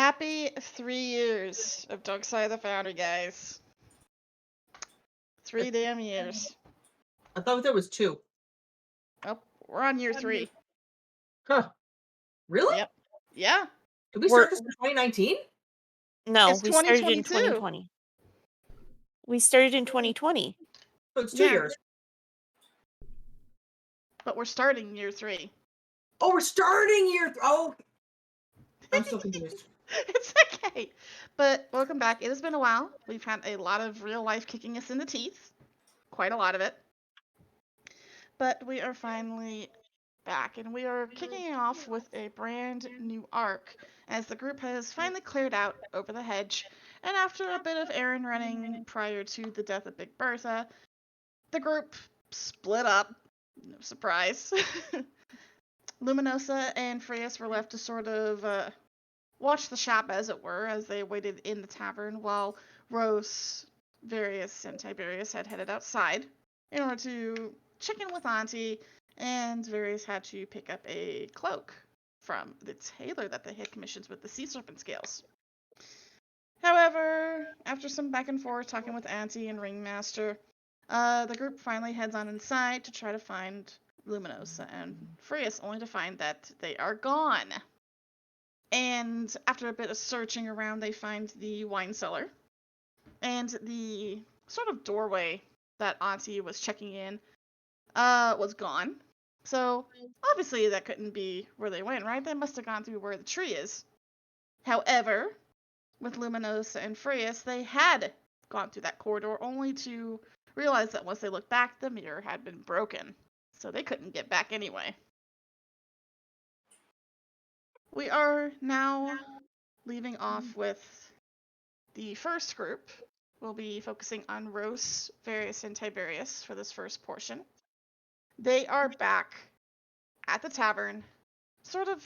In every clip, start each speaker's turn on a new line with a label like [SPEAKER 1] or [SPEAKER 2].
[SPEAKER 1] Happy 3 years of Dark Side of the Foundry, guys. 3 damn years.
[SPEAKER 2] I thought there was 2.
[SPEAKER 1] Oh, we're on year 3.
[SPEAKER 2] Huh. Really?
[SPEAKER 1] Yep. Yeah.
[SPEAKER 2] Did we start this in 2019?
[SPEAKER 3] No,
[SPEAKER 1] It's
[SPEAKER 3] we started in
[SPEAKER 1] 2022.
[SPEAKER 3] 2020. We started in 2020.
[SPEAKER 2] So it's 2
[SPEAKER 1] Yeah.
[SPEAKER 2] years.
[SPEAKER 1] But we're starting year 3.
[SPEAKER 2] Oh, we're starting year. Oh, I'm so confused.
[SPEAKER 1] It's okay. But welcome back. It has been a while. We've had a lot of real life kicking us in the teeth. Quite a lot of it. But we are finally back, and we are kicking it off with a brand new arc, as the group has finally cleared out over the hedge, and after a bit of errand running prior to the death of Big Bertha, the group split up. No surprise. Luminosa and Freyas were left to sort of watch the shop, as it were, as they waited in the tavern, while Rose, Various, and Tiberius had headed outside in order to check in with Auntie, and Various had to pick up a cloak from the tailor that they had commissioned with the sea serpent scales. However, after some back and forth talking with Auntie and Ringmaster, the group finally heads on inside to try to find Luminosa and Freyas, only to find that they are gone. And after a bit of searching around, they find the wine cellar, and the sort of doorway that Auntie was checking in was gone. So obviously that couldn't be where they went, right? They must have gone through where the tree is. However, with Luminosa and Freyas, they had gone through that corridor, only to realize that once they looked back, the mirror had been broken. So they couldn't get back anyway. We are now leaving off with the first group. We'll be focusing on Rose, Various, and Tiberius for this first portion. They are back at the tavern, sort of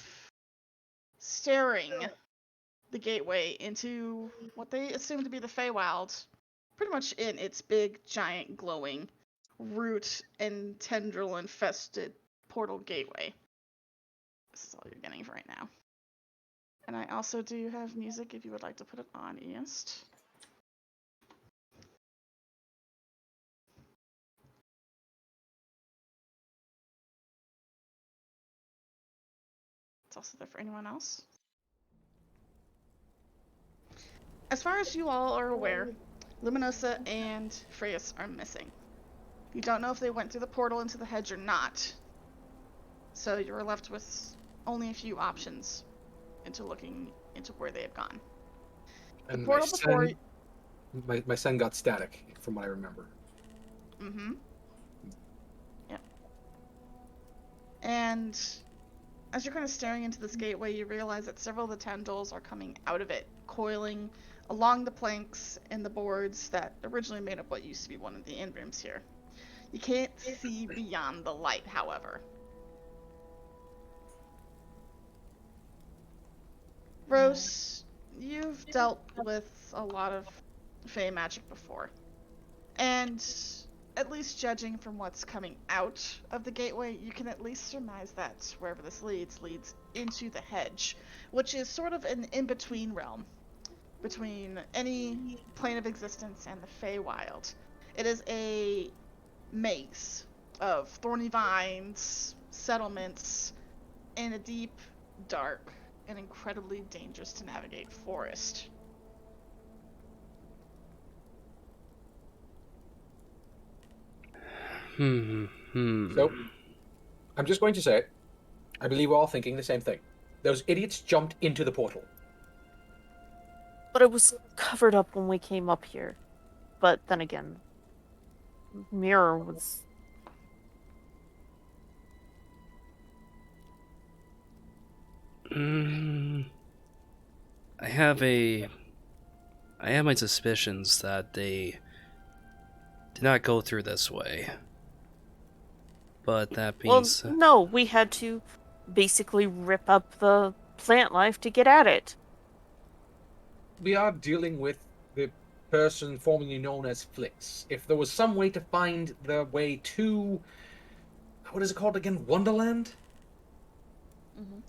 [SPEAKER 1] staring the gateway into what they assume to be the Feywild, pretty much in its big, giant, glowing, root and tendril infested portal gateway. This is all you're getting for right now. And I also do have music if you would like to put it on, East. It's also there for anyone else. As far as you all are aware, Luminosa and Freyas are missing. You don't know if they went through the portal into the hedge or not. So you're left with only a few options into looking into where they have gone.
[SPEAKER 4] And
[SPEAKER 1] the portal before
[SPEAKER 4] my son got static, from what I remember.
[SPEAKER 1] Mm-hmm. Yep. And as you're kind of staring into this gateway, you realize that several of the tendrils are coming out of it, coiling along the planks and the boards that originally made up what used to be one of the inn rooms here. You can't see beyond the light, however. Rose, you've dealt with a lot of Fae magic before. And at least judging from what's coming out of the gateway, you can at least surmise that wherever this leads into the hedge, which is sort of an in-between realm between any plane of existence and the Feywild. It is a maze of thorny vines, settlements, and a deep, dark, and incredibly dangerous to navigate forest.
[SPEAKER 4] So, I'm just going to say it. I believe we're all thinking the same thing. Those idiots jumped into the portal.
[SPEAKER 3] But it was covered up when we came up here. But then again, mirror was...
[SPEAKER 5] I have my suspicions that they did not go through this way. But that being said...
[SPEAKER 3] no, we had to basically rip up the plant life to get at it.
[SPEAKER 4] We are dealing with the person formerly known as Flix. If there was some way to find the way to... what is it called again? Wonderland?
[SPEAKER 1] Mm-hmm.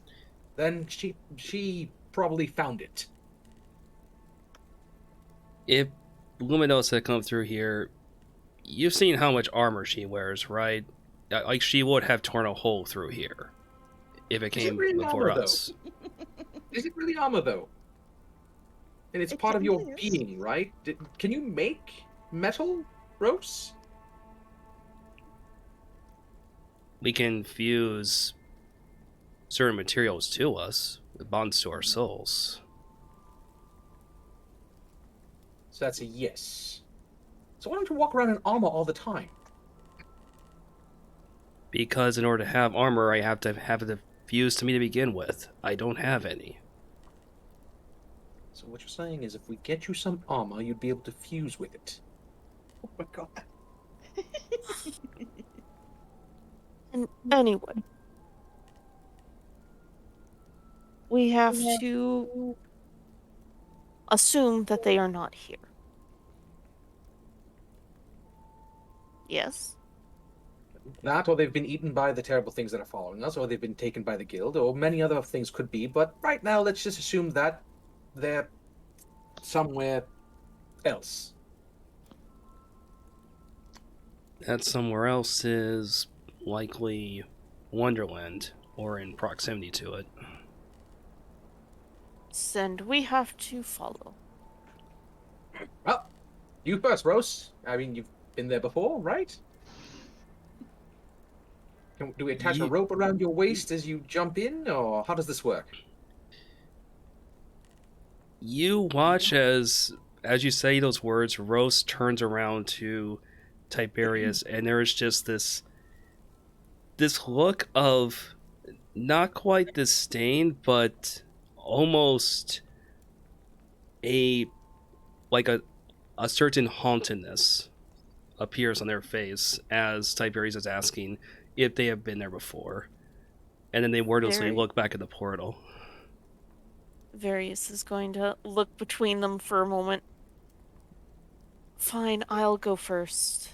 [SPEAKER 4] Then she probably found it.
[SPEAKER 5] if Luminos had come through here, you've seen how much armor she wears, right? Like, she would have torn a hole through here if it
[SPEAKER 4] Is it
[SPEAKER 5] came
[SPEAKER 4] really
[SPEAKER 5] before
[SPEAKER 4] armor,
[SPEAKER 5] us.
[SPEAKER 4] Is it really armor, though? And it's
[SPEAKER 1] It
[SPEAKER 4] part of your
[SPEAKER 1] technically is.
[SPEAKER 4] being, right? Can you make metal, Rose?
[SPEAKER 5] We can fuse certain materials to us. It bonds to our souls.
[SPEAKER 4] So that's a yes. So why don't you walk around in armor all the time?
[SPEAKER 5] Because in order to have armor, I have to have it fused to me to begin with. I don't have any.
[SPEAKER 4] So what you're saying is if we get you some armor, you'd be able to fuse with it. Oh my god.
[SPEAKER 3] And anyway, we have to assume that they are not here. Yes?
[SPEAKER 4] That, or they've been eaten by the terrible things that are following us, or they've been taken by the guild, or many other things could be, but right now let's just assume that they're somewhere else.
[SPEAKER 5] That somewhere else is likely Wonderland, or in proximity to it.
[SPEAKER 3] And we have to follow.
[SPEAKER 4] Well, you first, Rose. I mean, you've been there before, right? Do we attach a
[SPEAKER 5] Ye-
[SPEAKER 4] rope around your waist as you jump in, or how does this work?
[SPEAKER 5] You watch as you say those words, Rose turns around to Tiberius, and there's just this look of not quite disdain, but almost a certain hauntedness appears on their face as Tiberius is asking if they have been there before, and then they wordlessly
[SPEAKER 3] Very-
[SPEAKER 5] look back at the portal.
[SPEAKER 3] Various is going to look between them for a moment. Fine, I'll go first.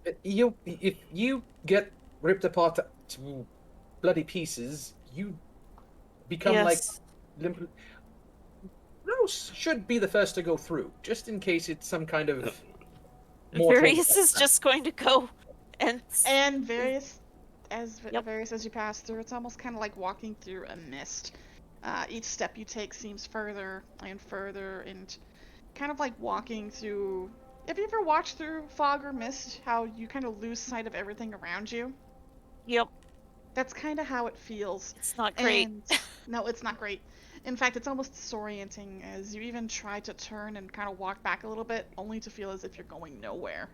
[SPEAKER 4] If you get ripped apart to bloody pieces, you become
[SPEAKER 3] Yes.
[SPEAKER 4] like Rose should be the first to go through, just in case it's some kind of mortal.
[SPEAKER 3] Various is just going to go and
[SPEAKER 1] And various as
[SPEAKER 3] Yep.
[SPEAKER 1] various as you pass through, it's almost kind of like walking through a mist. Each step you take seems further and further, and kind of like walking through. Have you ever watched through fog or mist? How you kind of lose sight of everything around you.
[SPEAKER 3] Yep,
[SPEAKER 1] That's kind of how it feels.
[SPEAKER 3] it's not great.
[SPEAKER 1] And no, it's not great. In fact, it's almost disorienting as you even try to turn and kind of walk back a little bit, only to feel as if you're going nowhere.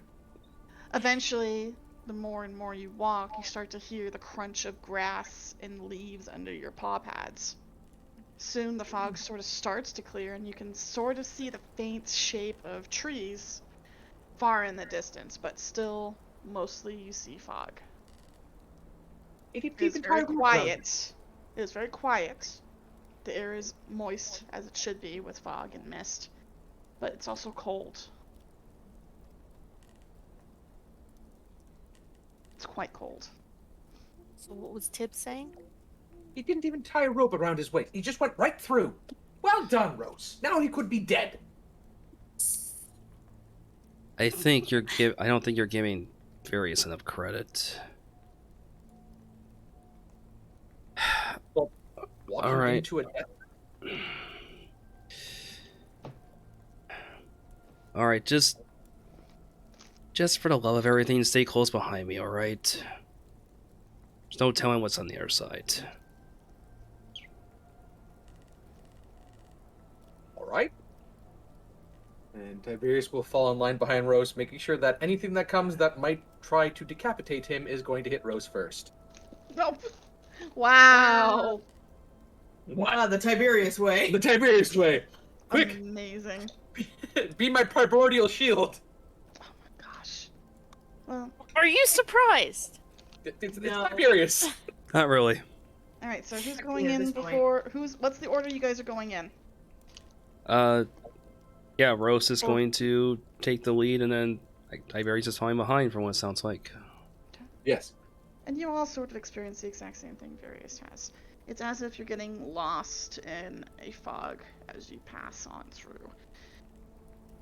[SPEAKER 1] Eventually, the more and more you walk, you start to hear the crunch of grass and leaves under your paw pads. Soon the fog sort of starts to clear, and you can sort of see the faint shape of trees far in the distance, but still, mostly you see fog. It is very quiet. It is very quiet. The air is moist, as it should be, with fog and mist, but it's also cold. It's quite cold.
[SPEAKER 3] So what was Tib saying?
[SPEAKER 4] He didn't even tie a rope around his waist. He just went right through. Well done, Rose. Now he could be dead.
[SPEAKER 5] I don't think you're giving Various enough credit.
[SPEAKER 4] Walking
[SPEAKER 5] All right.
[SPEAKER 4] into a death.
[SPEAKER 5] All right, just for the love of everything, stay close behind me, all right? There's no telling what's on the other side.
[SPEAKER 4] All right. And Tiberius will fall in line behind Rose, making sure that anything that comes that might try to decapitate him is going to hit Rose first.
[SPEAKER 1] Nope. Wow.
[SPEAKER 2] Wow, the Tiberius way.
[SPEAKER 4] The Tiberius way. Quick,
[SPEAKER 1] Amazing.
[SPEAKER 4] be my primordial shield.
[SPEAKER 1] Oh my gosh. Well,
[SPEAKER 3] Are you surprised?
[SPEAKER 4] It's
[SPEAKER 2] No.
[SPEAKER 4] Tiberius.
[SPEAKER 5] Not really.
[SPEAKER 1] all right. So who's going
[SPEAKER 2] at
[SPEAKER 1] in
[SPEAKER 2] this point.
[SPEAKER 1] before? What's the order you guys are going in?
[SPEAKER 5] Yeah, Rose is
[SPEAKER 1] Oh.
[SPEAKER 5] going to take the lead, and then Tiberius is falling behind from what it sounds like.
[SPEAKER 4] Yes.
[SPEAKER 1] And you all sort of experience the exact same thing Various has. It's as if you're getting lost in a fog as you pass on through.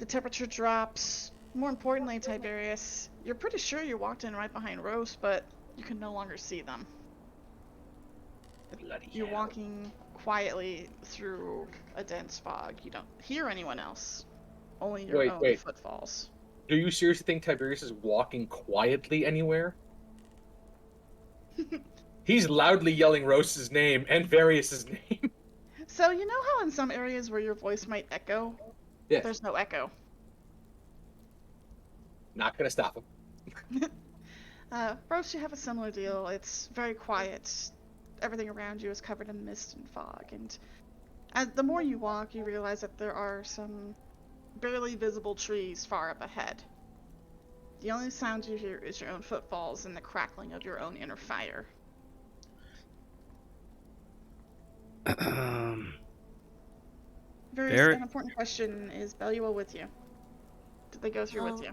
[SPEAKER 1] The temperature drops. More importantly, Tiberius, you're pretty sure you walked in right behind Rose, but you can no longer see them.
[SPEAKER 4] Bloody
[SPEAKER 1] You're
[SPEAKER 4] hell.
[SPEAKER 1] walking quietly through a dense fog. You don't hear anyone else. Only your own
[SPEAKER 4] Wait.
[SPEAKER 1] footfalls.
[SPEAKER 4] Do you seriously think Tiberius is walking quietly anywhere? He's loudly yelling Rose's name and Various' name.
[SPEAKER 1] So you know how in some areas where your voice might echo,
[SPEAKER 4] Yes.
[SPEAKER 1] there's no echo.
[SPEAKER 4] Not gonna stop him.
[SPEAKER 1] Rose, you have a similar deal. It's very quiet. Everything around you is covered in mist and fog, and as the more you walk, you realize that there are some barely visible trees far up ahead. The only sound you hear is your own footfalls and the crackling of your own inner fire. Very
[SPEAKER 5] Barrett?
[SPEAKER 1] an important question: is Belua with you? Did they go through with you?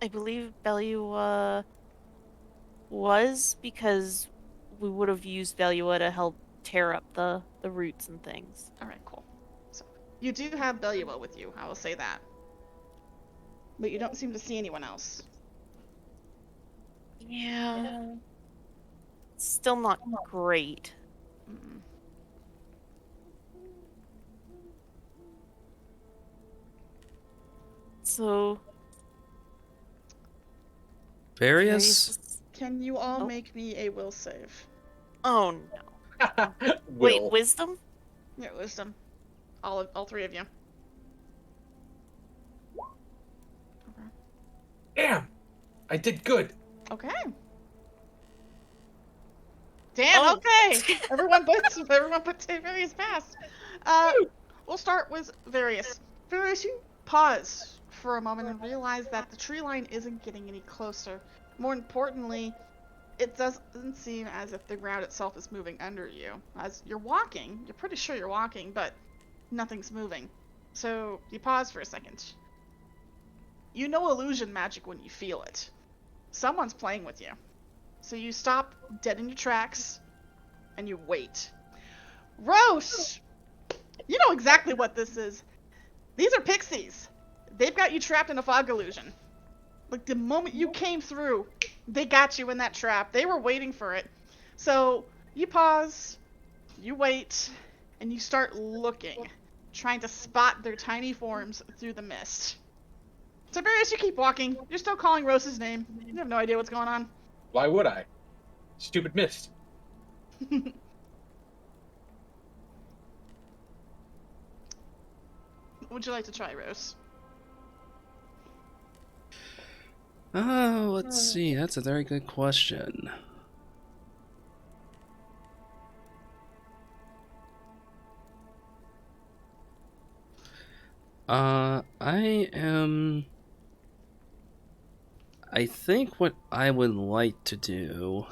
[SPEAKER 3] I believe Belua was, because we would have used Belua to help tear up the roots and things.
[SPEAKER 1] Alright, cool. So, you do have Belua with you, I will say that. But you don't seem to see anyone else.
[SPEAKER 3] Yeah. Still not great.
[SPEAKER 1] Mm.
[SPEAKER 3] So,
[SPEAKER 5] Various?
[SPEAKER 1] Can you all
[SPEAKER 3] Oh.
[SPEAKER 1] make me a will save?
[SPEAKER 3] Oh no.
[SPEAKER 4] Will.
[SPEAKER 3] Wait, wisdom?
[SPEAKER 1] Yeah, wisdom. All three of you.
[SPEAKER 4] Damn! I did good.
[SPEAKER 1] Okay. Damn,
[SPEAKER 3] Oh.
[SPEAKER 1] okay! everyone but Tiberius passed. We'll start with Various. Various, you pause for a moment and realize that the tree line isn't getting any closer. More importantly, it doesn't seem as if the ground itself is moving under you. As you're walking, you're pretty sure you're walking, but nothing's moving. So you pause for a second. You know illusion magic when you feel it. Someone's playing with you. So you stop dead in your tracks, and you wait. Rose! You know exactly what this is. These are pixies. They've got you trapped in a fog illusion. Like, the moment you came through, they got you in that trap. They were waiting for it. So, you pause, you wait, and you start looking, trying to spot their tiny forms through the mist. Tiberius, you keep walking. You're still calling Rose's name. You have no idea what's going on.
[SPEAKER 4] Why would I? Stupid mist.
[SPEAKER 1] Would you like to try, Rose?
[SPEAKER 5] Oh, let's see. That's a very good question. I think what I would like to do.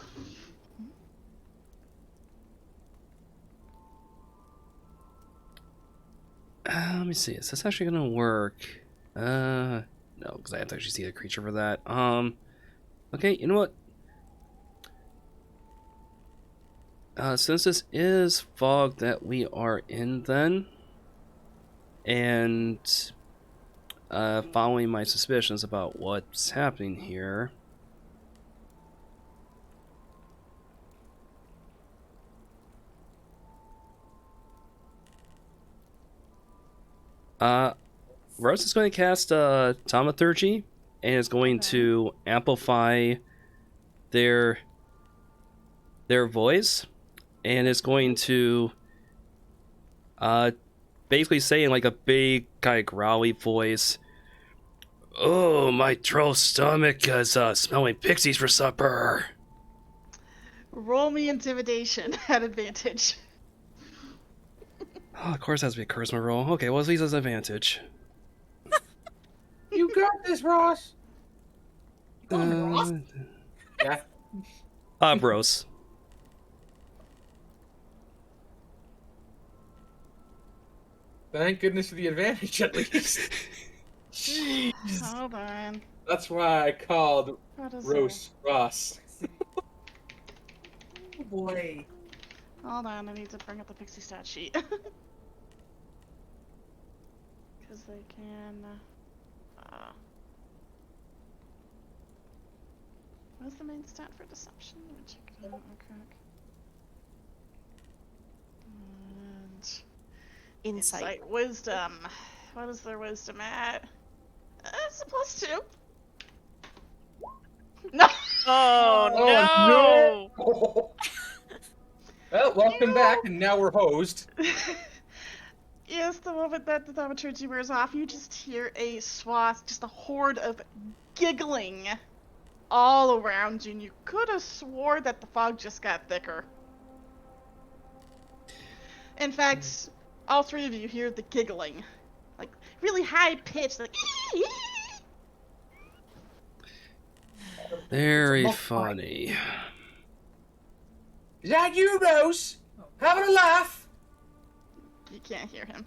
[SPEAKER 5] Let me see. Is this actually gonna work? No, because I have to actually see the creature for that. Okay, you know what? Since this is fog that we are in, then, and following my suspicions about what's happening here, Rose is going to cast Thaumaturgy, and is going to amplify their voice, and it's going to basically say in like a big kind of growly voice, "Oh, my troll stomach is smelling pixies for supper."
[SPEAKER 1] Roll me intimidation at advantage.
[SPEAKER 5] Oh, of course, it has to be a charisma roll. Okay, well, at least it's an advantage.
[SPEAKER 4] You got this, Ross.
[SPEAKER 2] Ross?
[SPEAKER 4] Yeah.
[SPEAKER 5] Bros.
[SPEAKER 4] Thank goodness for the advantage, at least. Jeez.
[SPEAKER 1] Hold on.
[SPEAKER 4] That's why I called
[SPEAKER 1] What is
[SPEAKER 4] Ross Ross.
[SPEAKER 2] Oh boy.
[SPEAKER 1] Hold on, I need to bring up the pixie stat sheet. Because they can. What's the main stat for deception? Let me check it out real quick. And
[SPEAKER 3] Insight.
[SPEAKER 1] wisdom. What is their wisdom at? It's a +2. No.
[SPEAKER 3] Oh, no!
[SPEAKER 4] no! Well, welcome back, and now we're hosed.
[SPEAKER 1] Yes, the moment that the thaumaturgy wears off, you just hear a swath, just a horde of giggling all around you, and you could have swore that the fog just got thicker. In fact, all three of you hear the giggling, like really high pitched, like.
[SPEAKER 5] Very
[SPEAKER 2] Not
[SPEAKER 5] funny.
[SPEAKER 4] Is that you, Rose? Having a laugh?
[SPEAKER 1] You can't hear him.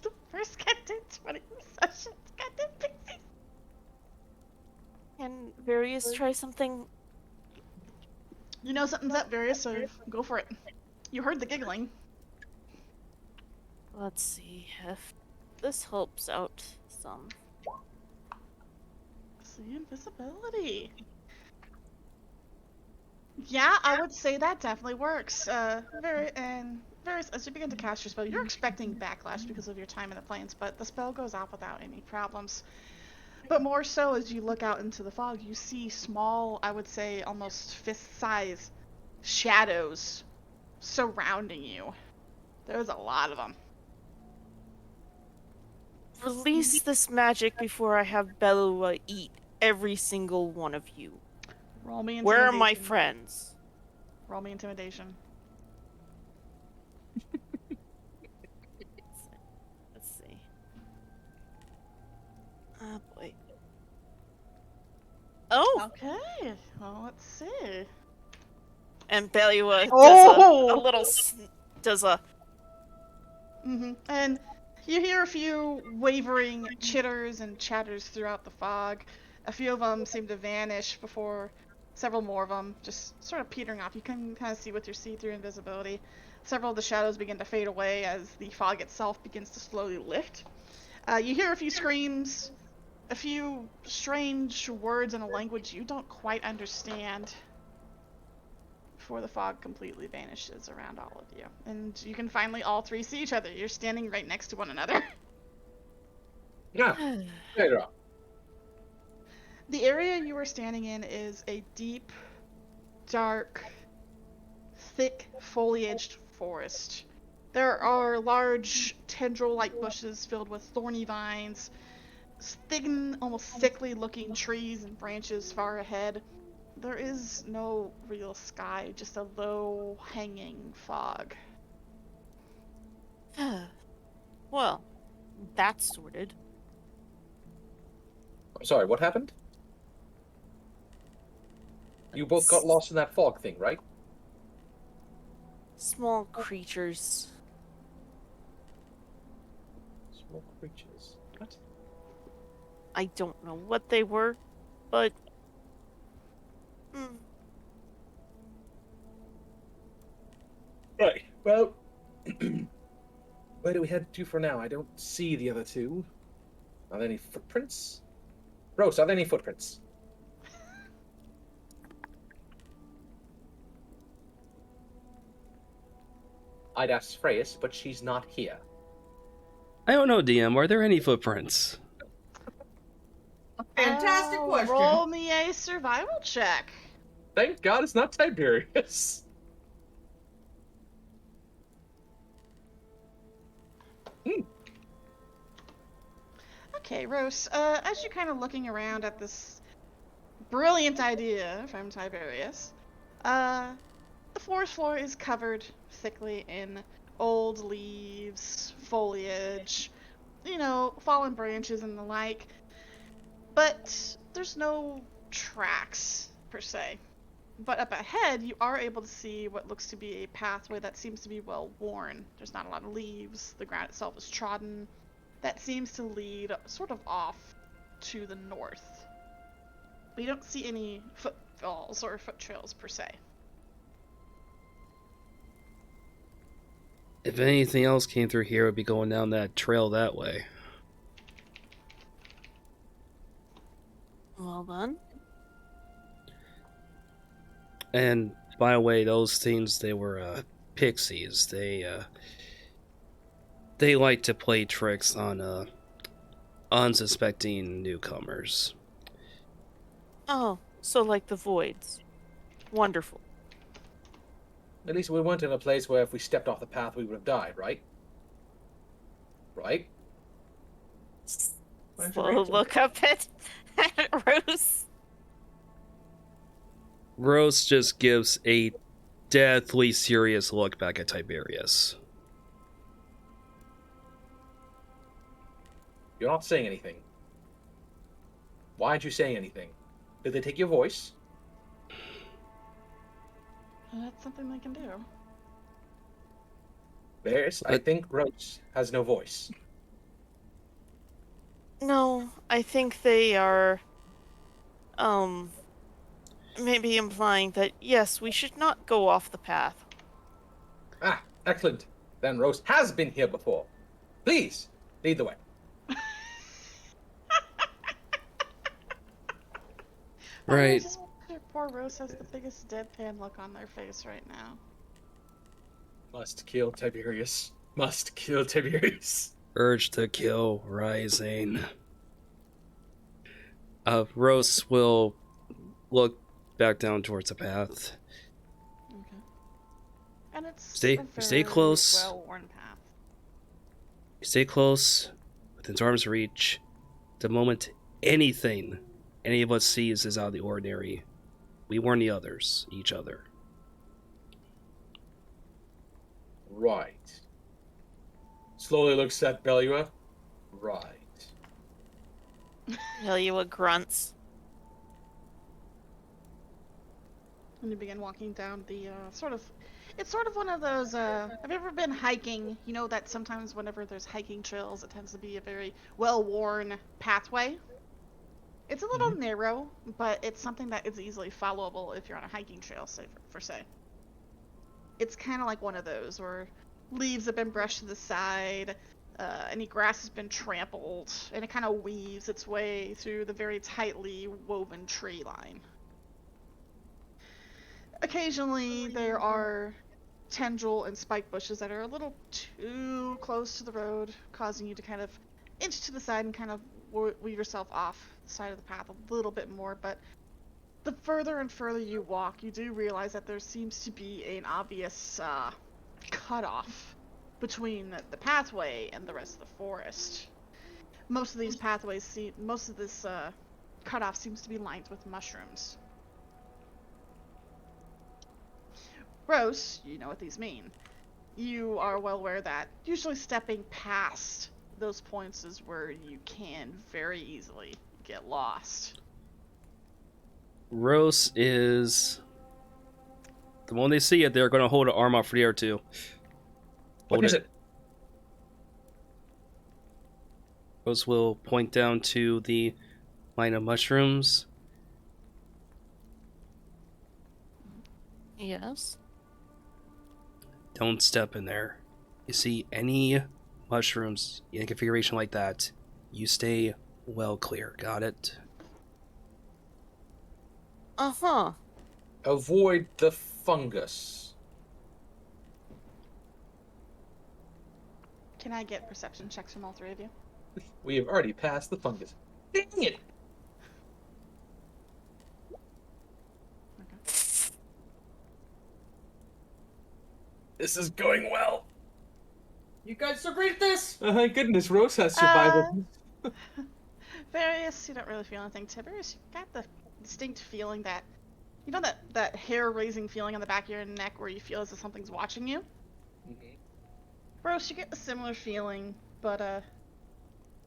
[SPEAKER 1] The first goddamn 20 sessions, goddamn pixies.
[SPEAKER 3] Can Various try something?
[SPEAKER 1] You know something's up, Various, so go for it. You heard the giggling.
[SPEAKER 3] Let's see if this helps out some.
[SPEAKER 1] See, invisibility. Yeah, I would say that definitely works. Varys, as you begin to cast your spell, you're expecting backlash because of your time in the plains, but the spell goes off without any problems. But more so, as you look out into the fog, you see small, I would say almost fist-size shadows surrounding you. There's a lot of them.
[SPEAKER 3] Release this magic before I have Belua eat every single one of you.
[SPEAKER 1] Roll me intimidation.
[SPEAKER 3] Where are my friends?
[SPEAKER 1] Roll me intimidation.
[SPEAKER 3] Let's see. Oh boy. Oh!
[SPEAKER 1] Okay, well, let's see.
[SPEAKER 3] And Belua
[SPEAKER 1] Oh!
[SPEAKER 3] does a little does a
[SPEAKER 1] And you hear a few wavering chitters and chatters throughout the fog. A few of them seem to vanish before several more of them just sort of petering off. You can kind of see with your see-through invisibility. Several of the shadows begin to fade away as the fog itself begins to slowly lift. You hear a few screams, a few strange words in a language you don't quite understand before the fog completely vanishes around all of you. And you can finally all three see each other. You're standing right next to one another.
[SPEAKER 4] Yeah, there you are.
[SPEAKER 1] The area you are standing in is a deep, dark, thick foliaged forest. There are large tendril-like bushes filled with thorny vines, thin, almost sickly looking trees and branches far ahead. There is no real sky, just a low hanging fog.
[SPEAKER 3] well, that's sorted.
[SPEAKER 4] I'm sorry, what happened? You both got lost in that fog thing, right?
[SPEAKER 3] Small creatures.
[SPEAKER 4] Small creatures. What?
[SPEAKER 3] I don't know what they were, but
[SPEAKER 4] Right, well, where do we head to for now? I don't see the other two. Are there any footprints? Rose, are there any footprints? I'd ask Freyas, but she's not here.
[SPEAKER 5] I don't know, DM. Are there any footprints?
[SPEAKER 2] Fantastic question.
[SPEAKER 1] Roll me a survival check.
[SPEAKER 4] Thank God it's not Tiberius.
[SPEAKER 1] Okay, Rose, as you're kind of looking around at this brilliant idea from Tiberius, the forest floor is covered thickly in old leaves, foliage, you know, fallen branches and the like, but there's no tracks, per se. But up ahead, you are able to see what looks to be a pathway that seems to be well worn. There's not a lot of leaves, the ground itself is trodden. That seems to lead sort of off to the north. But you don't see any footfalls or foot trails per se.
[SPEAKER 5] If anything else came through here, it would be going down that trail that way.
[SPEAKER 3] Well then.
[SPEAKER 5] And by the way, those things, they were pixies. They like to play tricks on unsuspecting newcomers.
[SPEAKER 3] Oh, so like the voids. Wonderful.
[SPEAKER 4] At least we weren't in a place where if we stepped off the path we would have died, right? Right? Why don't you
[SPEAKER 3] Slow
[SPEAKER 4] read
[SPEAKER 3] look up at Rose.
[SPEAKER 5] Rose just gives a deathly serious look back at Tiberius.
[SPEAKER 4] You're not saying anything. Why aren't you saying anything? Did they take your voice?
[SPEAKER 1] That's something they can do.
[SPEAKER 4] Bears, I think Rose has no voice.
[SPEAKER 3] No, I think they are, maybe implying that, yes, we should not go off the path.
[SPEAKER 4] Ah, excellent. Then Rose has been here before. Please, lead the way.
[SPEAKER 5] Right.
[SPEAKER 1] Just, poor Rose has the biggest deadpan look on their face right now.
[SPEAKER 4] Must kill Tiberius. Must kill Tiberius.
[SPEAKER 5] Urge to kill rising. Rose will look back down towards the path.
[SPEAKER 1] Okay. And it's
[SPEAKER 5] Stay
[SPEAKER 1] a very
[SPEAKER 5] close.
[SPEAKER 1] well-worn path.
[SPEAKER 5] Stay close, within arm's reach. The moment anything any of us sees is out of the ordinary, we warn the others, each other.
[SPEAKER 4] Right. Slowly looks at Belua. Right.
[SPEAKER 3] Belua grunts.
[SPEAKER 1] And you begin walking down the it's sort of one of those, have you ever been hiking? You know that sometimes whenever there's hiking trails, it tends to be a very well-worn pathway. It's a little narrow, but it's something that is easily followable if you're on a hiking trail, say. It's kind of like one of those where leaves have been brushed to the side, any grass has been trampled, and it kind of weaves its way through the very tightly woven tree line. Occasionally, there are tendril and spike bushes that are a little too close to the road, causing you to kind of inch to the side and kind of weave yourself off the side of the path a little bit more. But the further and further you walk, you do realize that there seems to be an obvious cutoff between the pathway and the rest of the forest. Most of these pathways most of this cutoff seems to be lined with mushrooms. Rose, you know what these mean. You are well aware that usually stepping past those points is where you can very easily get lost.
[SPEAKER 5] Rose is... The moment they see it, they're going to hold an arm out for the air too.
[SPEAKER 4] What is it?
[SPEAKER 5] Rose will point down to the line of mushrooms.
[SPEAKER 3] Yes.
[SPEAKER 5] Don't step in there. You see any mushrooms in a configuration like that, you stay well clear. Got it?
[SPEAKER 3] Uh-huh.
[SPEAKER 4] Avoid the fungus.
[SPEAKER 1] Can I get perception checks from all three of you?
[SPEAKER 4] We have already passed the fungus. Dang it!
[SPEAKER 1] Okay.
[SPEAKER 4] This is going well.
[SPEAKER 2] You guys are great at this.
[SPEAKER 4] Thank goodness Rose has survived.
[SPEAKER 1] Various, you don't really feel anything. Tiberius, you got the distinct feeling that, you know that hair-raising feeling on the back of your neck where you feel as if something's watching you? Rose, you get a similar feeling, but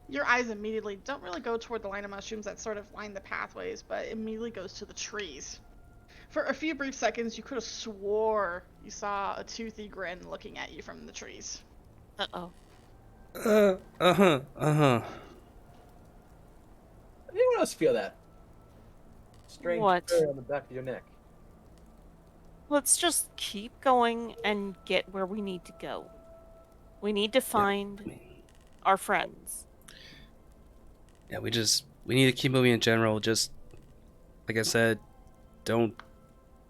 [SPEAKER 1] your eyes immediately don't really go toward the line of mushrooms that sort of line the pathways, but immediately goes to the trees. For a few brief seconds, you could have swore you saw a toothy grin looking at you from the trees.
[SPEAKER 3] Uh-oh.
[SPEAKER 4] Anyone else feel that? Strange
[SPEAKER 3] What?
[SPEAKER 4] fur on the back of your neck.
[SPEAKER 3] Let's just keep going and get where we need to go. We need to find our friends.
[SPEAKER 5] Yeah, we need to keep moving in general. Just like I said, don't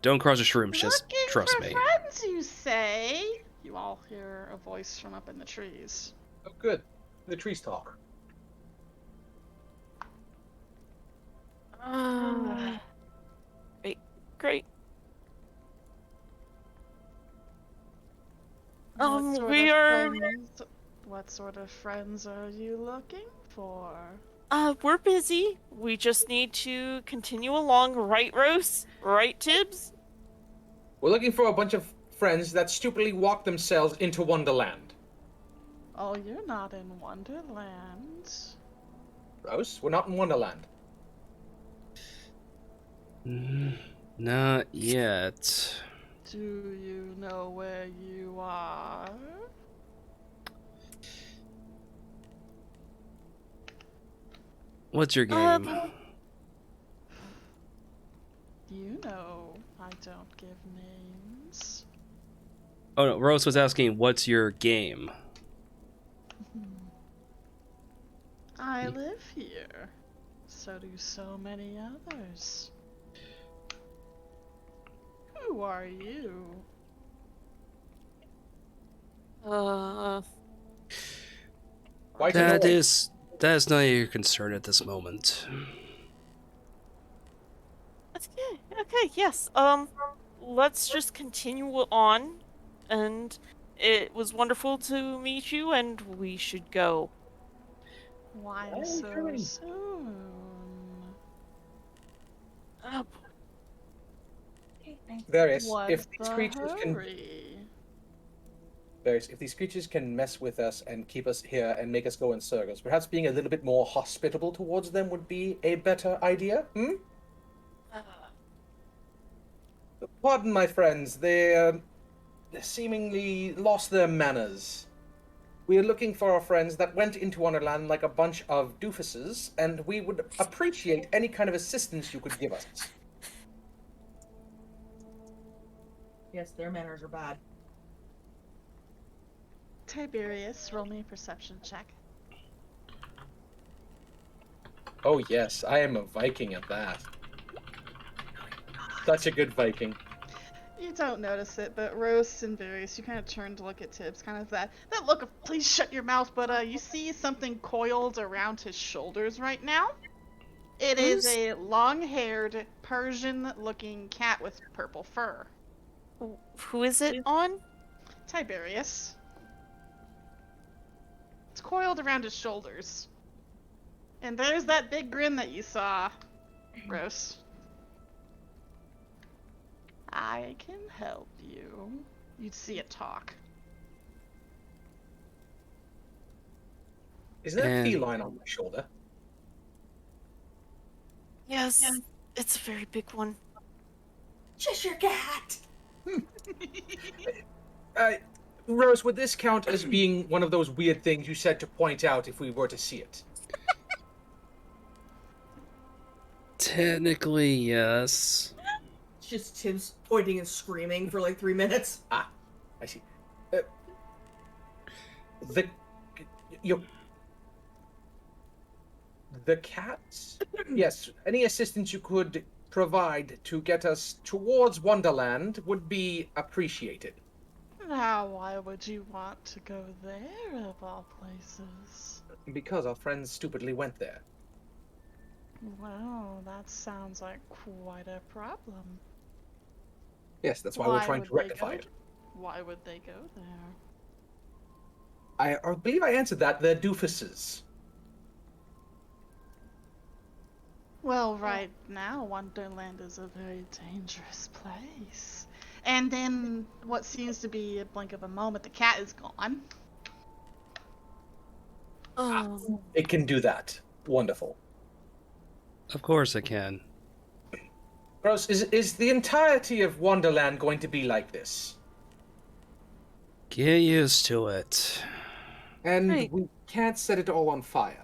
[SPEAKER 5] cross the shrooms. Just
[SPEAKER 1] Looking
[SPEAKER 5] trust
[SPEAKER 1] for
[SPEAKER 5] me.
[SPEAKER 1] friends, you say? You all hear a voice from up in the trees.
[SPEAKER 4] Oh, good. The trees talk.
[SPEAKER 3] Great.
[SPEAKER 1] What sort
[SPEAKER 3] We
[SPEAKER 1] of
[SPEAKER 3] are.
[SPEAKER 1] friends? What sort of friends are you looking for?
[SPEAKER 3] We're busy. We just need to continue along, right, Rose? Right, Tibbs?
[SPEAKER 4] We're looking for a bunch of friends that stupidly walk themselves into Wonderland.
[SPEAKER 1] Oh, you're not in Wonderland.
[SPEAKER 4] Rose, we're not in Wonderland.
[SPEAKER 5] Not yet.
[SPEAKER 1] Do you know where you are?
[SPEAKER 5] What's your game?
[SPEAKER 1] You know I don't give names.
[SPEAKER 5] Oh no, Rose was asking, "What's your game?"
[SPEAKER 1] I live here. So do so many others. Who are you?
[SPEAKER 4] Why to
[SPEAKER 5] That
[SPEAKER 4] know?
[SPEAKER 5] is not your concern at this moment.
[SPEAKER 3] Okay. Okay. Yes. Let's just continue on, and it was wonderful to meet you, and we should go.
[SPEAKER 1] Why
[SPEAKER 4] Oh,
[SPEAKER 1] so
[SPEAKER 4] Germany.
[SPEAKER 1] soon?
[SPEAKER 4] Various,
[SPEAKER 1] What's
[SPEAKER 4] if these
[SPEAKER 1] the
[SPEAKER 4] creatures can
[SPEAKER 1] hurry?
[SPEAKER 4] Various, if these creatures can mess with us and keep us here and make us go in circles, perhaps being a little bit more hospitable towards them would be a better idea. Pardon, my friends, they seemingly lost their manners. We are looking for our friends that went into Wonderland like a bunch of doofuses, and we would appreciate any kind of assistance you could give us.
[SPEAKER 2] Yes, their manners are bad.
[SPEAKER 1] Tiberius, roll me a perception check.
[SPEAKER 4] Oh yes, I am a Viking at that. Such a good Viking.
[SPEAKER 1] You don't notice it, but Rose and Various, you kind of turn to look at Tibbs, kind of that look of please shut your mouth, but you see something coiled around his shoulders right now. It is
[SPEAKER 3] Who's-
[SPEAKER 1] a long-haired, Persian-looking cat with purple fur.
[SPEAKER 3] Who is it on?
[SPEAKER 1] Tiberius. It's coiled around his shoulders. And there's that big grin that you saw, Rose. I can help you. You'd see it talk.
[SPEAKER 4] Is there a
[SPEAKER 5] And-
[SPEAKER 4] feline on my shoulder?
[SPEAKER 3] Yes. It's a very big one.
[SPEAKER 2] Just your cat.
[SPEAKER 4] Rose, would this count as being one of those weird things you said to point out if we were to see it?
[SPEAKER 5] Technically, yes.
[SPEAKER 2] It's just Tim's pointing and screaming for like 3 minutes.
[SPEAKER 4] Ah, I see. The cats? Yes, any assistance you could provide to get us towards Wonderland would be appreciated.
[SPEAKER 1] Now, why would you want to go there of all places?
[SPEAKER 4] Because our friends stupidly went there.
[SPEAKER 1] Well, that sounds like quite a problem.
[SPEAKER 4] Yes, that's why we're trying
[SPEAKER 1] would
[SPEAKER 4] to
[SPEAKER 1] they
[SPEAKER 4] rectify
[SPEAKER 1] go-
[SPEAKER 4] it.
[SPEAKER 1] Why would they go there?
[SPEAKER 4] I believe I answered that. They're doofuses.
[SPEAKER 1] Well, right now, Wonderland is a very dangerous place. And in what seems to be a blink of a moment, the cat is gone.
[SPEAKER 3] Oh.
[SPEAKER 4] It can do that. Wonderful.
[SPEAKER 5] Of course I can.
[SPEAKER 4] Rose, is the entirety of Wonderland going to be like this?
[SPEAKER 5] Get used to it.
[SPEAKER 4] And
[SPEAKER 3] Right.
[SPEAKER 4] we can't set it all on fire.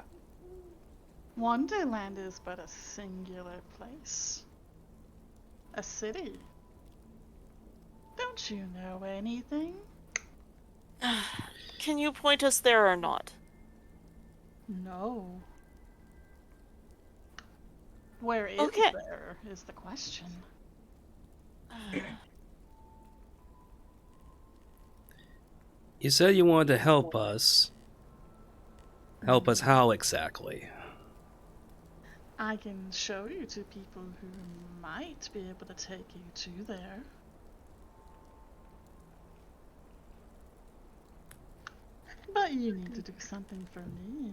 [SPEAKER 1] Wonderland is but a singular place. A city. Don't you know anything?
[SPEAKER 3] Can you point us there or not?
[SPEAKER 1] No. Where is
[SPEAKER 3] Okay.
[SPEAKER 1] there is the question.
[SPEAKER 5] You said you wanted to help us. Help us how exactly?
[SPEAKER 1] I can show you to people who might be able to take you to there. But you need to do something for me.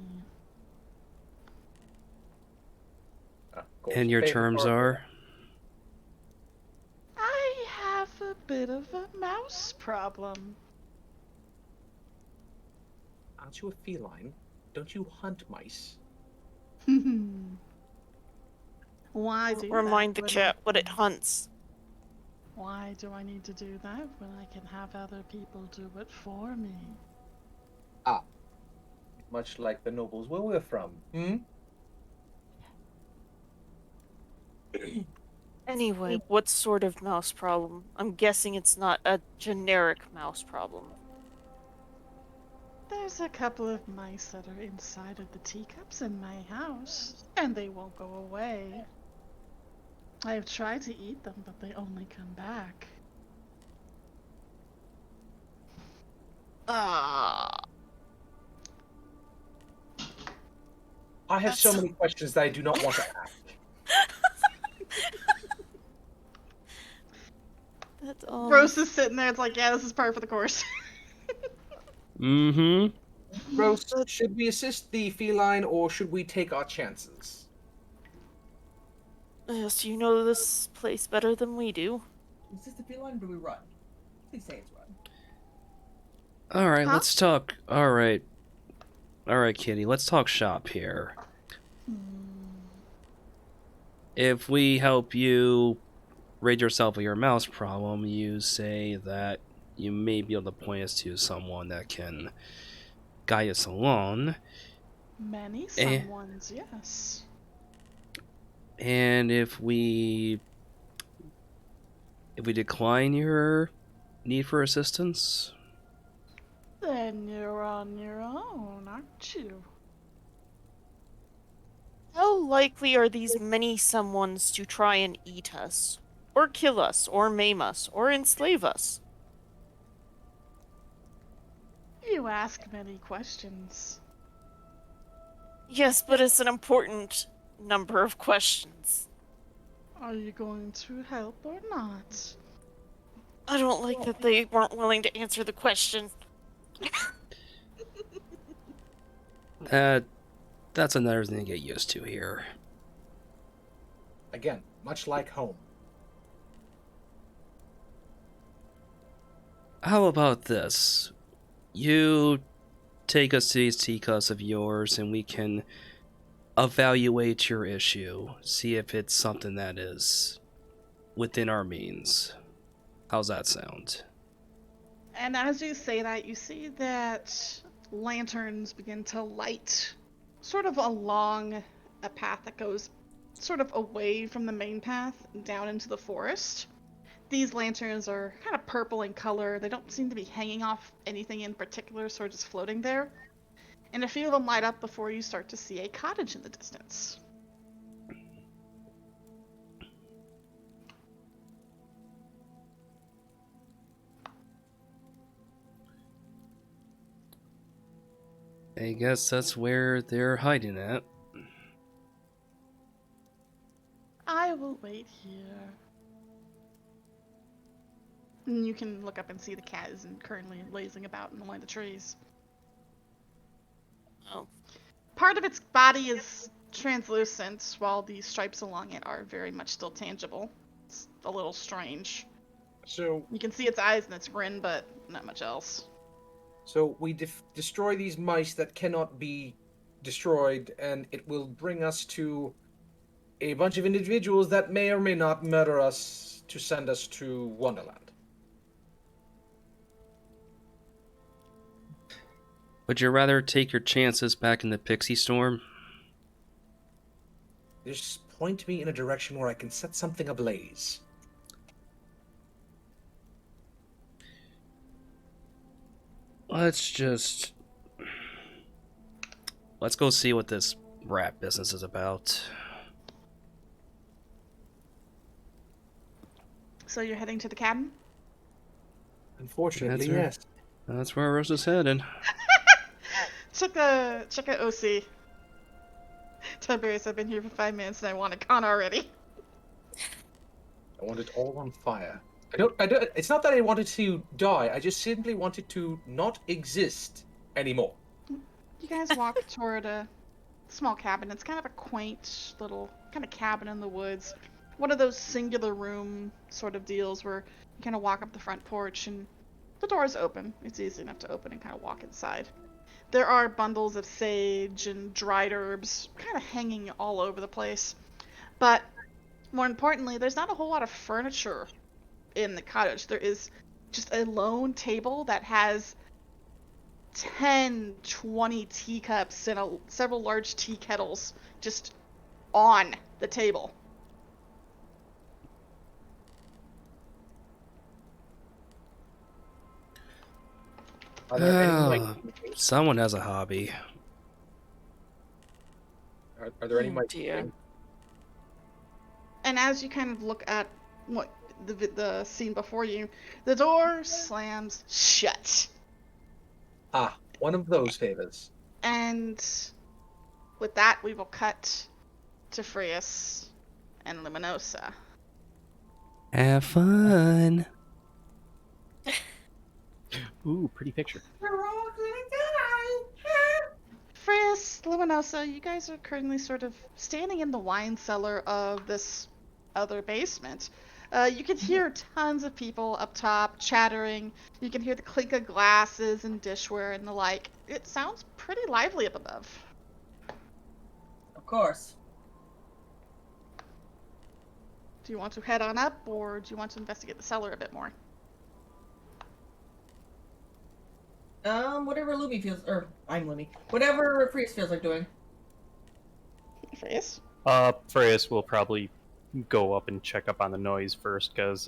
[SPEAKER 5] And your terms are?
[SPEAKER 1] I have a bit of a mouse problem.
[SPEAKER 4] Aren't you a feline? Don't you hunt mice?
[SPEAKER 1] Why do
[SPEAKER 3] Remind
[SPEAKER 1] that
[SPEAKER 3] the
[SPEAKER 1] when
[SPEAKER 3] cat what it hunts.
[SPEAKER 1] Why do I need to do that when I can have other people do it for me?
[SPEAKER 4] Much like the nobles where we're from.
[SPEAKER 3] Anyway, what sort of mouse problem? I'm guessing it's not a generic mouse problem.
[SPEAKER 1] There's a couple of mice that are inside of the teacups in my house, and they won't go away. I've tried to eat them, but they only come back.
[SPEAKER 3] Ah.
[SPEAKER 4] I have so
[SPEAKER 3] That's-
[SPEAKER 4] many questions that I do not want to ask.
[SPEAKER 3] That's
[SPEAKER 1] Rose is sitting there, it's like, yeah, this is par for the course.
[SPEAKER 5] Mm-hmm.
[SPEAKER 4] Rose, should we assist the feline or should we take our chances?
[SPEAKER 3] Yes, you know this place better than we do.
[SPEAKER 2] Is this the feline or do we run? Please say it's run.
[SPEAKER 5] Alright,
[SPEAKER 1] Huh?
[SPEAKER 5] let's talk. Alright, Kitty, let's talk shop here. If we help you rid yourself of your mouse problem, you say that you may be able to point us to someone that can guide us along.
[SPEAKER 1] Many someones, yes.
[SPEAKER 5] And if we decline your need for assistance,
[SPEAKER 1] Then you're on your own, aren't you?
[SPEAKER 3] How likely are these many someones to try and eat us? Or kill us, or maim us, or enslave us?
[SPEAKER 1] You ask many questions.
[SPEAKER 3] Yes, but it's an important number of questions.
[SPEAKER 1] Are you going to help or not?
[SPEAKER 3] I don't like that they weren't willing to answer the question.
[SPEAKER 5] that's another thing to get used to here.
[SPEAKER 4] Again, much like home.
[SPEAKER 5] How about this? You take us to these teacups of yours and we can evaluate your issue, see if it's something that is within our means. How's that sound?
[SPEAKER 1] And as you say that, you see that lanterns begin to light sort of along a path that goes sort of away from the main path down into the forest. These lanterns are kind of purple in color. They don't seem to be hanging off anything in particular, sort of just floating there. And a few of them light up before you start to see a cottage in the distance.
[SPEAKER 5] I guess that's where they're hiding at.
[SPEAKER 1] I will wait here. And you can look up and see the cat is currently lazing about in one of the trees.
[SPEAKER 3] Oh.
[SPEAKER 1] Part of its body is translucent, while the stripes along it are very much still tangible. It's a little strange.
[SPEAKER 4] So
[SPEAKER 1] You can see its eyes and its grin, but not much else.
[SPEAKER 4] we destroy these mice that cannot be destroyed, and it will bring us to a bunch of individuals that may or may not murder us to send us to Wonderland.
[SPEAKER 5] Would you rather take your chances back in the Pixie Storm?
[SPEAKER 4] Just point me in a direction where I can set something ablaze.
[SPEAKER 5] Let's go see what this rat business is about.
[SPEAKER 1] So you're heading to the cabin?
[SPEAKER 4] Unfortunately,
[SPEAKER 5] That's right.
[SPEAKER 4] yes.
[SPEAKER 5] That's where Rosa's headed.
[SPEAKER 1] Check a OC. Tiberius, I've been here for 5 minutes and I want a con already.
[SPEAKER 4] I want it all on fire. I don't. It's not that I wanted to die. I just simply wanted to not exist anymore.
[SPEAKER 1] You guys walk toward a small cabin. It's kind of a quaint little kind of cabin in the woods. One of those singular room sort of deals where you kind of walk up the front porch and the door is open. It's easy enough to open and kind of walk inside. There are bundles of sage and dried herbs kind of hanging all over the place. But more importantly, there's not a whole lot of furniture in the cottage. There is just a lone table that has 10, 20 teacups and several large tea kettles just on the table.
[SPEAKER 4] Are there any
[SPEAKER 5] Someone has a hobby.
[SPEAKER 4] are there any
[SPEAKER 3] Oh, dear.
[SPEAKER 1] And as you kind of look at what the scene before you, the door slams shut.
[SPEAKER 4] one of those favors.
[SPEAKER 1] And with that, we will cut to Frius and Luminosa.
[SPEAKER 5] Have fun.
[SPEAKER 6] Ooh, pretty picture.
[SPEAKER 2] We're all gonna die.
[SPEAKER 1] Frius, Luminosa, you guys are currently sort of standing in the wine cellar of this other basement. You can hear tons of people up top chattering. You can hear the clink of glasses and dishware and the like. It sounds pretty lively up above.
[SPEAKER 2] Of course.
[SPEAKER 1] Do you want to head on up, or do you want to investigate the cellar a bit more?
[SPEAKER 2] Whatever Lumi feels, or I'm Lumi. Whatever Freeze feels like doing.
[SPEAKER 1] Frius?
[SPEAKER 6] Freya will probably go up and check up on the noise first, because,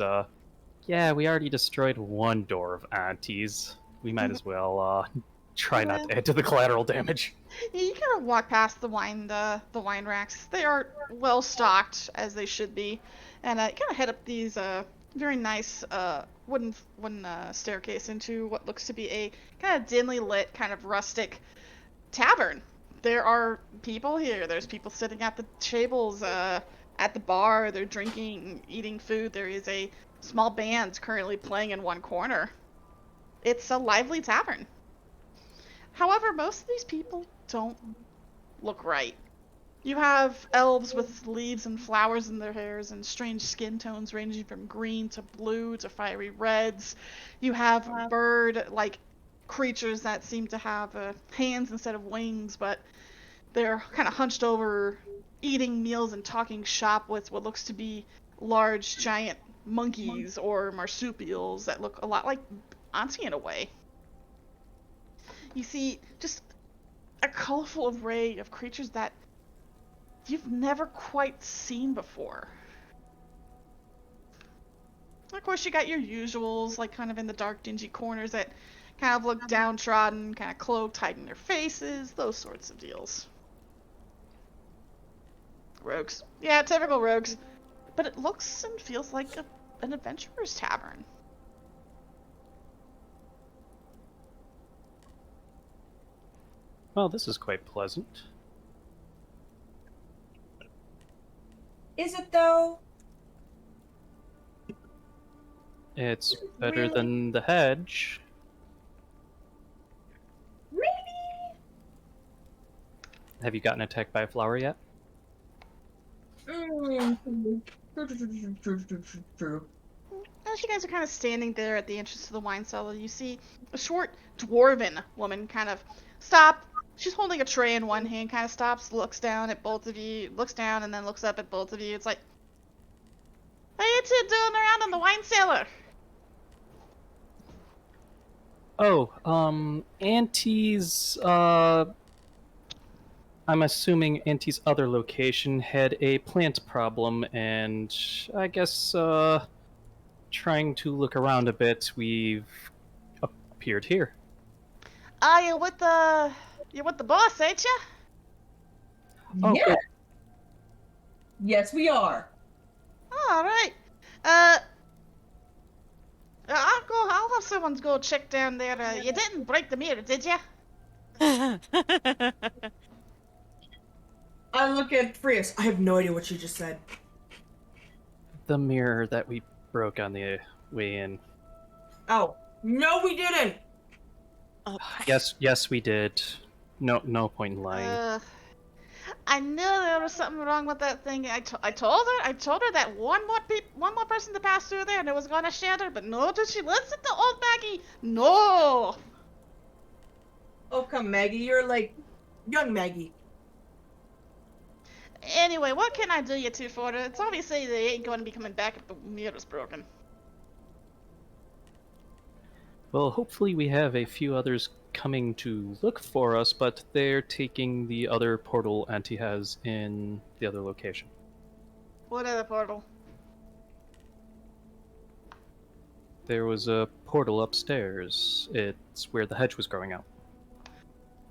[SPEAKER 6] yeah, we already destroyed one door of Auntie's. We might as well, try not to add to the collateral damage.
[SPEAKER 1] You kind of walk past the wine racks. They are well stocked, as they should be, and kind of head up these very nice wooden staircase into what looks to be a kind of dimly lit, kind of rustic tavern. There are people here. There's people sitting at the tables at the bar. They're drinking, eating food. There is a small band currently playing in one corner. It's a lively tavern. However, most of these people don't look right. You have elves with leaves and flowers in their hairs and strange skin tones ranging from green to blue to fiery reds. You have bird-like creatures that seem to have hands instead of wings, but they're kind of hunched over, eating meals and talking shop with what looks to be large, giant monkeys or marsupials that look a lot like Auntie in a way. You see just a colorful array of creatures that you've never quite seen before. Of course, you got your usuals, like kind of in the dark, dingy corners that kind of look downtrodden, kind of cloaked, hiding their faces, those sorts of deals. Rogues. Yeah, typical rogues. But it looks and feels like an adventurer's tavern.
[SPEAKER 6] Well, this is quite pleasant.
[SPEAKER 2] Is it though?
[SPEAKER 6] It's better
[SPEAKER 2] Really?
[SPEAKER 6] than the hedge.
[SPEAKER 2] Maybe.
[SPEAKER 6] Have you gotten attacked by a flower yet?
[SPEAKER 2] True.
[SPEAKER 1] As you guys are kind of standing there at the entrance to the wine cellar, you see a short dwarven woman kind of stop. She's holding a tray in one hand, kind of stops, looks down at both of you, looks down, and then looks up at both of you. It's like, what are you two doing around in the wine cellar?
[SPEAKER 6] Oh, Auntie's, I'm assuming Auntie's other location had a plant problem, and I guess, trying to look around a bit, we've appeared here.
[SPEAKER 1] Ah, you're with the boss, ain't ya?
[SPEAKER 6] Oh,
[SPEAKER 2] yeah.
[SPEAKER 6] good.
[SPEAKER 2] Yes, we are.
[SPEAKER 1] All right. I'll have someone go check down there. You didn't break the mirror, did ya?
[SPEAKER 2] I look at Frias. I have no idea what she just said.
[SPEAKER 6] The mirror that we broke on the way in.
[SPEAKER 2] Oh, no, we didn't.
[SPEAKER 3] Oh,
[SPEAKER 6] Yes, we did. No point in lying.
[SPEAKER 1] I knew there was something wrong with that thing. I told her that one more person to pass through there and it was gonna shatter, but no, did she listen to old Maggie? No.
[SPEAKER 2] Oh, come, Maggie. You're like young Maggie.
[SPEAKER 1] Anyway, what can I do you two for? It's obviously they ain't going to be coming back if the mirror's broken.
[SPEAKER 6] Well, hopefully we have a few others coming to look for us, but they're taking the other portal Auntie has in the other location.
[SPEAKER 1] What other portal?
[SPEAKER 6] There was a portal upstairs. It's where the hedge was growing out.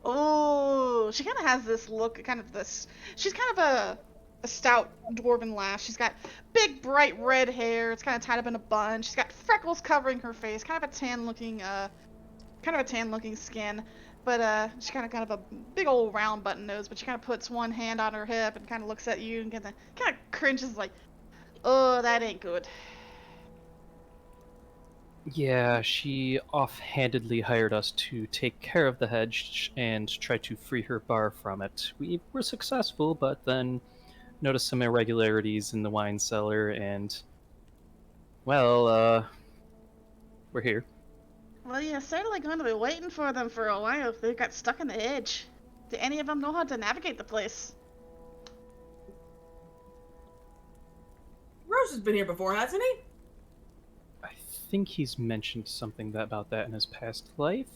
[SPEAKER 1] Oh, she kind of has this look, she's kind of a stout dwarven lass. She's got big, bright red hair. It's kind of tied up in a bun. She's got freckles covering her face. Kind of a tan looking skin. But she's kind of a big old round button nose. But she kind of puts one hand on her hip and kind of looks at you and kind of cringes like, "Oh, that ain't good."
[SPEAKER 6] Yeah, she offhandedly hired us to take care of the hedge and try to free her bar from it. We were successful, but then noticed some irregularities in the wine cellar, and, well, we're here.
[SPEAKER 1] Well, you're certainly going to be waiting for them for a while if they got stuck in the edge. Do any of them know how to navigate the place?
[SPEAKER 2] Rose has been here before, hasn't he?
[SPEAKER 6] I think he's mentioned something about that in his past life.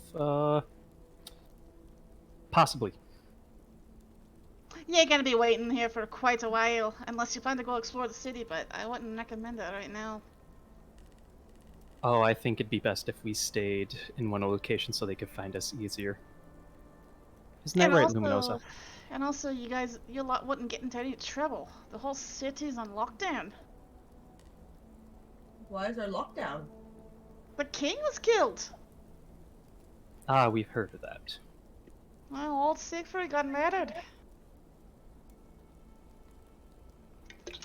[SPEAKER 6] Possibly.
[SPEAKER 1] You ain't gonna be waiting here for quite a while, unless you plan to go explore the city, but I wouldn't recommend that right now.
[SPEAKER 6] Oh, I think it'd be best if we stayed in one location so they could find us easier. Isn't that right, Luminosa?
[SPEAKER 1] And also, you lot wouldn't get into any trouble. The whole city's on lockdown.
[SPEAKER 2] Why is there lockdown?
[SPEAKER 1] The king was killed.
[SPEAKER 6] Ah, we've heard of that.
[SPEAKER 1] Well, old Siegfried got murdered.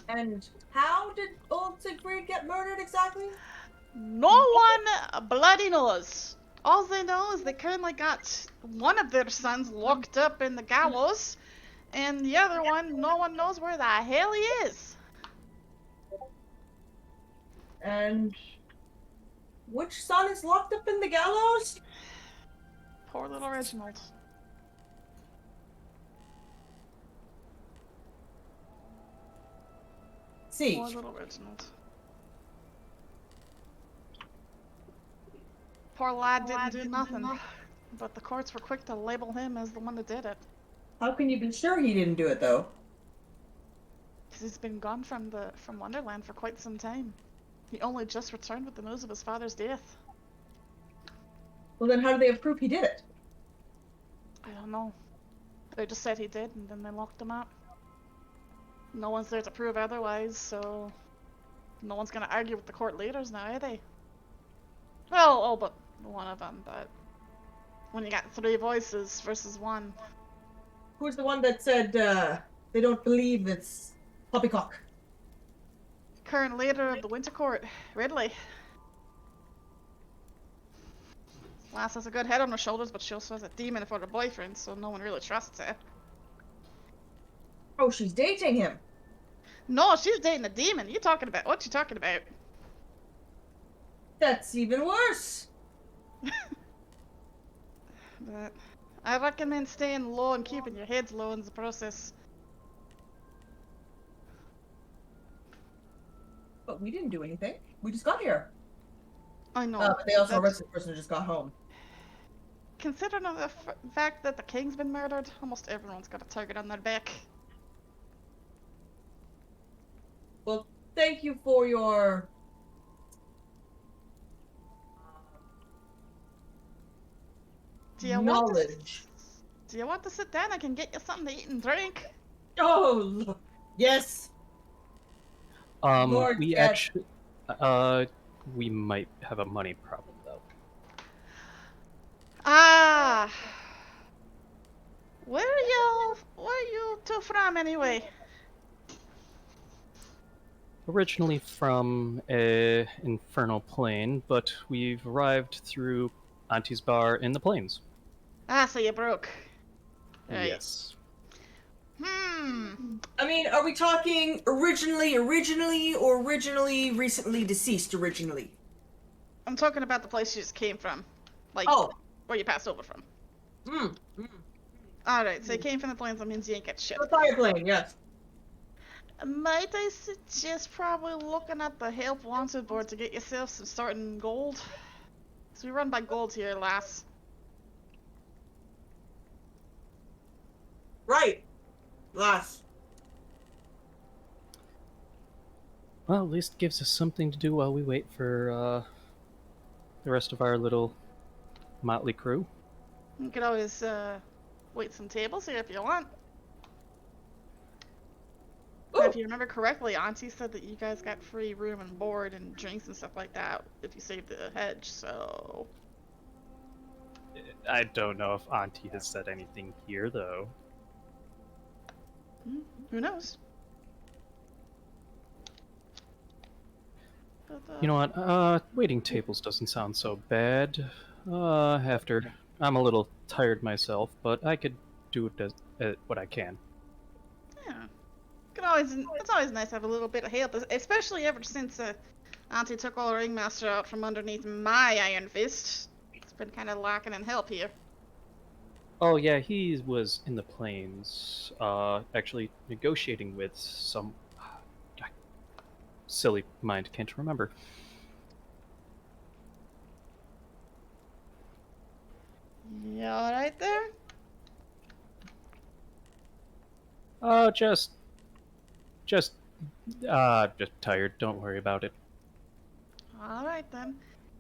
[SPEAKER 2] And how did old Siegfried get murdered exactly?
[SPEAKER 1] No one bloody knows. All they know is they currently got one of their sons locked up in the gallows, and the other one, no one knows where the hell he is.
[SPEAKER 2] And which son is locked up in the gallows?
[SPEAKER 1] Poor little Reginald.
[SPEAKER 2] See.
[SPEAKER 1] Poor little Reginald. Poor lad didn't do nothing, but the courts were quick to label him as the one that did it.
[SPEAKER 2] How can you be sure he didn't do it, though?
[SPEAKER 1] Because he's been gone from Wonderland for quite some time. He only just returned with the news of his father's death.
[SPEAKER 2] Well, then how do they have proof he did it?
[SPEAKER 1] I don't know. They just said he did, and then they locked him up. No one's there to prove otherwise, so no one's gonna argue with the court leaders now, are they? Well, all but one of them, but when you got 3 voices versus 1.
[SPEAKER 2] Who's the one that said, they don't believe it's poppycock?
[SPEAKER 1] Current leader of the Winter Court, Ridley. Lass has a good head on her shoulders, but she also has a demon for her boyfriend, so no one really trusts her.
[SPEAKER 2] Oh, she's dating him.
[SPEAKER 1] No, she's dating a demon. What you talking about?
[SPEAKER 2] That's even worse.
[SPEAKER 1] But I recommend staying low and keeping your heads low in the process.
[SPEAKER 2] But we didn't do anything. We just got here.
[SPEAKER 1] I know.
[SPEAKER 2] But they also
[SPEAKER 1] that's-
[SPEAKER 2] arrested the person who just got home.
[SPEAKER 1] Considering the fact that the king's been murdered, almost everyone's got a target on their back.
[SPEAKER 2] Well, thank you for your...
[SPEAKER 1] Do you
[SPEAKER 2] knowledge.
[SPEAKER 1] Do you want to sit down? I can get you something to eat and drink.
[SPEAKER 2] Oh, yes. Lord
[SPEAKER 6] We
[SPEAKER 2] Cat.
[SPEAKER 6] actually, we might have a money problem though.
[SPEAKER 1] Ah. Where are you two from anyway?
[SPEAKER 6] Originally from a infernal plane, but we've arrived through Auntie's bar in the plains.
[SPEAKER 1] Ah, so you broke. Right.
[SPEAKER 6] Yes.
[SPEAKER 2] I mean, are we talking originally, or originally, recently deceased, originally?
[SPEAKER 1] I'm talking about the place you just came from. Like,
[SPEAKER 2] Oh.
[SPEAKER 1] where you passed over from.
[SPEAKER 2] Mm.
[SPEAKER 1] Alright, so you came from the plains, that means you ain't got shit.
[SPEAKER 2] The fire plane, yes.
[SPEAKER 1] Might I suggest probably looking at the help wanted board to get yourself some starting gold? So we run by gold here, lass.
[SPEAKER 2] Right. Lass.
[SPEAKER 6] Well, at least it gives us something to do while we wait for the rest of our little motley crew.
[SPEAKER 1] You could always wait some tables here if you want.
[SPEAKER 2] Ooh.
[SPEAKER 1] If you remember correctly, Auntie said that you guys got free room and board and drinks and stuff like that if you saved the hedge, so...
[SPEAKER 6] I don't know if Auntie has said anything here, though.
[SPEAKER 1] Who knows? But,
[SPEAKER 6] You know what? Waiting tables doesn't sound so bad. After I'm a little tired myself, but I could do what I can.
[SPEAKER 1] Yeah. It's always nice to have a little bit of help, especially ever since Auntie took all the ringmaster out from underneath my iron fist. It's been kind of lacking in help here.
[SPEAKER 6] Oh yeah, he was in the plains, actually negotiating with some silly mind can't remember.
[SPEAKER 1] You alright there?
[SPEAKER 6] Just tired. Don't worry about it.
[SPEAKER 1] Alright then.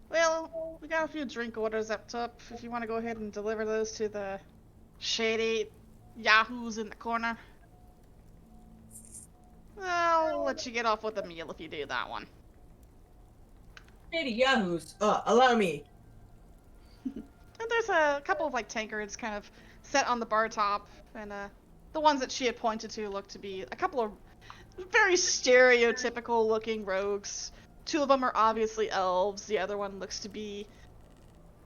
[SPEAKER 1] Well, we got a few drink orders up top. If you want to go ahead and deliver those to the shady yahoos in the corner. I'll let you get off with a meal if you do that one.
[SPEAKER 2] Shady yahoos. Allow me.
[SPEAKER 1] And there's a couple of like tankards kind of set on the bar top, and the ones that she had pointed to look to be a couple of very stereotypical looking rogues. Two of them are obviously elves, the other one looks to be,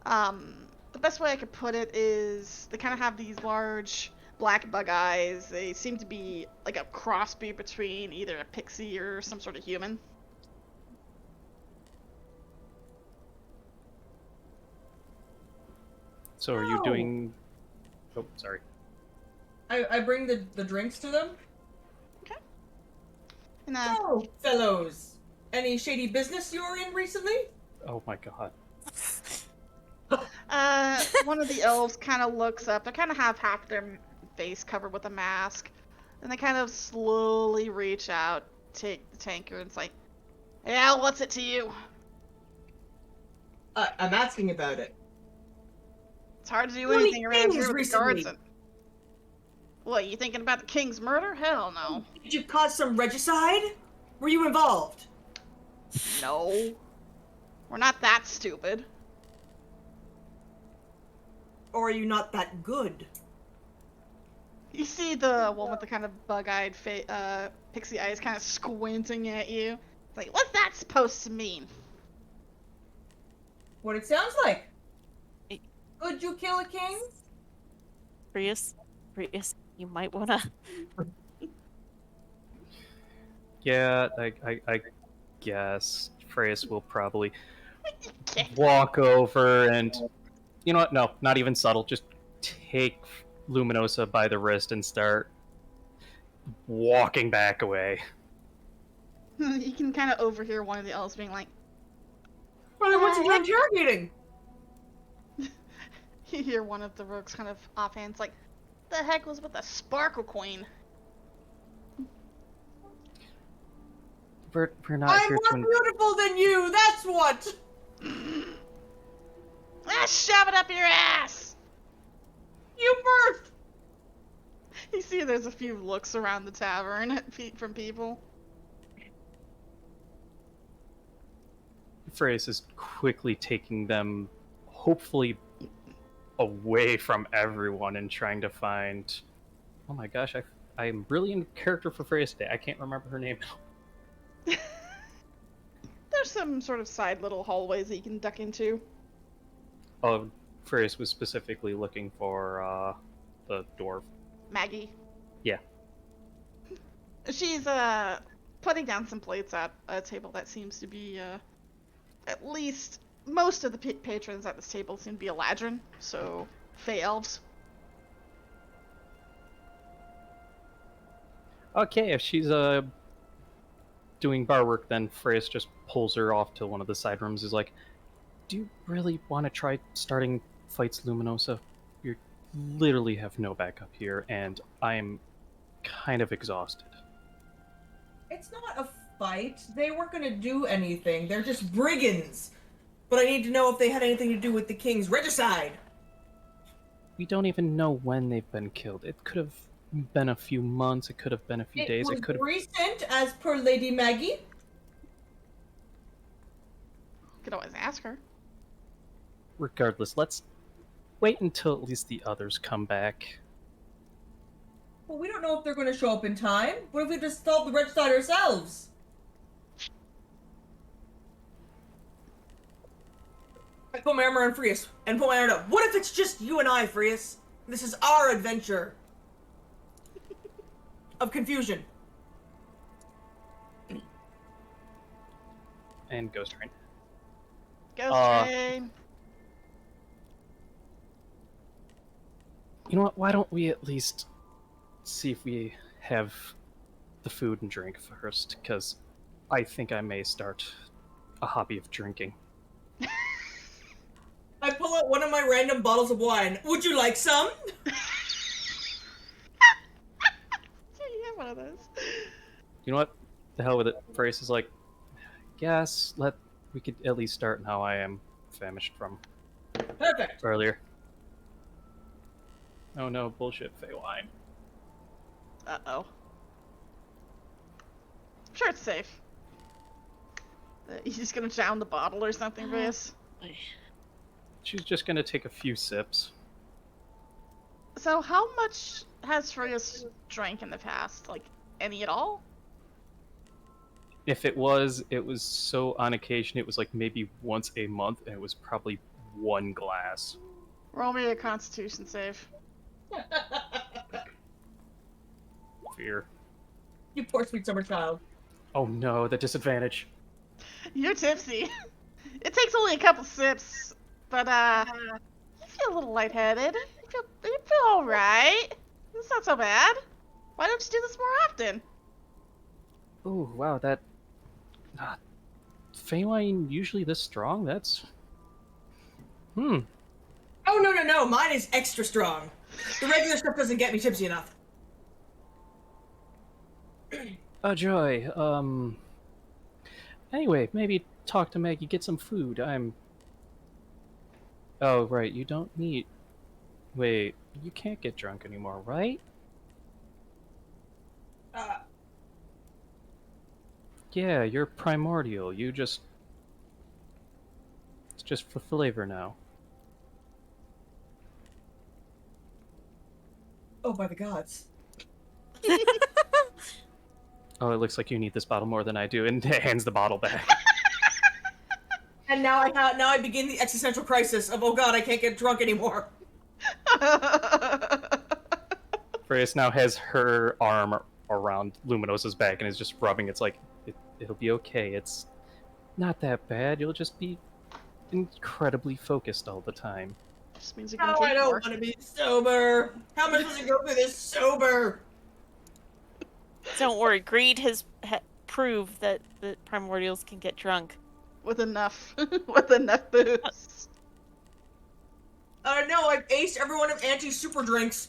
[SPEAKER 1] the best way I could put it is they kind of have these large black bug eyes. They seem to be like a crossbreed between either a pixie or some sort of human.
[SPEAKER 6] So are you doing... Oh, sorry.
[SPEAKER 2] I bring the drinks to them.
[SPEAKER 1] Okay. And
[SPEAKER 2] So, fellows, any shady business you're in recently?
[SPEAKER 6] Oh my god.
[SPEAKER 1] one of the elves kind of looks up. They kind of have half their face covered with a mask. And they kind of slowly reach out, take the tankard, and it's like, yeah, what's it to you?
[SPEAKER 2] I'm asking about it.
[SPEAKER 1] It's hard to do
[SPEAKER 2] How many
[SPEAKER 1] anything around
[SPEAKER 2] kings
[SPEAKER 1] here with the
[SPEAKER 2] recently?
[SPEAKER 1] guards. What, you thinking about the king's murder? Hell no.
[SPEAKER 2] Did you cause some regicide? Were you involved?
[SPEAKER 1] No. We're not that stupid.
[SPEAKER 2] Or are you not that good?
[SPEAKER 1] You see the one with the kind of bug-eyed pixie eyes kind of squinting at you. It's like, what's that supposed to mean?
[SPEAKER 2] What it sounds like.
[SPEAKER 3] Hey.
[SPEAKER 2] Could you kill a king?
[SPEAKER 3] Prius, you might wanna.
[SPEAKER 6] Yeah, I guess Freya will probably walk over and... You know what? No, not even subtle. Just take Luminosa by the wrist and start walking back away.
[SPEAKER 1] You can kind of overhear one of the elves being like,
[SPEAKER 2] Well, what's he interrogating?
[SPEAKER 1] you hear one of the rogues kind of offhand, it's like, the heck was with the Sparkle Queen?
[SPEAKER 6] We're not
[SPEAKER 2] I'm
[SPEAKER 6] here
[SPEAKER 2] more beautiful than you, that's what!
[SPEAKER 1] Ah, shove it up your ass!
[SPEAKER 2] You first!
[SPEAKER 1] You see there's a few looks around the tavern from people.
[SPEAKER 6] Phrase is quickly taking them, hopefully, away from everyone and trying to find. Oh my gosh, I'm really in character for Freya today. I can't remember her name.
[SPEAKER 1] There's some sort of side little hallways that you can duck into.
[SPEAKER 6] Oh, Freya was specifically looking for the dwarf.
[SPEAKER 1] Maggie.
[SPEAKER 6] Yeah.
[SPEAKER 1] She's putting down some plates at a table that seems to be at least most of the patrons at this table seem to be Eladrin, so Fey elves.
[SPEAKER 6] Okay, if she's doing bar work, then Freya just pulls her off to one of the side rooms. Is like, do you really want to try starting fights, Luminosa? You literally have no backup here, and I'm kind of exhausted.
[SPEAKER 2] It's not a fight. They weren't going to do anything. They're just brigands. But I need to know if they had anything to do with the king's regicide.
[SPEAKER 6] We don't even know when they've been killed. It could have been a few months. It could have been a few days.
[SPEAKER 2] It
[SPEAKER 6] It could
[SPEAKER 2] was recent, as per Lady Maggie.
[SPEAKER 1] You could always ask her.
[SPEAKER 6] Regardless, let's wait until at least the others come back.
[SPEAKER 2] Well, we don't know if they're going to show up in time. What if we just solve the regicide ourselves? I put my armor on Frias and put my armor up. What if it's just you and I, Frias? This is our adventure of confusion.
[SPEAKER 6] And Ghost Train.
[SPEAKER 1] Ghost train.
[SPEAKER 6] You know what? Why don't we at least see if we have the food and drink first? Because I think I may start a hobby of drinking.
[SPEAKER 2] I pull out one of my random bottles of wine. Would you like some?
[SPEAKER 1] Yeah, you have one of those.
[SPEAKER 6] You know what? The hell with it. Brace is like, yes, we could at least start now. I am famished from
[SPEAKER 2] Perfect.
[SPEAKER 6] earlier. Oh no, bullshit, Fae wine.
[SPEAKER 1] Uh-oh. I'm sure it's safe. He's just gonna down the bottle or something, Brius.
[SPEAKER 6] She's just gonna take a few sips.
[SPEAKER 1] So how much has Frius drank in the past? Like, any at all?
[SPEAKER 6] If it was so on occasion, it was like maybe once a month, and it was probably one glass.
[SPEAKER 1] Roll me a constitution save.
[SPEAKER 6] Fear.
[SPEAKER 2] You poor sweet summer child.
[SPEAKER 6] Oh no, the disadvantage.
[SPEAKER 1] You're tipsy. It takes only a couple sips, but you feel a little lightheaded. You feel alright. It's not so bad. Why don't you do this more often?
[SPEAKER 6] Oh wow, that Fae wine usually this strong? That's
[SPEAKER 2] Oh, no. Mine is extra strong. The regular stuff doesn't get me tipsy enough.
[SPEAKER 6] Joy. Anyway, maybe talk to Maggie, get some food. Oh, right, you don't need... Wait, you can't get drunk anymore, right? Yeah, you're primordial. It's just for flavor now.
[SPEAKER 2] Oh, by the gods.
[SPEAKER 6] Oh, it looks like you need this bottle more than I do, and hands the bottle back.
[SPEAKER 2] And now I begin the existential crisis of, oh god, I can't get drunk anymore.
[SPEAKER 6] Freya now has her arm around Luminosa's back and is just rubbing. It's like, it'll be okay. It's not that bad. You'll just be incredibly focused all the time.
[SPEAKER 1] Just means you can
[SPEAKER 2] No,
[SPEAKER 1] drink
[SPEAKER 2] I don't
[SPEAKER 1] more.
[SPEAKER 2] want to be sober. How am I supposed to go through this sober?
[SPEAKER 3] Don't worry, greed has proved that the primordials can get drunk.
[SPEAKER 1] With enough booze.
[SPEAKER 2] No, I've aced every one of Auntie's super drinks.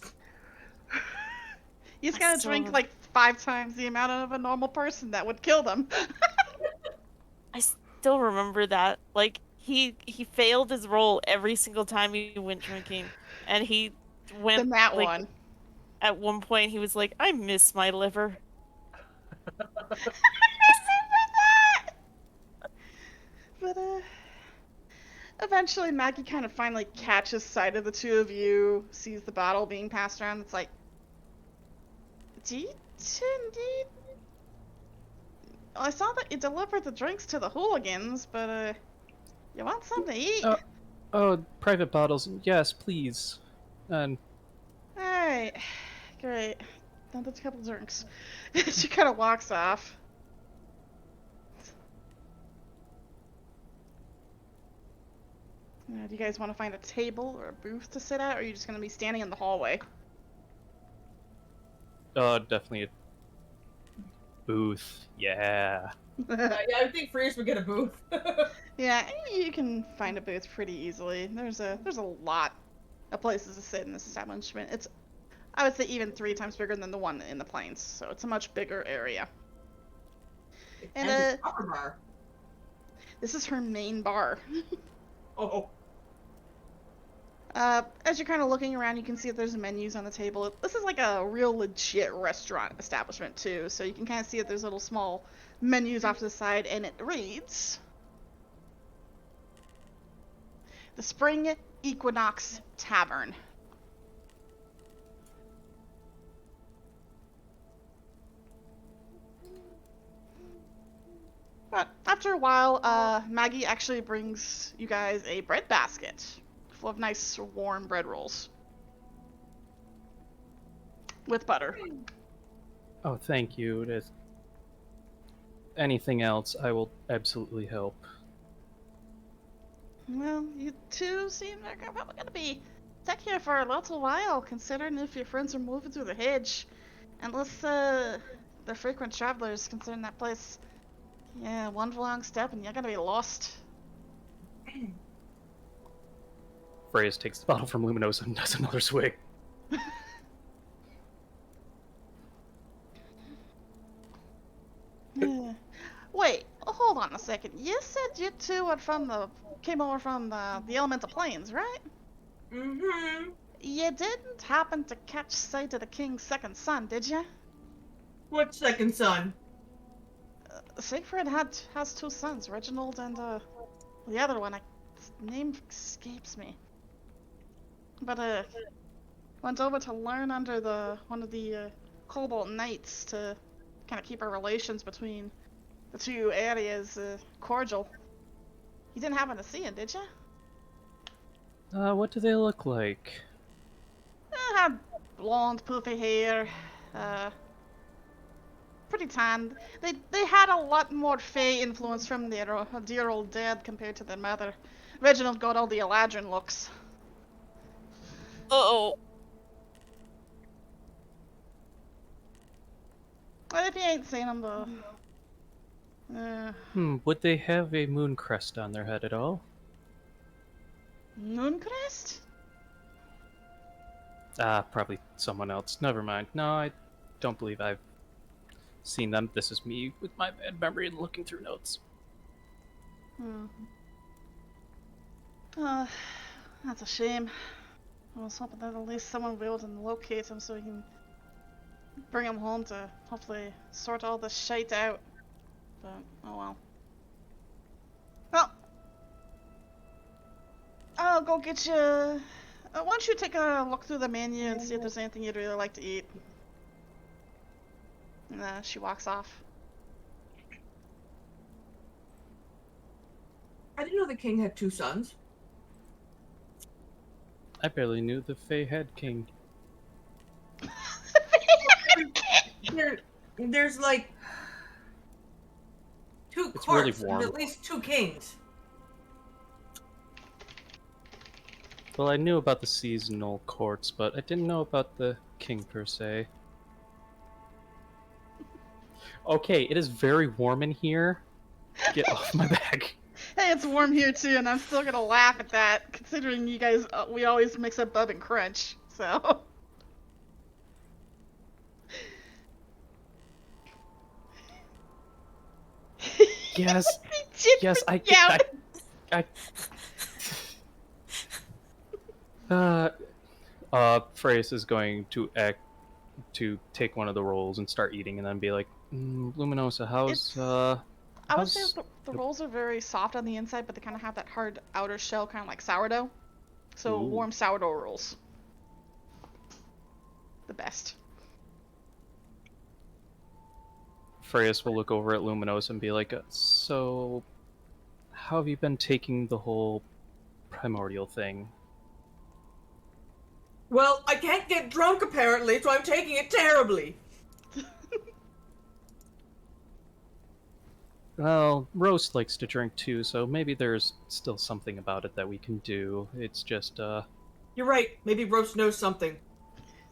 [SPEAKER 1] You just gotta drink like 5 times the amount of a normal person that would kill them.
[SPEAKER 3] I still remember that. Like, he failed his roll every single time he went drinking. And he went
[SPEAKER 1] than that
[SPEAKER 3] like,
[SPEAKER 1] one.
[SPEAKER 3] At one point, he was like, "I miss my liver."
[SPEAKER 1] But eventually Maggie kind of finally catches sight of the two of you, sees the bottle being passed around. It's like, indeed. I saw that you delivered the drinks to the hooligans, but you want something to eat?
[SPEAKER 6] Oh, private bottles. Yes, please. And
[SPEAKER 1] Alright, great. Now that's a couple drinks. She kind of walks off. Do you guys want to find a table or a booth to sit at, or are you just going to be standing in the hallway?
[SPEAKER 6] definitely a booth. Yeah.
[SPEAKER 2] Yeah, I think Freeze would get a booth.
[SPEAKER 1] Yeah, you can find a booth pretty easily. There's a lot of places to sit in this establishment. It's, I would say, even 3 times bigger than the one in the plains, so it's a much bigger area. And
[SPEAKER 2] it's a upper bar.
[SPEAKER 1] this is her main bar.
[SPEAKER 2] Oh.
[SPEAKER 1] As you're kind of looking around, you can see that there's menus on the table. This is like a real legit restaurant establishment too, so you can kind of see that there's little small menus off to the side, and it reads the Spring Equinox Tavern. But after a while, Maggie actually brings you guys a bread basket full of nice warm bread rolls with butter.
[SPEAKER 6] Oh, thank you. Anything else, I will absolutely help.
[SPEAKER 1] Well, you two seem like you're probably gonna be stuck here for a little while, considering if your friends are moving through the hedge. Unless, they're frequent travelers, considering that place. Yeah, one wrong step and you're gonna be lost.
[SPEAKER 6] Freya takes the bottle from Luminosa and does another swig.
[SPEAKER 1] Wait, hold on a second. You said you two were came over from the elemental plains, right?
[SPEAKER 2] Mm-hmm.
[SPEAKER 1] You didn't happen to catch sight of the king's second son, did you?
[SPEAKER 2] What second son?
[SPEAKER 1] Siegfried has 2 sons, Reginald and the other one. His name escapes me. But went over to learn under one of the Cobalt Knights to kind of keep our relations between the 2 areas cordial. You didn't happen to see him, did you?
[SPEAKER 6] What do they look like?
[SPEAKER 1] Had blonde, poofy hair, pretty tan. They had a lot more Fae influence from their dear old dad compared to their mother. Reginald got all the Eladrin looks.
[SPEAKER 3] Uh-oh.
[SPEAKER 1] Well, if you ain't seen them, though.
[SPEAKER 6] Would they have a moon crest on their head at all?
[SPEAKER 1] Mooncrest?
[SPEAKER 6] Probably someone else. Never mind. No, I don't believe I've seen them. This is me with my bad memory and looking through notes.
[SPEAKER 1] That's a shame. I was hoping that at least someone would be able to locate him so we can bring him home to hopefully sort all this shite out. But, oh well. Well, I'll go get you. Why don't you take a look through the menu and see if there's anything you'd really like to eat? And she walks off.
[SPEAKER 2] I didn't know the king had 2 sons.
[SPEAKER 6] I barely knew the Fae had king.
[SPEAKER 2] There's like 2
[SPEAKER 6] It's really
[SPEAKER 2] courts and
[SPEAKER 6] warm.
[SPEAKER 2] at least 2 kings.
[SPEAKER 6] Well, I knew about the seasonal courts, but I didn't know about the king per se. Okay, it is very warm in here. Get off my back.
[SPEAKER 1] Hey, it's warm here too, and I'm still gonna laugh at that, considering you guys, we always mix up Bub and Crunch, so.
[SPEAKER 6] Yes. Yes, Freys is going to take one of the rolls and start eating, and then be like, Luminosa, how's
[SPEAKER 1] I would say
[SPEAKER 6] how's
[SPEAKER 1] the rolls are very soft on the inside, but they kind of have that hard outer shell, kind of like sourdough. So
[SPEAKER 6] Ooh.
[SPEAKER 1] warm sourdough rolls. The best.
[SPEAKER 6] Freyas will look over at Luminosa and be like, so how have you been taking the whole primordial thing?
[SPEAKER 2] Well, I can't get drunk apparently, so I'm taking it terribly.
[SPEAKER 6] Well, Roast likes to drink too, so maybe there's still something about it that we can do. It's just,
[SPEAKER 2] You're right. Maybe Roast knows something.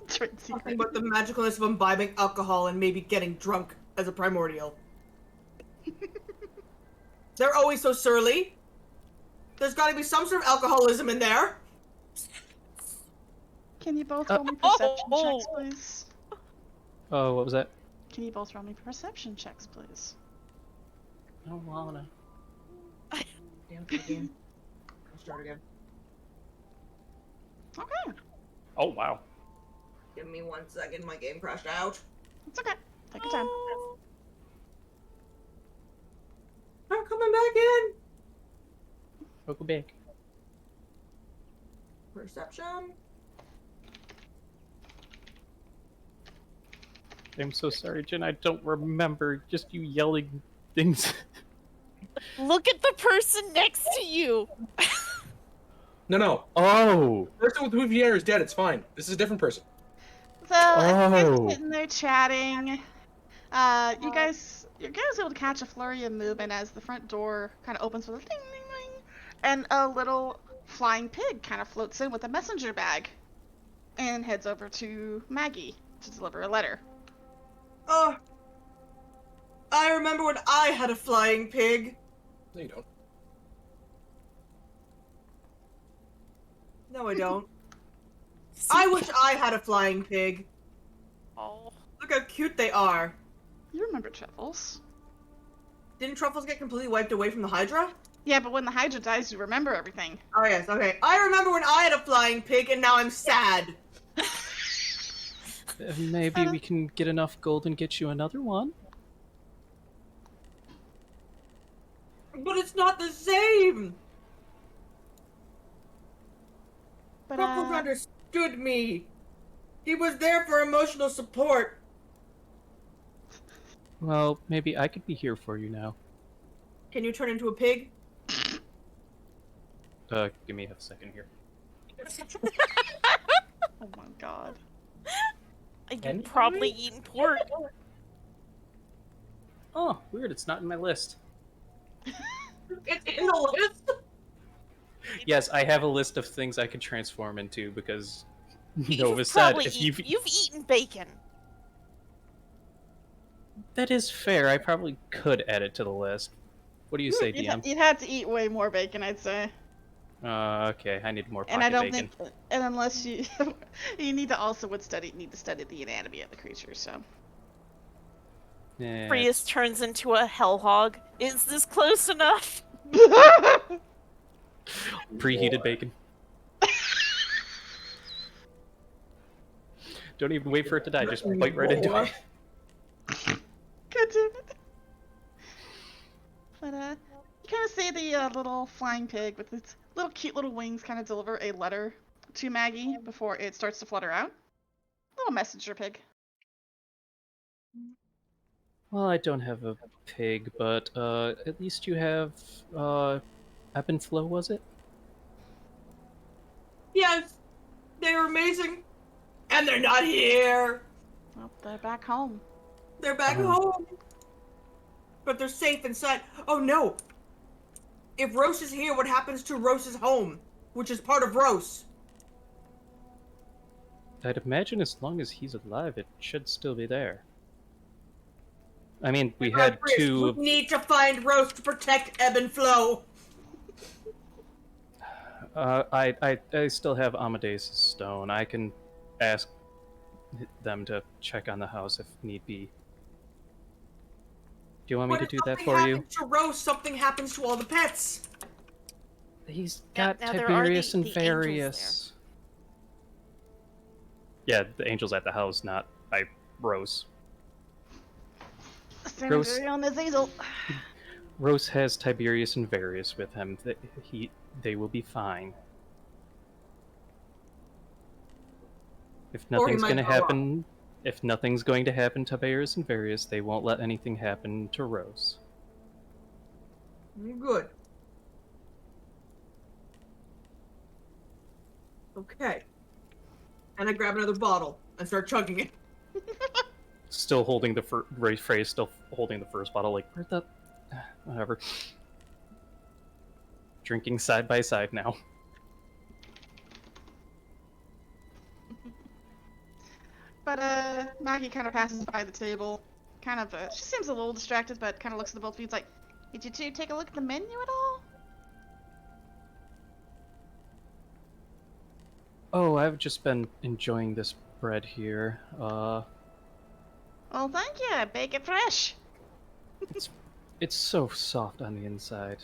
[SPEAKER 1] Trade
[SPEAKER 2] Something
[SPEAKER 1] secret.
[SPEAKER 2] about the magicalness of imbibing alcohol and maybe getting drunk as a primordial. They're always so surly. There's gotta be some sort of alcoholism in there.
[SPEAKER 1] Can you both roll me perception checks, please?
[SPEAKER 6] oh, what was that?
[SPEAKER 1] Can you both roll me perception checks, please?
[SPEAKER 6] I don't wanna.
[SPEAKER 2] Damn it again. I'll start again.
[SPEAKER 1] Okay,
[SPEAKER 6] Oh, wow.
[SPEAKER 2] Give me 1 second, my game crashed out.
[SPEAKER 1] it's okay. Take your time.
[SPEAKER 2] I'm coming back in.
[SPEAKER 6] Welcome back.
[SPEAKER 2] Perception.
[SPEAKER 6] I'm so sorry, Jen. I don't remember just you yelling things.
[SPEAKER 3] Look at the person next to you.
[SPEAKER 4] No.
[SPEAKER 6] Oh!
[SPEAKER 4] The person with Huvier is dead. It's fine. This is a different person.
[SPEAKER 1] So as you guys
[SPEAKER 6] Oh.
[SPEAKER 1] are sitting there chatting, you're guys able to catch a flurry of movement as the front door kind of opens with a ding ding ding, and a little flying pig kind of floats in with a messenger bag, and heads over to Maggie to deliver a letter.
[SPEAKER 2] Oh. I remember when I had a flying pig.
[SPEAKER 4] No, you don't.
[SPEAKER 2] No, I don't. I wish I had a flying pig.
[SPEAKER 3] Oh.
[SPEAKER 2] Look how cute they are.
[SPEAKER 1] You remember Truffles?
[SPEAKER 2] Didn't Truffles get completely wiped away from the Hydra?
[SPEAKER 1] Yeah, but when the Hydra dies, you remember everything.
[SPEAKER 2] Oh yes, okay. I remember when I had a flying pig and now I'm sad.
[SPEAKER 6] Maybe we can get enough gold and get you another one?
[SPEAKER 2] But it's not the same!
[SPEAKER 1] But
[SPEAKER 2] Truffles understood me. He was there for emotional support.
[SPEAKER 6] Well, maybe I could be here for you now.
[SPEAKER 2] Can you turn into a pig?
[SPEAKER 6] Give me a second here.
[SPEAKER 1] oh my god.
[SPEAKER 3] You've probably eaten pork.
[SPEAKER 6] Oh, weird, it's not in my list.
[SPEAKER 2] It's in the list?
[SPEAKER 6] Yes, I have a list of things I could transform into because Nova
[SPEAKER 3] You've
[SPEAKER 6] said
[SPEAKER 3] probably
[SPEAKER 6] if
[SPEAKER 3] you've eaten bacon.
[SPEAKER 6] That is fair, I probably could add it to the list. What do you say, DM?
[SPEAKER 1] You'd have to eat way more bacon, I'd say.
[SPEAKER 6] Okay, I need more pocket
[SPEAKER 1] And I don't
[SPEAKER 6] bacon.
[SPEAKER 1] think, and unless you, you need to study the anatomy of the creature. So.
[SPEAKER 6] Yeah.
[SPEAKER 3] Prius turns into a hell hog. Is this close enough?
[SPEAKER 6] Preheated bacon. Don't even wait for it to die, just bite right into it.
[SPEAKER 1] God damn it. But you kind of see the little flying pig with its little cute little wings kind of deliver a letter to Maggie before it starts to flutter out. Little messenger pig.
[SPEAKER 6] Well, I don't have a pig, but at least you have Ebb and Flow, was it?
[SPEAKER 2] Yes. They were amazing. And they're not here.
[SPEAKER 1] Well, they're back home.
[SPEAKER 2] They're back home. But they're safe inside. Oh no. If Rose is here, what happens to Rose's home? Which is part of Rose.
[SPEAKER 6] I'd imagine as long as he's alive, it should still be there. I mean, we had two...
[SPEAKER 2] We need to find Rose to protect Ebb and Flow.
[SPEAKER 6] I still have Amadeus' stone. I can ask them to check on the house if need be. Do you want me to do that for you?
[SPEAKER 2] What if something happens to Rose, something happens to all the pets?
[SPEAKER 6] He's got
[SPEAKER 3] Now there are
[SPEAKER 6] Tiberius and
[SPEAKER 3] the angels
[SPEAKER 6] Various. Yeah, the angel's at the house, not by Rose.
[SPEAKER 1] Rose on Azazel.
[SPEAKER 6] Rose has Tiberius and Varius with him. They will be fine. If
[SPEAKER 2] Or he
[SPEAKER 6] nothing's
[SPEAKER 2] might
[SPEAKER 6] going to
[SPEAKER 2] grow up.
[SPEAKER 6] happen, if nothing's going to happen to Tiberius and Varius, they won't let anything happen to Rose.
[SPEAKER 2] Good. Okay. And I grab another bottle and start chugging it.
[SPEAKER 6] Still holding the Frey's still holding the first bottle. Like, where'd that? Whatever. Drinking side by side now.
[SPEAKER 1] But Maggie kind of passes by the table. Kind of, she seems a little distracted, but kind of looks at the both of you. It's like, did you two take a look at the menu at all?
[SPEAKER 6] Oh, I've just been enjoying this bread here.
[SPEAKER 1] Well, thank you. Bake it fresh.
[SPEAKER 6] It's so soft on the inside.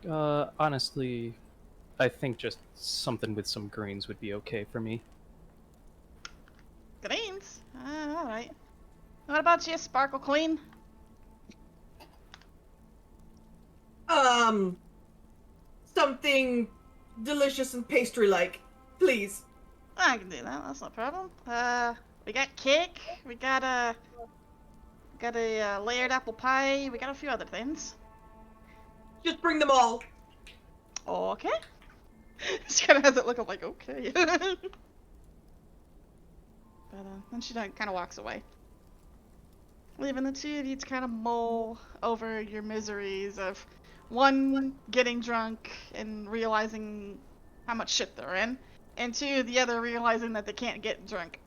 [SPEAKER 6] Honestly, I think just something with some greens would be okay for me.
[SPEAKER 1] Greens? Alright. What about you, Sparkle Queen?
[SPEAKER 2] Something delicious and pastry-like, please.
[SPEAKER 1] I can do that. That's no problem. We got cake. We got a layered apple pie. We got a few other things.
[SPEAKER 2] Just bring them all.
[SPEAKER 1] Okay. She kind of has it look. I'm like, okay. But then she kind of walks away, leaving the two of you to kind of mull over your miseries of one, getting drunk and realizing how much shit they're in, and two, the other realizing that they can't get drunk.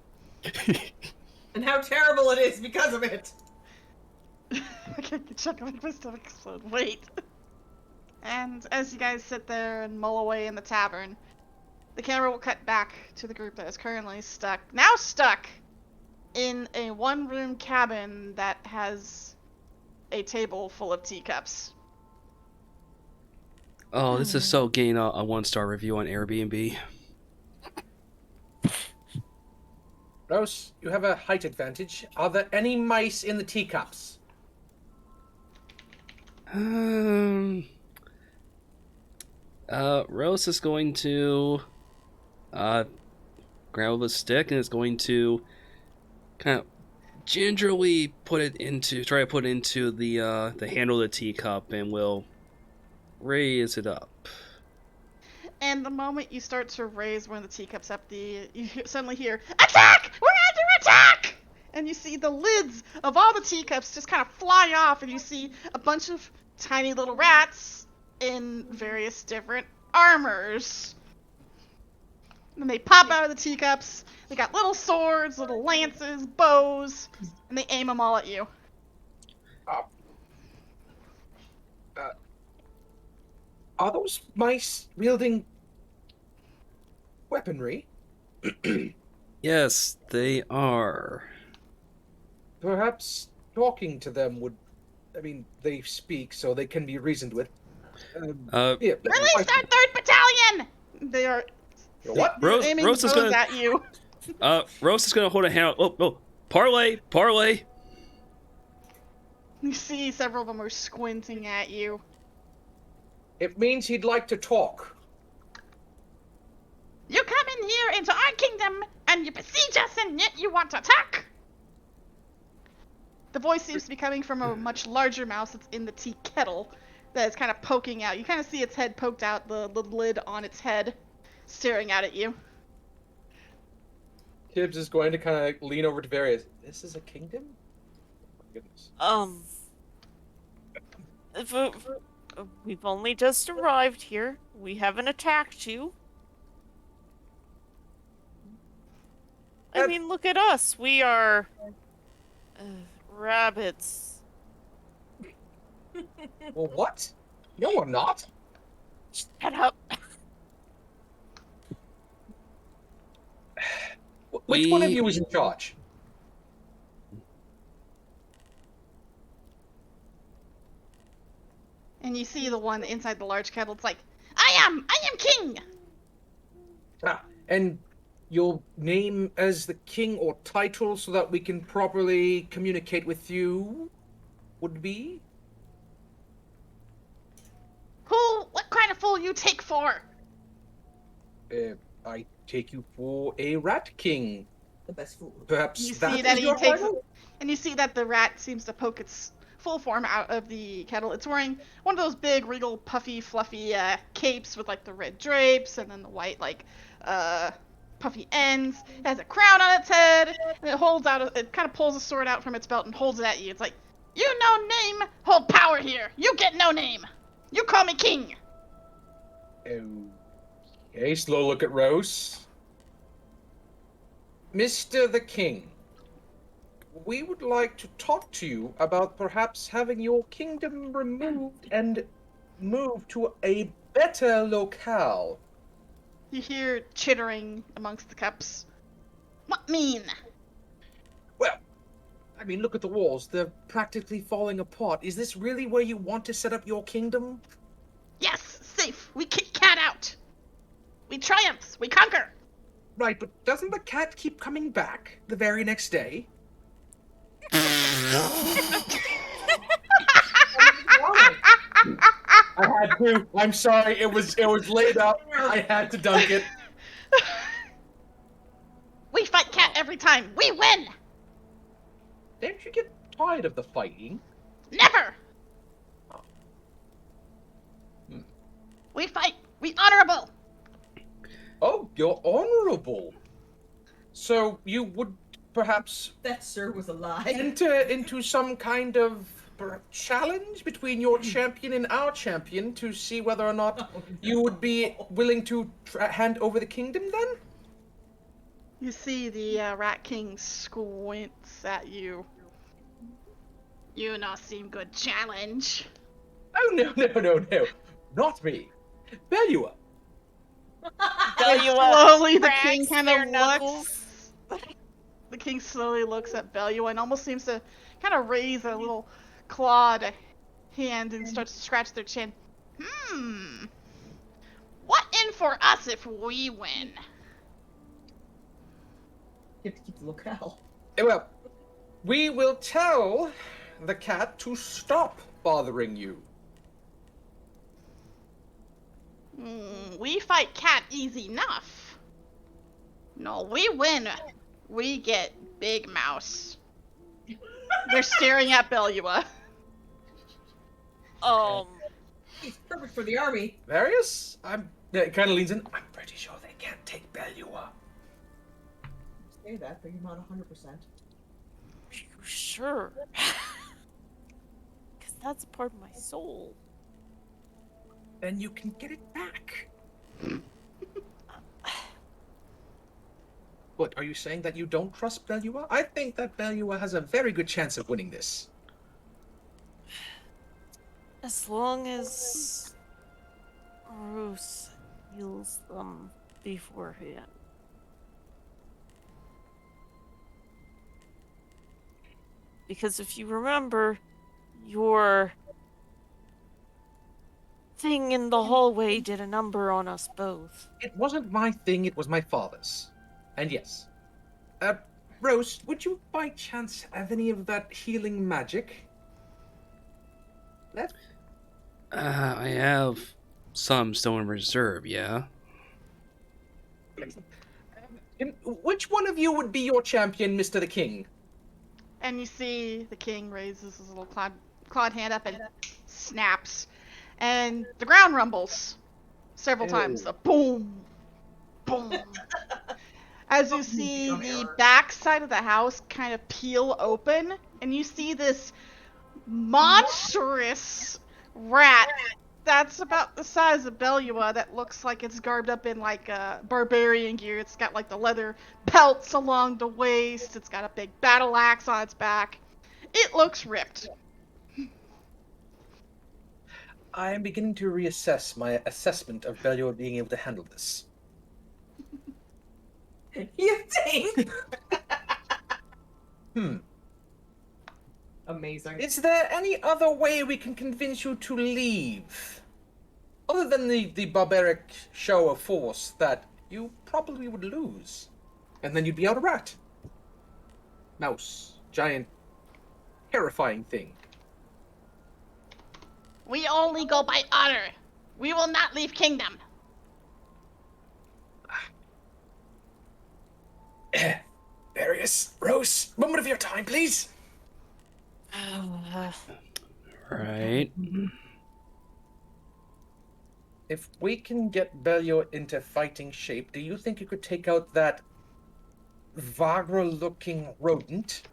[SPEAKER 2] And how terrible it is because of it.
[SPEAKER 1] I can't check my stomach explode. Wait. And as you guys sit there and mull away in the tavern, the camera will cut back to the group that is currently stuck in a one-room cabin that has a table full of teacups.
[SPEAKER 5] Oh, this is so getting a 1-star review on Airbnb.
[SPEAKER 4] Rose, you have a height advantage. Are there any mice in the teacups?
[SPEAKER 5] Rose is going to grab a stick and is going to kind of gingerly try to put it into the handle of the teacup, and will raise it up.
[SPEAKER 1] And the moment you start to raise one of the teacups up, you suddenly hear, "Attack! We're under attack!" And you see the lids of all the teacups just kind of fly off, and you see a bunch of tiny little rats in various different armors. And they pop out of the teacups. They got little swords, little lances, bows, and they aim them all at you.
[SPEAKER 4] Are those mice wielding weaponry?
[SPEAKER 5] Yes, they are.
[SPEAKER 4] Perhaps talking to them would... I mean, they speak, so they can be reasoned with.
[SPEAKER 1] Release our 3rd battalion! They are
[SPEAKER 4] What?
[SPEAKER 1] aiming
[SPEAKER 5] Rose is
[SPEAKER 1] bows
[SPEAKER 5] gonna...
[SPEAKER 1] at you.
[SPEAKER 5] Rose is gonna hold a hand. Oh, parlay.
[SPEAKER 1] You see several of them are squinting at you.
[SPEAKER 4] It means he'd like to talk.
[SPEAKER 1] You come in here into our kingdom, and you besiege us, and yet you want to attack? The voice seems to be coming from a much larger mouse that's in the tea kettle that is kind of poking out. You kind of see its head poked out, the lid on its head, staring out at you.
[SPEAKER 4] Tibbs is going to kind of lean over to Various. This is a kingdom? Oh, my goodness.
[SPEAKER 3] We've only just arrived here. We haven't attacked you. I mean, look at us. We are rabbits.
[SPEAKER 4] Well, what? No, we're not.
[SPEAKER 3] Shut up.
[SPEAKER 4] Which one of you is in charge?
[SPEAKER 1] And you see the one inside the large kettle. It's like, I am king!
[SPEAKER 4] And your name as the king or title so that we can properly communicate with you would be?
[SPEAKER 1] What kind of fool you take for?
[SPEAKER 4] I take you for a rat king.
[SPEAKER 2] The best fool.
[SPEAKER 4] Perhaps
[SPEAKER 1] You
[SPEAKER 4] that
[SPEAKER 1] see that
[SPEAKER 4] is
[SPEAKER 1] he
[SPEAKER 4] your
[SPEAKER 1] takes,
[SPEAKER 4] title?
[SPEAKER 1] and you see that the rat seems to poke its full form out of the kettle. It's wearing one of those big, regal, puffy, fluffy capes with like the red drapes and then the white puffy ends. It has a crown on its head, and it kind of pulls a sword out from its belt and holds it at you. It's like, you no name, hold power here. You get no name. You call me king.
[SPEAKER 4] Okay, slow look at Rose. Mr. the King, we would like to talk to you about perhaps having your kingdom removed and moved to a better locale.
[SPEAKER 1] You hear chittering amongst the cups. What mean?
[SPEAKER 4] Well, I mean, look at the walls. They're practically falling apart. Is this really where you want to set up your kingdom?
[SPEAKER 1] Yes, safe. We kick cat out. We triumph. We conquer.
[SPEAKER 4] Right, but doesn't the cat keep coming back the very next day? I had to. I'm sorry. It was laid up. I had to dunk it.
[SPEAKER 1] We fight cat every time. We win.
[SPEAKER 4] Don't you get tired of the fighting?
[SPEAKER 1] Never. We fight. We honorable.
[SPEAKER 4] Oh, you're honorable. So you would perhaps
[SPEAKER 2] That, sir, was a lie.
[SPEAKER 4] enter into some kind of challenge between your champion and our champion to see whether or not you would be willing to hand over the kingdom then?
[SPEAKER 1] You see the Rat King squints at you. You not seem good challenge.
[SPEAKER 4] Oh, no. Not me. Belua.
[SPEAKER 1] Slowly, the king
[SPEAKER 3] cracks
[SPEAKER 1] kind
[SPEAKER 3] their
[SPEAKER 1] of
[SPEAKER 3] knuckles.
[SPEAKER 1] looks. The king slowly looks at Belua and almost seems to kind of raise a little clawed hand and starts to scratch their chin. What in for us if we win?
[SPEAKER 2] You have to keep the locale.
[SPEAKER 4] Well, we will tell the cat to stop bothering you.
[SPEAKER 1] We fight cat easy enough. No, we win. We get Big Mouse. They're staring at Belua.
[SPEAKER 2] He's perfect for the army.
[SPEAKER 4] Various? It kind of leans in. I'm pretty sure they can't take Belua.
[SPEAKER 2] Say that, but you're not 100%.
[SPEAKER 3] Sure. Because that's a part of my soul.
[SPEAKER 4] Then you can get it back. What, are you saying that you don't trust Belua? I think that Belua has a very good chance of winning this.
[SPEAKER 3] As long as Bruce heals them beforehand. Because if you remember, your thing in the hallway did a number on us both.
[SPEAKER 4] It wasn't my thing, it was my father's. And yes. Rose, would you by chance have any of that healing magic?
[SPEAKER 5] I have some still in reserve, yeah?
[SPEAKER 4] Which one of you would be your champion, Mr. the King?
[SPEAKER 1] And you see the king raises his little clawed hand up and snaps. And the ground rumbles several times. A boom, boom. As you see the back side of the house kind of peel open, and you see this monstrous rat that's about the size of Belua that looks like it's garbed up in like barbarian gear. It's got like the leather pelts along the waist. It's got a big battle axe on its back. It looks ripped.
[SPEAKER 4] I am beginning to reassess my assessment of Belua being able to handle this.
[SPEAKER 2] You think? Amazing.
[SPEAKER 4] Is there any other way we can convince you to leave? Other than the barbaric show of force that you probably would lose. And then you'd be out a rat. Mouse. Giant, terrifying thing.
[SPEAKER 1] We only go by honor. We will not leave kingdom.
[SPEAKER 4] Various, Rose, moment of your time, please.
[SPEAKER 5] Right.
[SPEAKER 4] If we can get Belio into fighting shape, do you think you could take out that Vagra-looking rodent?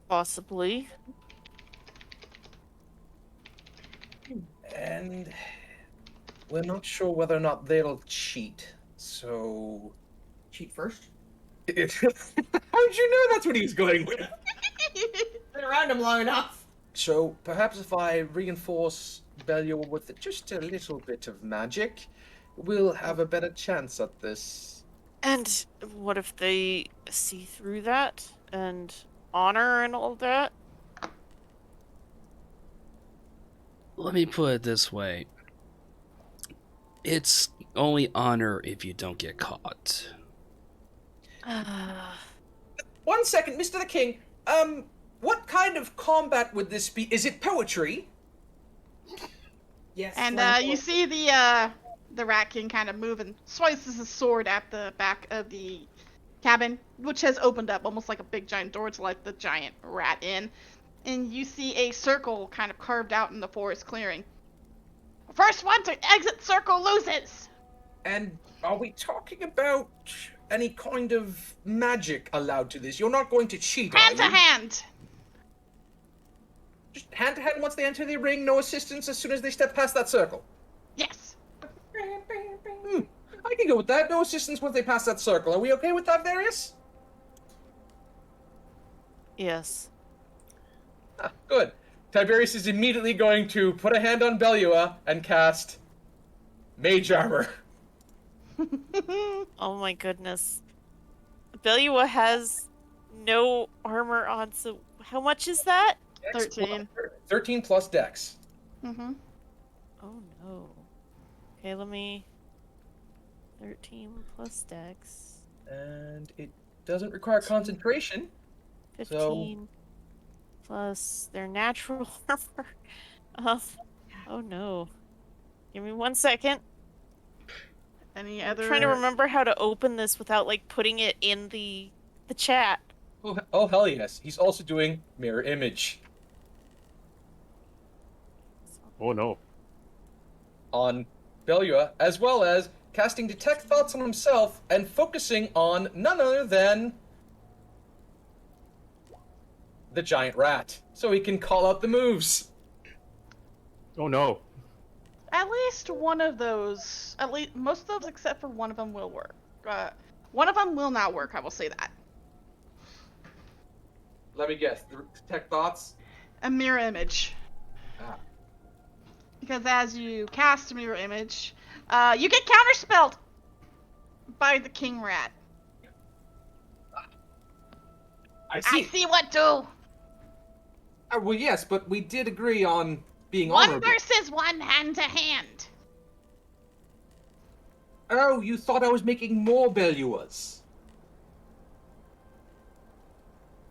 [SPEAKER 3] Possibly.
[SPEAKER 4] And we're not sure whether or not they'll cheat, so...
[SPEAKER 2] Cheat first.
[SPEAKER 4] How did you know that's what he was going with?
[SPEAKER 2] Been around him long enough.
[SPEAKER 4] So perhaps if I reinforce Belio with just a little bit of magic, we'll have a better chance at this.
[SPEAKER 3] And what if they see through that and honor and all that?
[SPEAKER 5] Let me put it this way. It's only honor if you don't get caught.
[SPEAKER 4] 1 second, Mr. the King. What kind of combat would this be? Is it poetry?
[SPEAKER 2] Yes.
[SPEAKER 1] And you see the Rat King kind of move and slices his sword at the back of the cabin, which has opened up almost like a big giant door to let the giant rat in. And you see a circle kind of carved out in the forest clearing. First one to exit circle loses!
[SPEAKER 4] And are we talking about any kind of magic allowed to this? You're not going to cheat,
[SPEAKER 1] Hand to
[SPEAKER 4] are you?
[SPEAKER 1] hand!
[SPEAKER 4] Just hand to hand once they enter the ring, no assistance as soon as they step past that circle.
[SPEAKER 1] Yes.
[SPEAKER 4] I can go with that. No assistance once they pass that circle. Are we okay with that, Various?
[SPEAKER 3] Yes.
[SPEAKER 4] Ah, good. Tiberius is immediately going to put a hand on Belua and cast Mage Armor.
[SPEAKER 3] Oh my goodness. Belua has no armor on, so how much is that?
[SPEAKER 1] 13.
[SPEAKER 4] 13 plus Dex.
[SPEAKER 1] Mm-hmm.
[SPEAKER 3] Oh no. Okay, let me... 13 plus Dex.
[SPEAKER 4] And it doesn't require concentration.
[SPEAKER 3] 15 plus their natural armor. Oh no. Give me 1 second.
[SPEAKER 1] Any
[SPEAKER 3] I'm
[SPEAKER 1] other...
[SPEAKER 3] trying to remember how to open this without like putting it in the chat.
[SPEAKER 4] Oh, hell yes. He's also doing Mirror Image
[SPEAKER 6] Oh no.
[SPEAKER 4] on Belua, as well as casting Detect Thoughts on himself and focusing on none other than the giant rat, so he can call out the moves.
[SPEAKER 6] Oh no.
[SPEAKER 1] At least one of those, at least most of those except for one of them will work. One of them will not work, I will say that.
[SPEAKER 4] Let me guess. Detect Thoughts?
[SPEAKER 1] A mirror image.
[SPEAKER 4] Ah.
[SPEAKER 1] Because as you cast a mirror image, you get counterspelled by the king rat.
[SPEAKER 4] I
[SPEAKER 1] I see what do.
[SPEAKER 4] Well, yes, but we did agree on being
[SPEAKER 1] One
[SPEAKER 4] honorable.
[SPEAKER 1] versus one, hand to hand.
[SPEAKER 4] Oh, you thought I was making more Beluas.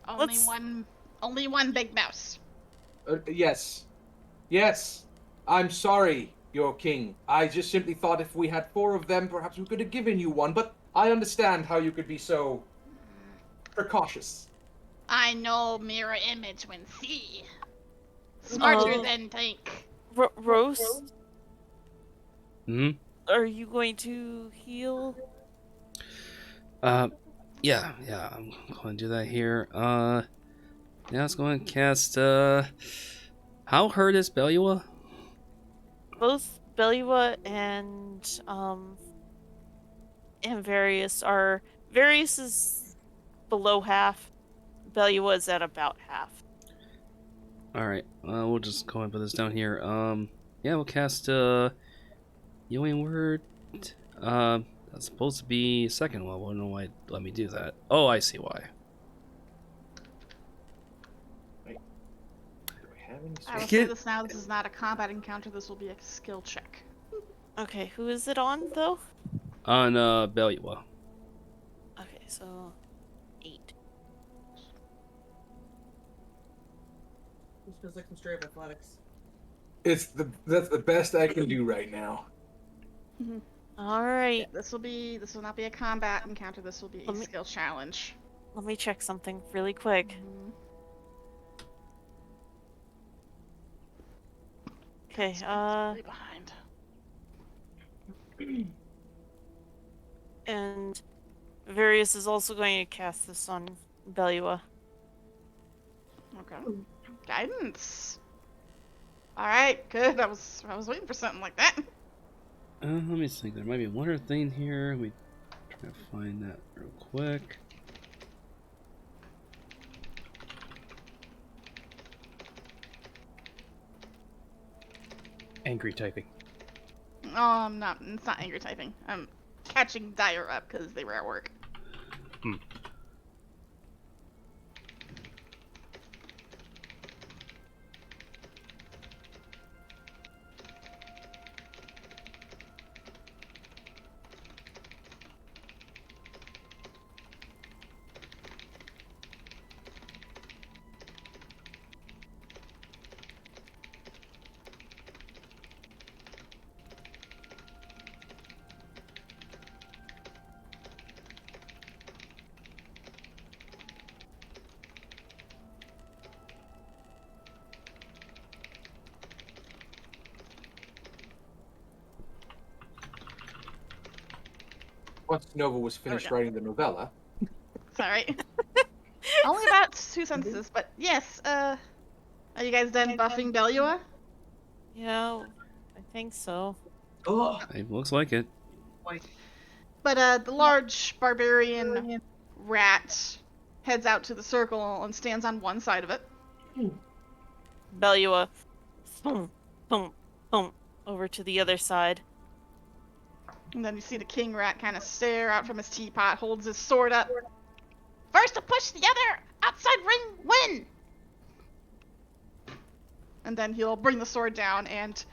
[SPEAKER 1] Only one big mouse.
[SPEAKER 4] Yes. Yes. I'm sorry, your king. I just simply thought if we had 4 of them, perhaps we could have given you one, but I understand how you could be so precautious.
[SPEAKER 1] I know mirror image when see. Smarter
[SPEAKER 3] Oh.
[SPEAKER 1] than think.
[SPEAKER 3] Rose,
[SPEAKER 5] Hmm?
[SPEAKER 3] are you going to heal?
[SPEAKER 5] Yeah, I'm going to do that here. Yeah, let's go ahead and cast, how hurt is Belua?
[SPEAKER 3] Both Belua and Various are... Various is below half. Belua is at about half.
[SPEAKER 5] Alright, we'll just go ahead and put this down here. Yeah, we'll cast, Healing Word. That's supposed to be second level. I don't know why it let me do that. Oh, I see why.
[SPEAKER 1] I will say this now, this is not a combat encounter, this will be a skill check.
[SPEAKER 3] Okay, who is it on, though?
[SPEAKER 5] On Belua.
[SPEAKER 3] Okay, so 8.
[SPEAKER 2] This feels like some straight up athletics.
[SPEAKER 4] That's the best I can do right now.
[SPEAKER 3] All right.
[SPEAKER 1] This will not be a combat encounter. This will be a
[SPEAKER 3] Let me-
[SPEAKER 1] skill challenge.
[SPEAKER 3] Let me check something really quick. Okay,
[SPEAKER 1] Way behind.
[SPEAKER 3] and Various is also going to cast this on Belua.
[SPEAKER 1] Okay. Guidance. All right, good. I was waiting for something like that.
[SPEAKER 5] Let me think. There might be one other thing here. We try to find that real quick.
[SPEAKER 6] Angry typing.
[SPEAKER 1] Oh, I'm not. It's not angry typing. I'm catching Dyer up because they were at work.
[SPEAKER 4] Once Nova was finished writing the novella.
[SPEAKER 1] Sorry. Only about 2 sentences, but yes. Are you guys done buffing Belua?
[SPEAKER 3] Yeah, I think so.
[SPEAKER 2] Oh,
[SPEAKER 5] It looks like it.
[SPEAKER 1] But the large barbarian rat heads out to the circle and stands on one side of it.
[SPEAKER 3] Belua, boom, boom, boom, over to the other side.
[SPEAKER 1] And then you see the king rat kind of stare out from his teapot, holds his sword up. First to push the other outside ring, win! And then he'll bring the sword down, and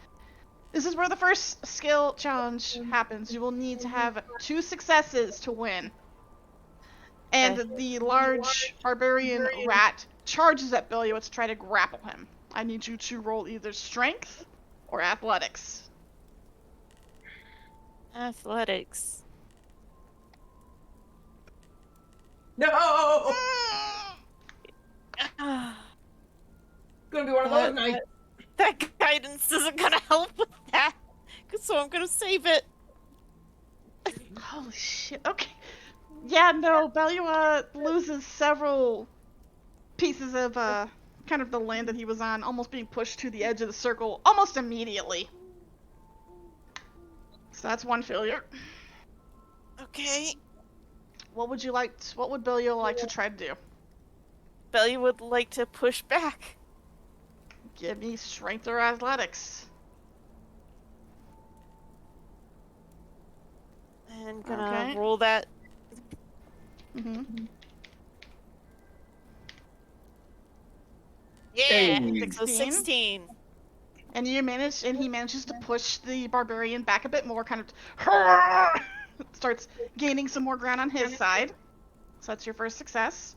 [SPEAKER 1] this is where the first skill challenge happens. You will need to have 2 successes to win. And the large barbarian rat charges at Belua to try to grapple him. I need you to roll either strength or athletics.
[SPEAKER 3] Athletics.
[SPEAKER 2] no! Gonna be one of those nights.
[SPEAKER 3] That guidance isn't gonna help with that, so I'm gonna save it.
[SPEAKER 1] Holy shit. Okay. Yeah, no, Belua loses several pieces of kind of the land that he was on, almost being pushed to the edge of the circle almost immediately. So that's one failure.
[SPEAKER 3] Okay.
[SPEAKER 1] What would Belua like to try to do?
[SPEAKER 3] Belly would like to push back.
[SPEAKER 1] Give me strength or athletics.
[SPEAKER 3] And gonna
[SPEAKER 1] Okay.
[SPEAKER 3] roll that.
[SPEAKER 1] Mm-hmm.
[SPEAKER 3] Yeah!
[SPEAKER 4] Hey.
[SPEAKER 3] So 16.
[SPEAKER 1] And he manages to push the barbarian back a bit more, kind of starts gaining some more ground on his side. So that's your first success.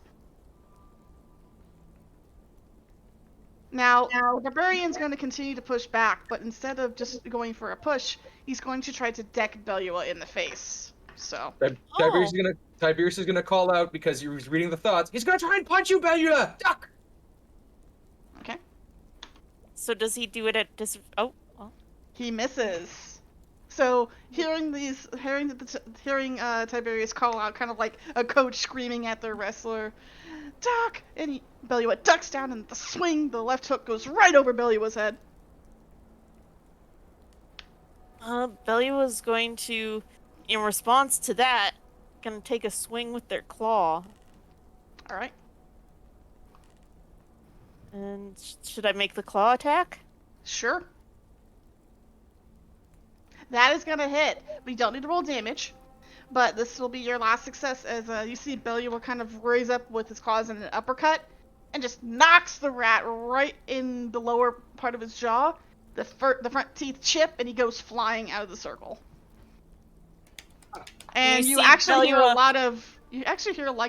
[SPEAKER 1] Now, the barbarian's going to continue to push back, but instead of just going for a push, he's going to try to deck Belua in the face. So.
[SPEAKER 4] Tiberius is gonna call out because he was reading the thoughts. He's gonna try and punch you, Belua! Duck!
[SPEAKER 1] Okay.
[SPEAKER 3] So does he do it at oh.
[SPEAKER 1] He misses. So hearing Tiberius call out, kind of like a coach screaming at their wrestler, duck, and Belua ducks down, and the swing, the left hook goes right over Belua's head.
[SPEAKER 3] Belly was going to, in response to that, gonna take a swing with their claw.
[SPEAKER 1] All right.
[SPEAKER 3] And should I make the claw attack?
[SPEAKER 1] Sure. That is gonna hit. We don't need to roll damage, but this will be your last success as you see Belua will kind of raise up with his claws in an uppercut and just knocks the rat right in the lower part of his jaw. The front teeth chip and he goes flying out of the circle. And you
[SPEAKER 3] see
[SPEAKER 1] actually hear
[SPEAKER 3] Belua-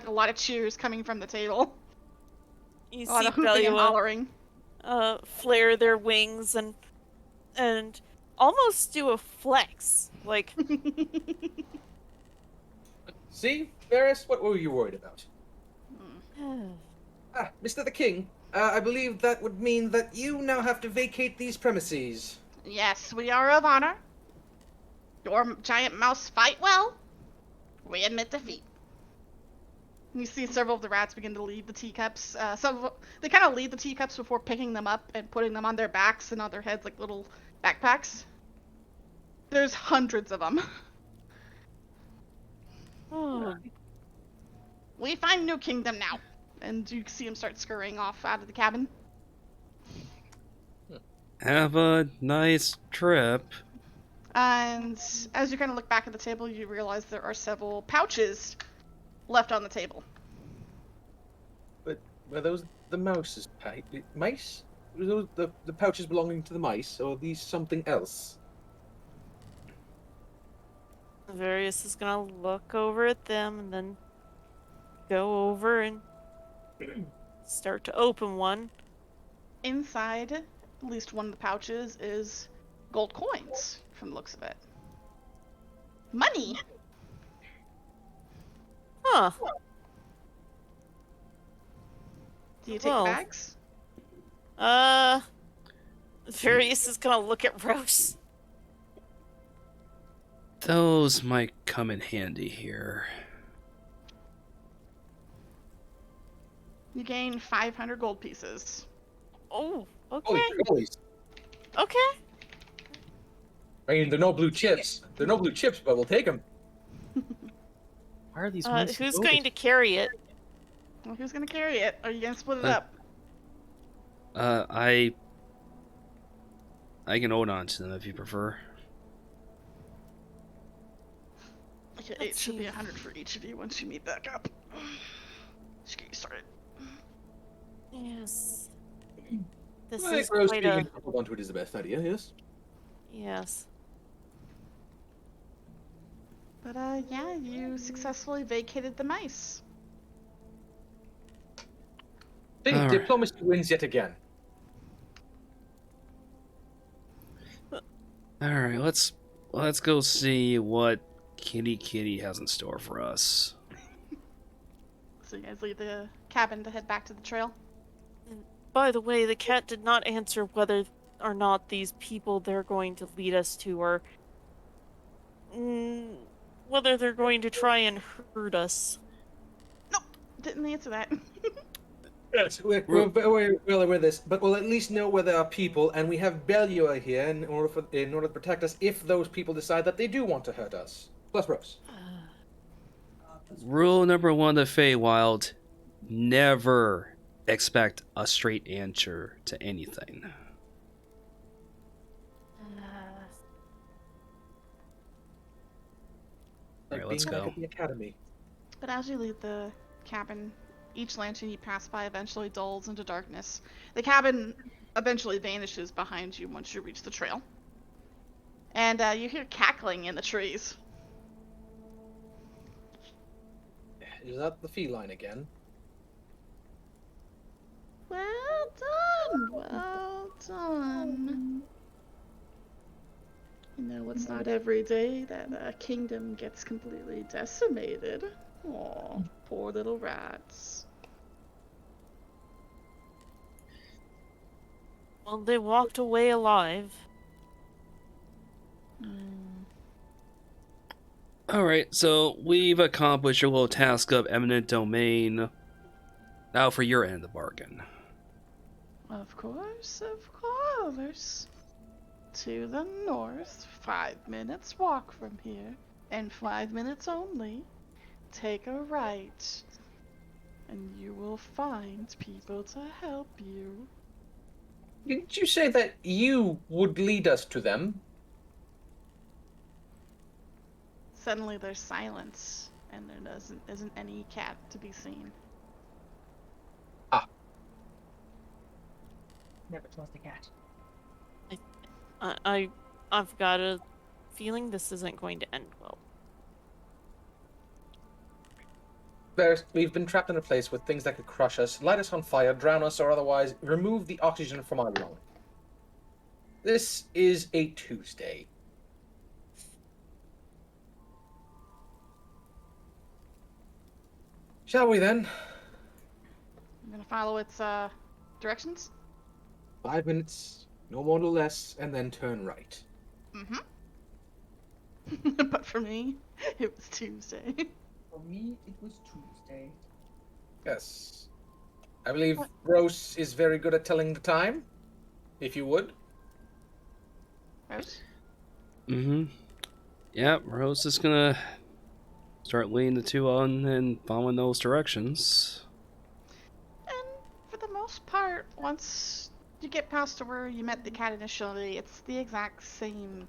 [SPEAKER 1] a lot of cheers coming from the table.
[SPEAKER 3] You
[SPEAKER 1] A lot
[SPEAKER 3] see
[SPEAKER 1] of hooping and
[SPEAKER 3] Belua
[SPEAKER 1] hollering.
[SPEAKER 3] flare their wings and almost do a flex. Like,
[SPEAKER 4] See, Varys, what were you worried about? Ah, Mr. the King, I believe that would mean that you now have to vacate these premises.
[SPEAKER 1] Yes, we are of honor. Your giant mouse fight well. We admit defeat. You see several of the rats begin to leave the teacups. They kind of leave the teacups before picking them up and putting them on their backs and on their heads like little backpacks. There's hundreds of them.
[SPEAKER 3] oh,
[SPEAKER 1] We find New Kingdom now. And you see him start scurrying off out of the cabin.
[SPEAKER 5] Have a nice trip.
[SPEAKER 1] And as you kind of look back at the table, you realize there are several pouches left on the table.
[SPEAKER 4] But were those the mouse's mice? Were those the pouches belonging to the mice, or are these something else?
[SPEAKER 3] Various is gonna look over at them and then go over and start to open one.
[SPEAKER 1] Inside, at least one of the pouches, is gold coins, from the looks of it. Money!
[SPEAKER 3] Huh.
[SPEAKER 1] Do you take
[SPEAKER 3] Well.
[SPEAKER 1] the bags?
[SPEAKER 3] Various is gonna look at Rose.
[SPEAKER 5] Those might come in handy here.
[SPEAKER 1] You gain 500 gold pieces.
[SPEAKER 3] Oh, okay.
[SPEAKER 4] Holy cannolis.
[SPEAKER 3] Okay.
[SPEAKER 4] I mean, they're no blue chips. They're no blue chips, but we'll take them.
[SPEAKER 6] Why are these mice
[SPEAKER 3] Who's
[SPEAKER 6] loaded?
[SPEAKER 3] going to carry it?
[SPEAKER 1] Well, who's gonna carry it? Are you gonna split it
[SPEAKER 5] Uh,
[SPEAKER 1] up?
[SPEAKER 5] I can hold on to them if you prefer.
[SPEAKER 1] Okay, it
[SPEAKER 3] let's
[SPEAKER 1] should be
[SPEAKER 3] see.
[SPEAKER 1] 100 for each of you once you meet back up. Just get you started.
[SPEAKER 3] Yes. This
[SPEAKER 4] I
[SPEAKER 3] is
[SPEAKER 4] think Rose
[SPEAKER 3] quite
[SPEAKER 4] being
[SPEAKER 3] a...
[SPEAKER 4] able to hold onto it is the best idea, yes?
[SPEAKER 3] Yes.
[SPEAKER 1] But, yeah, you successfully vacated the mice.
[SPEAKER 4] See,
[SPEAKER 5] All right.
[SPEAKER 4] diplomacy wins yet again.
[SPEAKER 5] Alright, let's go see what Kitty has in store for us.
[SPEAKER 1] So you guys leave the cabin to head back to the trail.
[SPEAKER 3] By the way, the cat did not answer whether or not these people they're going to lead us to are... whether they're going to try and hurt us.
[SPEAKER 1] Nope, didn't answer that.
[SPEAKER 4] Yes, we're very well aware of this, but we'll at least know where there are people, and we have Belua here in order to protect us if those people decide that they do want to hurt us. Plus Rose.
[SPEAKER 5] Rule number 1 of Feywild: never expect a straight answer to anything.
[SPEAKER 4] Like
[SPEAKER 5] Alright, let's
[SPEAKER 4] being back
[SPEAKER 5] go.
[SPEAKER 4] at the academy.
[SPEAKER 1] But as you leave the cabin, each lantern you pass by eventually dulls into darkness. The cabin eventually vanishes behind you once you reach the trail. And you hear cackling in the trees.
[SPEAKER 4] Is that the feline again?
[SPEAKER 1] Well done. You know, it's not every day that a kingdom gets completely decimated. Aw, poor little rats.
[SPEAKER 3] Well, they walked away alive.
[SPEAKER 5] Alright, so we've accomplished your little task of eminent domain. Now for your end of the bargain.
[SPEAKER 1] Of course. To the north, 5 minutes walk from here, and 5 minutes only. Take a right, and you will find people to help you.
[SPEAKER 4] Didn't you say that you would lead us to them?
[SPEAKER 1] Suddenly there's silence, and there isn't any cat to be seen.
[SPEAKER 2] Never trust a cat.
[SPEAKER 3] I've got a feeling this isn't going to end well.
[SPEAKER 4] We've been trapped in a place with things that could crush us, light us on fire, drown us, or otherwise remove the oxygen from our lungs. This is a Tuesday. Shall we then?
[SPEAKER 1] I'm gonna follow its directions.
[SPEAKER 4] 5 minutes, no more no less, and then turn right.
[SPEAKER 1] Mm-hmm. But for me, it was Tuesday.
[SPEAKER 7] For me, it was Tuesday.
[SPEAKER 4] Yes. I believe Rose is very good at telling the time. If you would.
[SPEAKER 1] Rose?
[SPEAKER 5] Mm-hmm. Yeah, Rose is gonna start leading the two on and following those directions.
[SPEAKER 1] And for the most part, once you get past to where you met the cat initially, it's the exact same.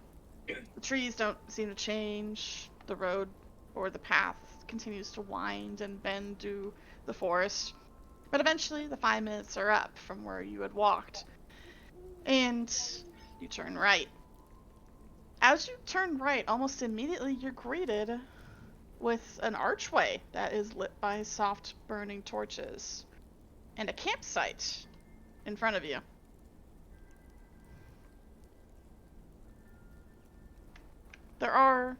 [SPEAKER 1] The trees don't seem to change. The road or the path continues to wind and bend through the forest. But eventually, the 5 minutes are up from where you had walked. And you turn right. As you turn right, almost immediately you're greeted with an archway that is lit by soft burning torches and a campsite in front of you. There are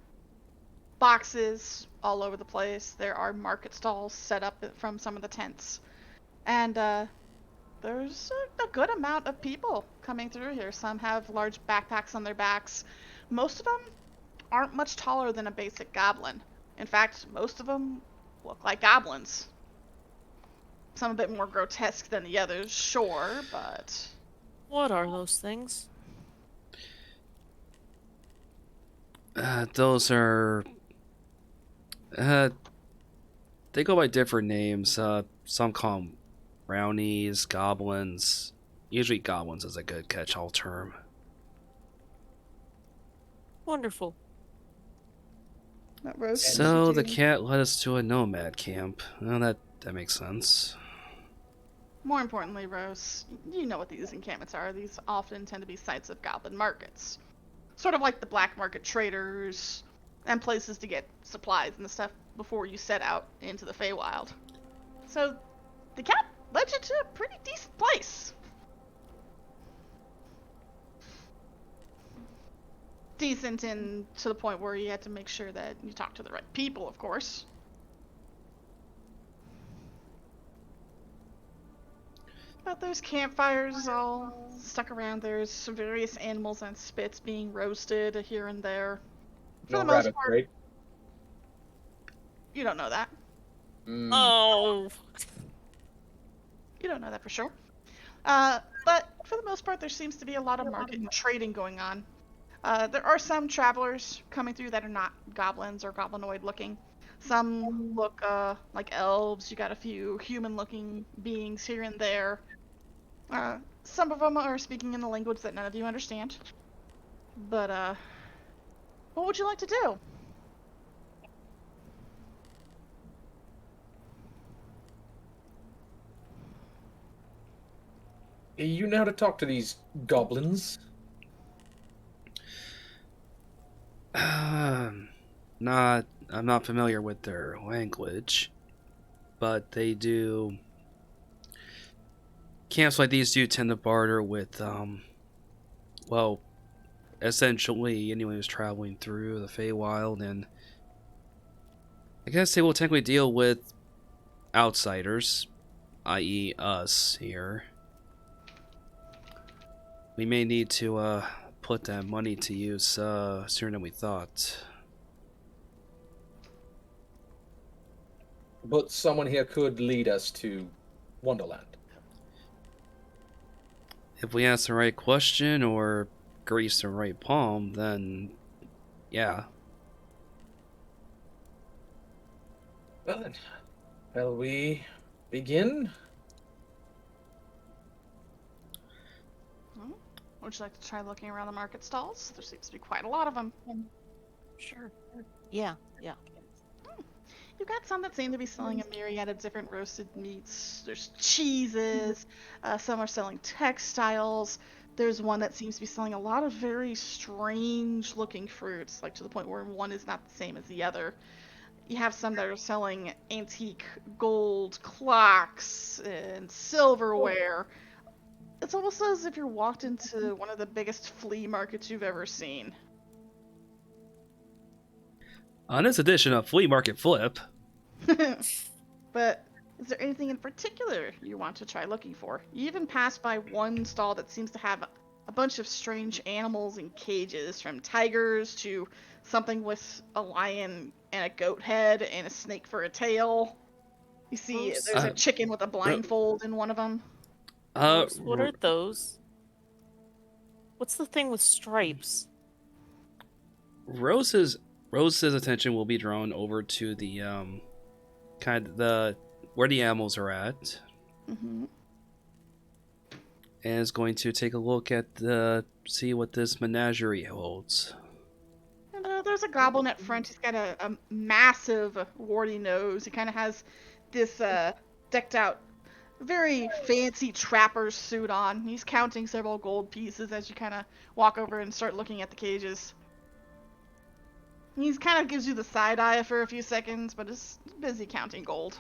[SPEAKER 1] boxes all over the place. There are market stalls set up from some of the tents. And there's a good amount of people coming through here. Some have large backpacks on their backs. Most of them aren't much taller than a basic goblin. In fact, most of them look like goblins. Some a bit more grotesque than the others, sure, but...
[SPEAKER 3] What are those things?
[SPEAKER 5] Those are... they go by different names. Some call them brownies, goblins. Usually goblins is a good catch-all term.
[SPEAKER 3] Wonderful.
[SPEAKER 1] Rose,
[SPEAKER 5] So the cat led us to a nomad camp. Well, that makes sense.
[SPEAKER 1] More importantly, Rose, you know what these encampments are. These often tend to be sites of goblin markets. Sort of like the black market traders and places to get supplies and stuff before you set out into the Feywild. So, the cat led you to a pretty decent place. Decent in to the point where you had to make sure that you talk to the right people, of course. But there's campfires all stuck around. There's some various animals on spits being roasted here and there. For the most
[SPEAKER 4] rabbit,
[SPEAKER 1] part,
[SPEAKER 4] right?
[SPEAKER 1] you don't know that.
[SPEAKER 3] Oh.
[SPEAKER 1] You don't know that for sure. But for the most part, there seems to be a lot of market and trading going on. There are some travelers coming through that are not goblins or goblinoid looking. Some look like elves. You got a few human-looking beings here and there. Some of them are speaking in a language that none of you understand. But, what would you like to do?
[SPEAKER 4] You know how to talk to these goblins?
[SPEAKER 5] I'm not familiar with their language, but they do. Camps like these do tend to barter with, well, essentially anyone who's traveling through the Feywild, and I guess they will technically deal with outsiders, i.e. us here. We may need to, put that money to use, sooner than we thought.
[SPEAKER 4] But someone here could lead us to Wonderland.
[SPEAKER 5] If we ask the right question or grease the right palm, then yeah.
[SPEAKER 4] Well then, shall we begin?
[SPEAKER 1] Would you like to try looking around the market stalls? There seems to be quite a lot of them.
[SPEAKER 3] Sure. Yeah.
[SPEAKER 1] You've got some that seem to be selling a myriad of different roasted meats. There's cheeses. Some are selling textiles. There's one that seems to be selling a lot of very strange looking fruits, like to the point where one is not the same as the other. You have some that are selling antique gold clocks and silverware. It's almost as if you're walked into one of the biggest flea markets you've ever seen.
[SPEAKER 5] On this edition of Flea Market Flip,
[SPEAKER 1] But is there anything in particular you want to try looking for? You even pass by one stall that seems to have a bunch of strange animals in cages, from tigers to something with a lion and a goat head and a snake for a tail. You see,
[SPEAKER 3] Gross.
[SPEAKER 1] there's a chicken with a blindfold in one of them.
[SPEAKER 3] Gross. What are those? What's the thing with stripes?
[SPEAKER 5] Rose's attention will be drawn over to the kind of the where the animals are at,
[SPEAKER 1] Mm-hmm.
[SPEAKER 5] and is going to take a look at see what this menagerie holds.
[SPEAKER 1] And there's a goblin at front. He's got a massive warty nose. He kind of has this decked out, very fancy trapper's suit on. He's counting several gold pieces as you kind of walk over and start looking at the cages. He kind of gives you the side eye for a few seconds, but is busy counting gold.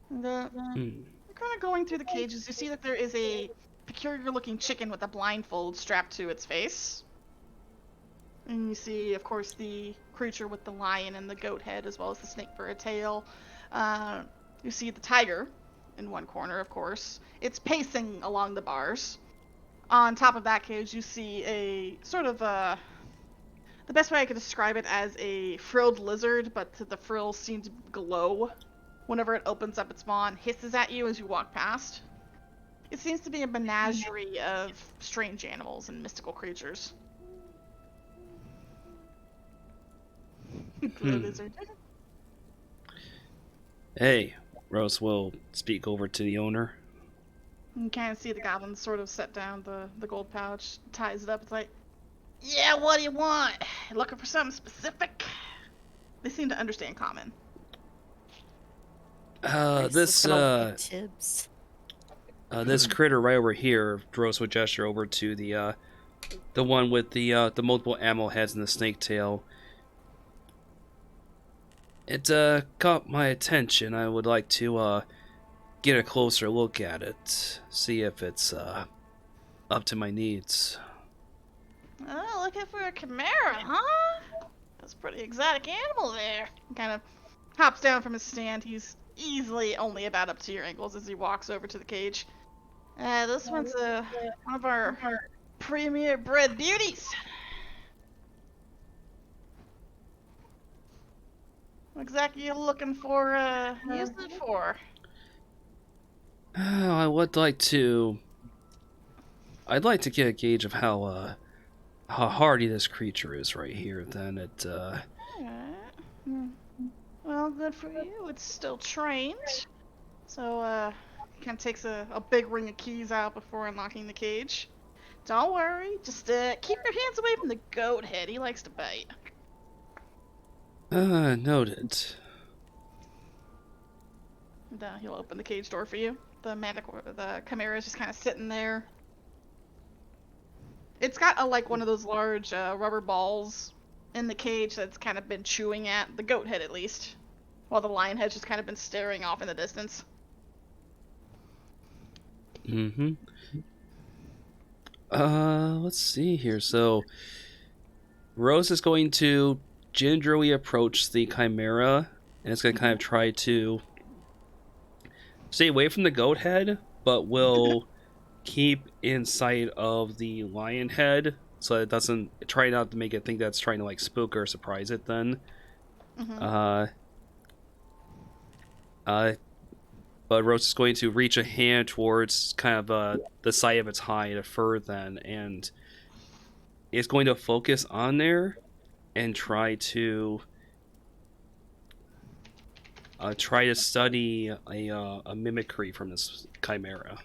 [SPEAKER 1] And, kind of going through the cages, you see that there is a peculiar-looking chicken with a blindfold strapped to its face. And you see, of course, the creature with the lion and the goat head, as well as the snake for a tail. You see the tiger in one corner, of course. It's pacing along the bars. On top of that cage, you see a sort of the best way I could describe it as a frilled lizard, but the frills seem to glow whenever it opens up its maw and hisses at you as you walk past. It seems to be a menagerie of strange animals and mystical creatures. Glow lizard.
[SPEAKER 5] Hey, Rose will speak over to the owner.
[SPEAKER 1] You kind of see the goblin sort of set down the gold pouch, ties it up. It's like, yeah, what do you want? Looking for something specific? They seem to understand common.
[SPEAKER 5] This critter right over here, Rose would gesture over to the one with the multiple animal heads and the snake tail. It caught my attention. I would like to get a closer look at it, see if it's up to my needs.
[SPEAKER 1] Oh, looking for a chimera, huh? That's a pretty exotic animal there. He kind of hops down from his stand. He's easily only about up to your ankles as he walks over to the cage. This one's one of our premier bred beauties. What exactly you looking for, use it for?
[SPEAKER 5] I would like to. I'd like to get a gauge of how hardy this creature is right here. Then it.
[SPEAKER 1] Alright. Well, good for you. It's still trained. So, he kind of takes a big ring of keys out before unlocking the cage. Don't worry. Just keep your hands away from the goat head. He likes to bite.
[SPEAKER 5] Noted.
[SPEAKER 1] And, he'll open the cage door for you. The chimera is just kind of sitting there. It's got one of those large rubber balls in the cage that's kind of been chewing at the goat head, at least, while the lion head's just kind of been staring off in the distance.
[SPEAKER 5] Mm-hmm. Let's see here. So, Rose is going to gingerly approach the chimera, and it's going to kind of try to stay away from the goat head, but will keep in sight of the lion head, so it doesn't try not to make it think that's trying to spook or surprise it. Then, but Rose is going to reach a hand towards kind of the side of its hide, fur, then, and it's going to focus on there and try to study a mimicry from this chimera.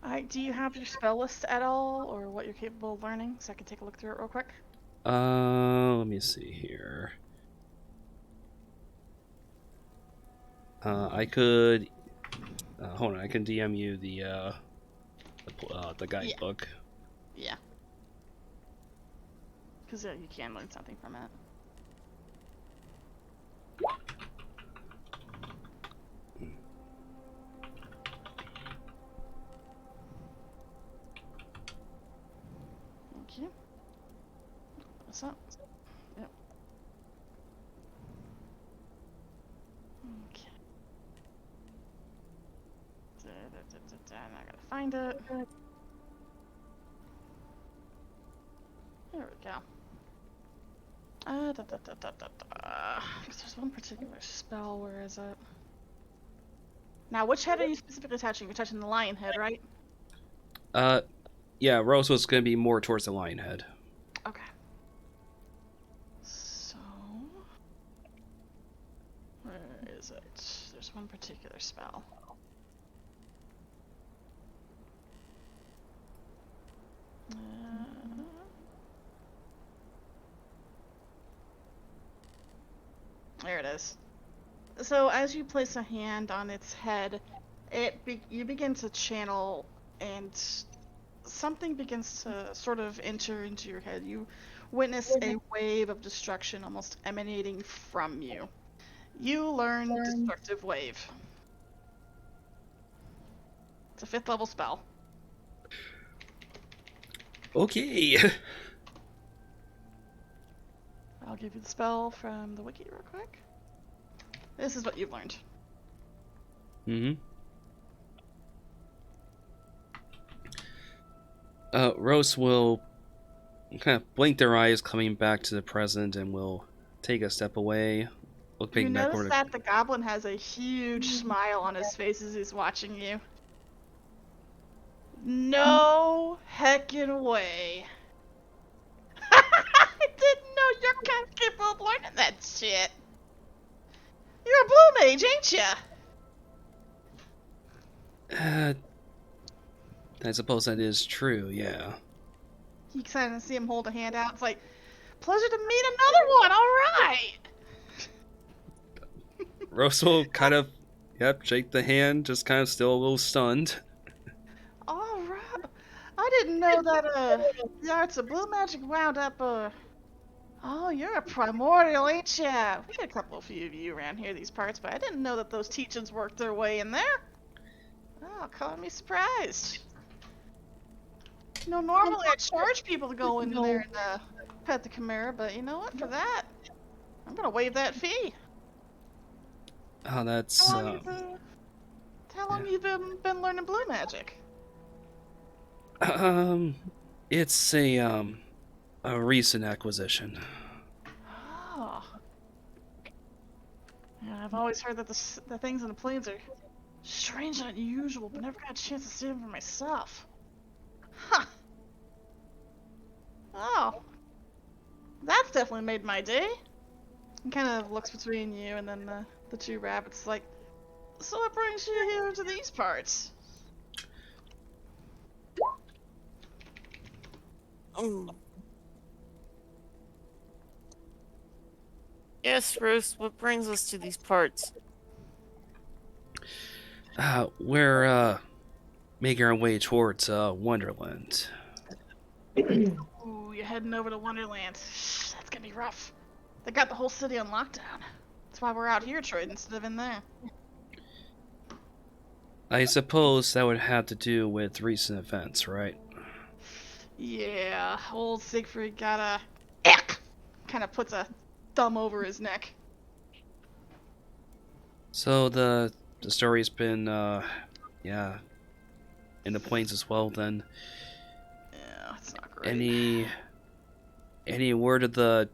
[SPEAKER 1] Alright, do you have your spell list at all, or what you're capable of learning, so I can take a look through it real quick?
[SPEAKER 5] Let me see here. I could hold on. I can DM you the the guidebook.
[SPEAKER 1] Yeah. Because you can learn something from it. Thank you. What's up? Yep. Okay. I'm not gonna find it. There we go. There's one particular spell. Where is it? Now, which head are you specifically touching? You're touching the lion head, right?
[SPEAKER 5] Yeah, Rose was gonna be more towards the lion head.
[SPEAKER 1] Okay. So, where is it? There's one particular spell. There it is. So as you place a hand on its head, you begin to channel, and something begins to sort of enter into your head. You witness a wave of destruction almost emanating from you. You learn Destructive Wave. It's a 5th level spell.
[SPEAKER 5] Okay.
[SPEAKER 1] I'll give you the spell from the wiki real quick. This is what you've learned.
[SPEAKER 5] Rose will kind of blink their eyes, coming back to the present, and will take a step away, looking
[SPEAKER 1] You
[SPEAKER 5] back
[SPEAKER 1] notice
[SPEAKER 5] over to...
[SPEAKER 1] that the goblin has a huge smile on his face as he's watching you. No heckin' way. I didn't know you're kind of capable of learning that shit. You're a blue mage, ain't ya?
[SPEAKER 5] I suppose that is true, yeah.
[SPEAKER 1] You kind of see him hold a hand out. It's like, pleasure to meet another one, alright!
[SPEAKER 5] Rose will kind of, shake the hand, just kind of still a little stunned.
[SPEAKER 1] Alright. I didn't know that, the arts of blue magic wound up, oh, you're a primordial, ain't ya? We got a couple of few of you around here, these parts, but I didn't know that those teachings worked their way in there. Oh, calling me surprised. You know, normally I charge people to go in there and, pet the chimera, but you know what? For that, I'm gonna waive that fee.
[SPEAKER 5] Oh, that's,
[SPEAKER 1] How long you been learning blue magic?
[SPEAKER 5] it's a recent acquisition.
[SPEAKER 1] Oh. Yeah, I've always heard that the things in the plains are strange and unusual, but never got a chance to see them for myself. Huh. Oh. That's definitely made my day. He kind of looks between you and then the two rabbits like, so what brings you here to these parts?
[SPEAKER 3] Yes, Rose, what brings us to these parts?
[SPEAKER 5] We're making our way towards Wonderland.
[SPEAKER 1] Ooh, you're heading over to Wonderland. That's gonna be rough. They got the whole city on lockdown. That's why we're out here trading instead of in there.
[SPEAKER 5] I suppose that would have to do with recent events, right?
[SPEAKER 1] Yeah, old Siegfried got a ick. Kind of puts a thumb over his neck.
[SPEAKER 5] So the story's been in the plains as well then.
[SPEAKER 1] Yeah, it's not great.
[SPEAKER 5] Any word of the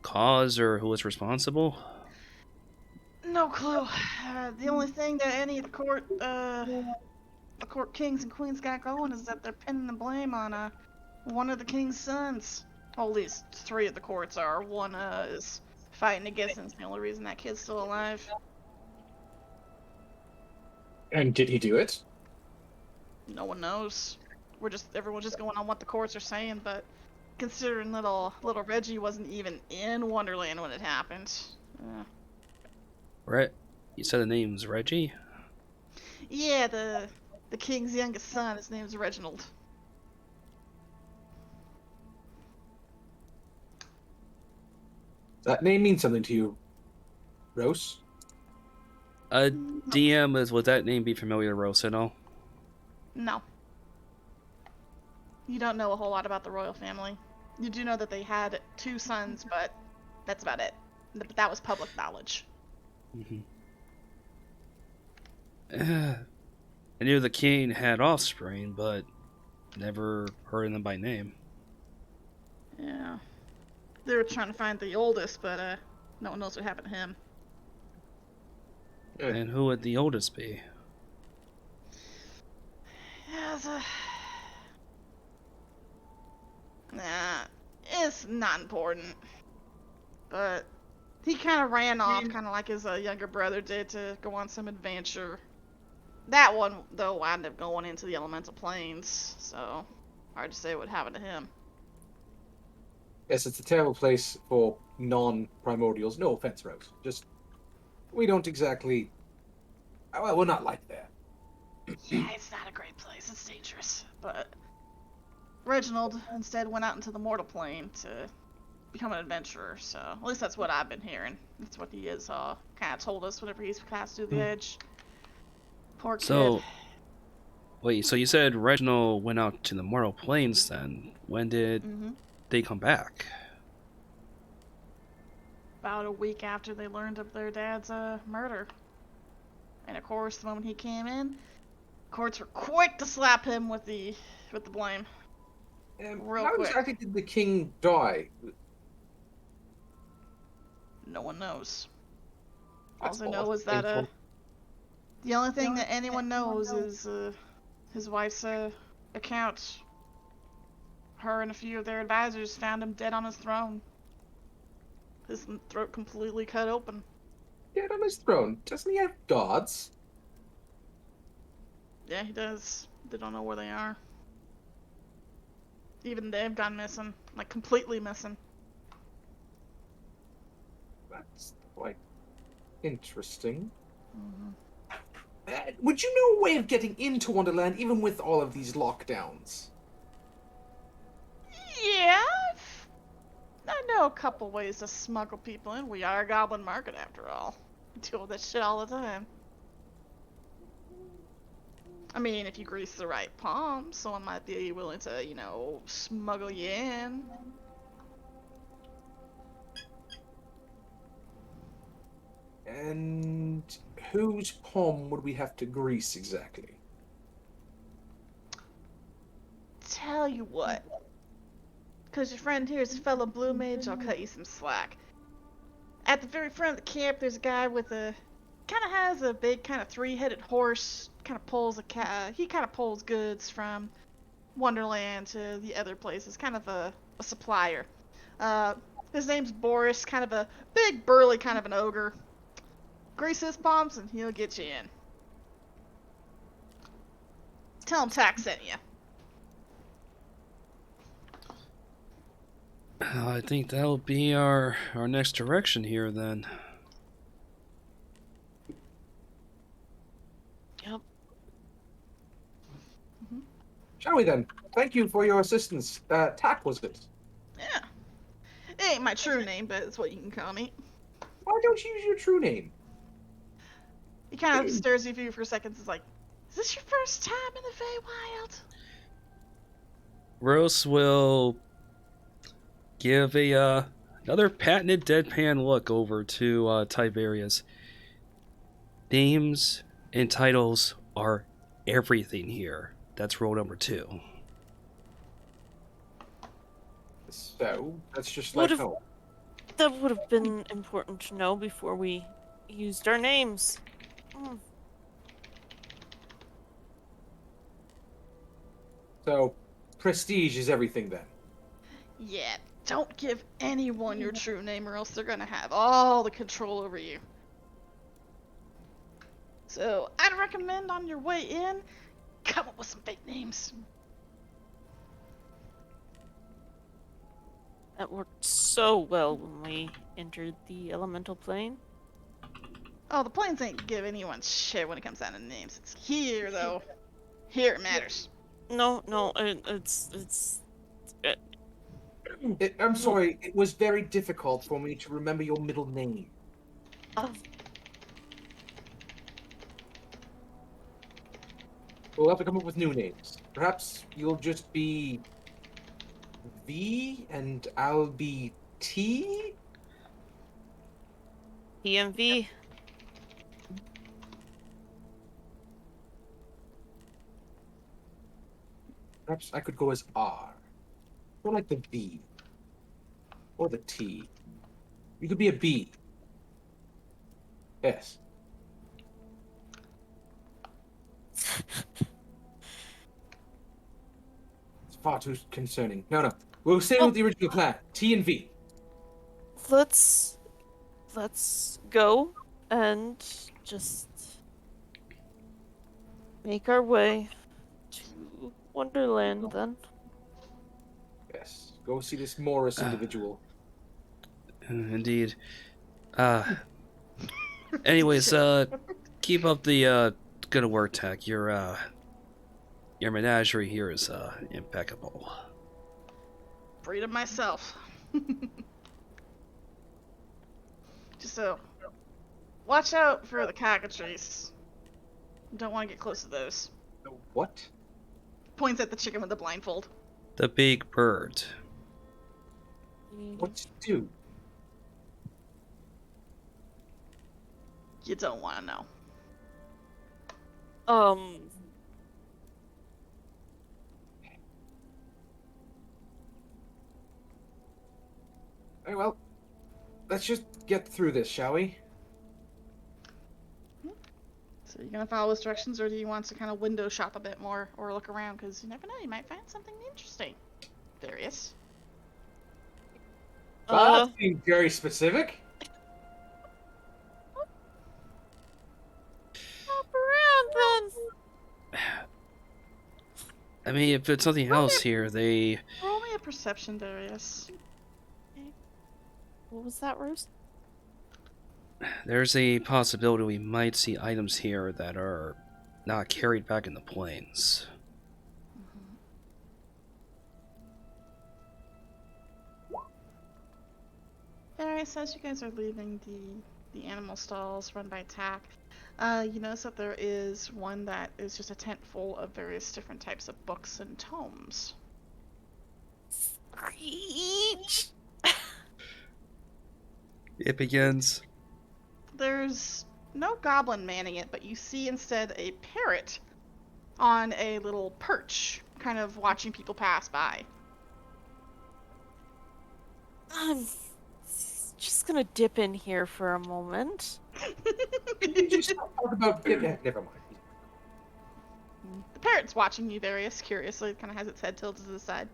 [SPEAKER 5] cause or who was responsible?
[SPEAKER 1] No clue. The only thing that any of the court kings and queens got going is that they're pinning the blame on one of the king's sons. Well, at least 3 of the courts are. One is fighting against him. It's the only reason that kid's still alive.
[SPEAKER 4] And did he do it?
[SPEAKER 1] No one knows. Everyone's just going on what the courts are saying, but considering little Reggie wasn't even in Wonderland when it happened.
[SPEAKER 5] Right. You said the name's Reggie?
[SPEAKER 1] Yeah, the the king's youngest son. His name's Reginald.
[SPEAKER 4] Does that name mean something to you, Rose?
[SPEAKER 5] DM, would that name be familiar to Rose at all?
[SPEAKER 1] No. You don't know a whole lot about the royal family. You do know that they had 2 sons, but that's about it. But that was public knowledge.
[SPEAKER 5] Mm-hmm. I knew the king had offspring, but never heard of them by name.
[SPEAKER 1] Yeah. They were trying to find the oldest, but no one knows what happened to him.
[SPEAKER 5] And who would the oldest be?
[SPEAKER 1] Yeah, nah, it's not important. But he kind of ran off, kind of like his younger brother did, to go on some adventure. That one, though, wound up going into the elemental planes, so hard to say what happened to him.
[SPEAKER 4] Yes, it's a terrible place for non-primordials. No offense, Rose. Just, we don't exactly... Well, we're not like that.
[SPEAKER 1] Yeah, it's not a great place. It's dangerous. But Reginald instead went out into the mortal plane to become an adventurer, so at least that's what I've been hearing. That's what he is kind of told us whenever he's passed through the edge. Poor kid.
[SPEAKER 5] So, wait, so you said Reginald went out to the mortal planes then. When did they come back?
[SPEAKER 1] About a week after they learned of their dad's murder. And of course, the moment he came in, courts were quick to slap him with the blame. Real
[SPEAKER 4] How
[SPEAKER 1] quick.
[SPEAKER 4] exactly did the king die?
[SPEAKER 1] No one knows.
[SPEAKER 4] That's
[SPEAKER 1] All I know
[SPEAKER 4] awful.
[SPEAKER 1] is that
[SPEAKER 4] Painful.
[SPEAKER 1] the only thing that anyone knows is his wife's account. Her and a few of their advisors found him dead on his throne. His throat completely cut open.
[SPEAKER 4] Dead on his throne. Doesn't he have gods?
[SPEAKER 1] Yeah, he does. They don't know where they are. Even they've gone missing. Like, completely missing.
[SPEAKER 4] That's quite interesting.
[SPEAKER 1] Mm-hmm.
[SPEAKER 4] Would you know a way of getting into Wonderland even with all of these lockdowns?
[SPEAKER 1] Yeah, I know a couple ways to smuggle people in. We are a goblin market, after all. We deal with that shit all the time. I mean, if you grease the right palm, someone might be willing to, smuggle you in.
[SPEAKER 4] And whose palm would we have to grease exactly?
[SPEAKER 1] Tell you what. Because your friend here is a fellow blue mage, I'll cut you some slack. At the very front of the camp, there's a guy with kind of has a big kind of 3-headed horse, kind of pulls he kind of pulls goods from Wonderland to the other places, kind of a supplier. His name's Boris, kind of a big, burly kind of an ogre. Grease his palms and he'll get you in. Tell him Tack sent you.
[SPEAKER 5] I think that'll be our next direction here then.
[SPEAKER 3] Yep.
[SPEAKER 4] Shall we then? Thank you for your assistance. Tack was it?
[SPEAKER 1] Yeah. It ain't my true name, but it's what you can call me.
[SPEAKER 4] Why don't you use your true name?
[SPEAKER 1] He kind of stares at you for seconds. It's like, is this your first time in the Feywild?
[SPEAKER 5] Rose will give another patented deadpan look over to Tiberius. Names and titles are everything here. That's rule number 2.
[SPEAKER 4] So, that's just like,
[SPEAKER 3] Would've- That would have been important to know before we used our names.
[SPEAKER 4] So, prestige is everything then.
[SPEAKER 1] Yeah, don't give anyone your true name or else they're gonna have all the control over you. So, I'd recommend on your way in, come up with some fake names.
[SPEAKER 3] That worked so well when we entered the elemental plane.
[SPEAKER 1] Oh, the planes ain't give anyone shit when it comes down to names. It's here, though. Here it matters.
[SPEAKER 3] No, it's
[SPEAKER 4] I'm sorry, it was very difficult for me to remember your middle name.
[SPEAKER 3] uh,
[SPEAKER 4] We'll have to come up with new names. Perhaps you'll just be V and I'll be T?
[SPEAKER 3] PMV.
[SPEAKER 4] Perhaps I could go as R. Or like the V. Or the T. You could be a B. Yes. It's far too concerning. No. We'll stay with the original plan. T and V.
[SPEAKER 3] Let's go and just make our way to Wonderland then.
[SPEAKER 4] Yes. Go see this Morris individual.
[SPEAKER 5] Indeed. Anyways, keep up the good work, Tech. Your menagerie here is impeccable.
[SPEAKER 1] Breed them myself. Just so, watch out for the cockatrices. Don't want to get close to those.
[SPEAKER 4] What?
[SPEAKER 1] Points at the chicken with the blindfold.
[SPEAKER 5] The big bird.
[SPEAKER 4] What to do?
[SPEAKER 1] You don't want to know.
[SPEAKER 4] Very well. Let's just get through this, shall we?
[SPEAKER 1] So you gonna follow his directions, or do you want to kind of window shop a bit more, or look around? Because you never know, you might find something interesting. Darius.
[SPEAKER 4] That seems very specific.
[SPEAKER 3] Hop around then.
[SPEAKER 5] I mean, if it's nothing else here, they...
[SPEAKER 1] Roll me a perception, Darius.
[SPEAKER 3] What was that, Rose?
[SPEAKER 5] There's a possibility we might see items here that are not carried back in the plains.
[SPEAKER 1] Darius, as you guys are leaving the animal stalls run by Tack, you notice that there is one that is just a tent full of various different types of books and tomes.
[SPEAKER 3] Screech!
[SPEAKER 5] It begins.
[SPEAKER 1] There's no goblin manning it, but you see instead a parrot on a little perch, kind of watching people pass by.
[SPEAKER 3] I'm just gonna dip in here for a moment.
[SPEAKER 4] Can you just talk about... Never mind.
[SPEAKER 1] The parrot's watching you, Darius, curiously. It kind of has its head tilted to the side.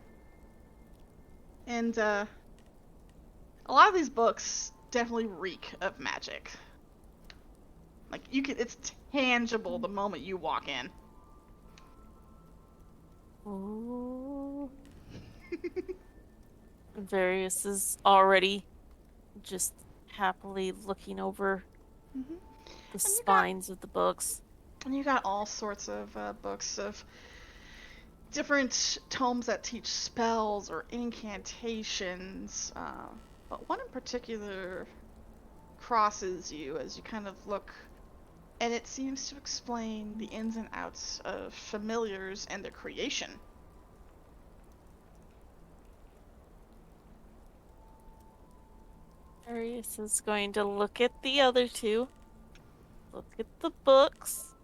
[SPEAKER 1] And, a lot of these books definitely reek of magic. Like, it's tangible the moment you walk in.
[SPEAKER 3] Ooh. Various is already just happily looking over the spines of the books.
[SPEAKER 1] And you got all sorts of books of different tomes that teach spells or incantations. But one in particular crosses you as you kind of look, and it seems to explain the ins and outs of familiars and their creation.
[SPEAKER 3] Arius is going to look at the other two. Look at the books.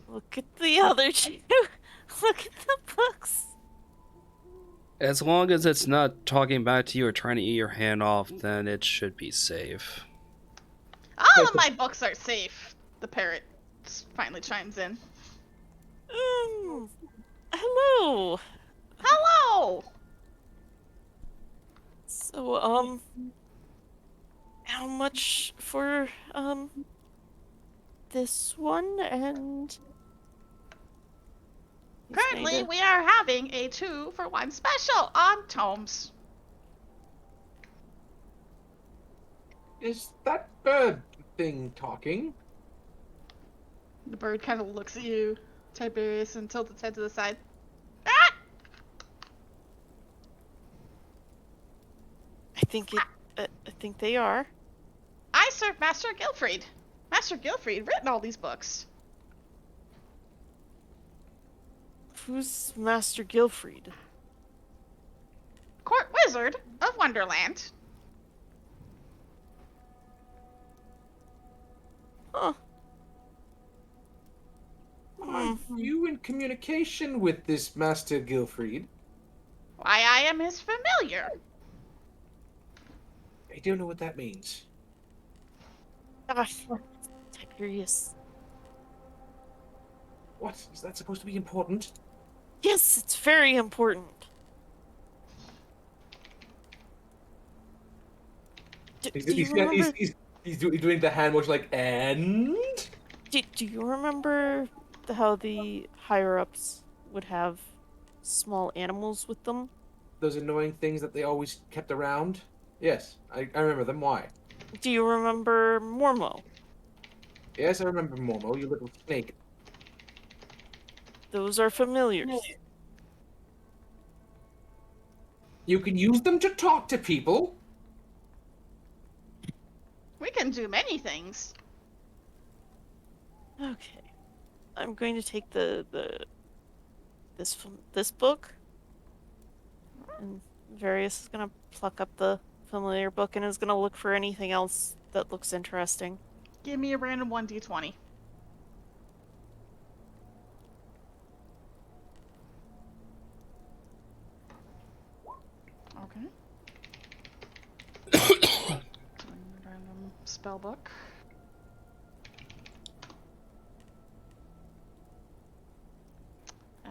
[SPEAKER 3] Look at the other two. Look at the books.
[SPEAKER 5] As long as it's not talking back to you or trying to eat your hand off, then it should be safe.
[SPEAKER 1] All of my books are safe, the parrot finally chimes in.
[SPEAKER 3] Hello.
[SPEAKER 1] Hello!
[SPEAKER 3] So, how much for, this one and...
[SPEAKER 1] Currently, we are having a 2-for-1 special on tomes.
[SPEAKER 4] Is that bird thing talking?
[SPEAKER 1] The bird kind of looks at you, Tiberius, and tilts its head to the side. Ah!
[SPEAKER 3] I think they are.
[SPEAKER 1] I serve Master Gilfried. Master Gilfried written all these books.
[SPEAKER 3] Who's Master Gilfried?
[SPEAKER 1] Court Wizard of Wonderland.
[SPEAKER 3] Huh.
[SPEAKER 4] Are you in communication with this Master Gilfried?
[SPEAKER 1] Why, I am his familiar.
[SPEAKER 4] I don't know what that means.
[SPEAKER 3] Gosh, Tiberius.
[SPEAKER 4] What? Is that supposed to be important?
[SPEAKER 3] Yes, it's very important. Do you remember?
[SPEAKER 4] He's doing the hand motion like, and?
[SPEAKER 3] Do you remember how the higher-ups would have small animals with them?
[SPEAKER 4] Those annoying things that they always kept around? Yes, I remember them. Why?
[SPEAKER 3] Do you remember Mormo?
[SPEAKER 4] Yes, I remember Momo, you little snake.
[SPEAKER 3] Those are familiars.
[SPEAKER 4] You can use them to talk to people.
[SPEAKER 1] We can do many things.
[SPEAKER 3] Okay. I'm going to take this book, and Various is gonna pluck up the familiar book and is gonna look for anything else that looks interesting.
[SPEAKER 1] Give me a random 1d20. Okay. Random spell book. And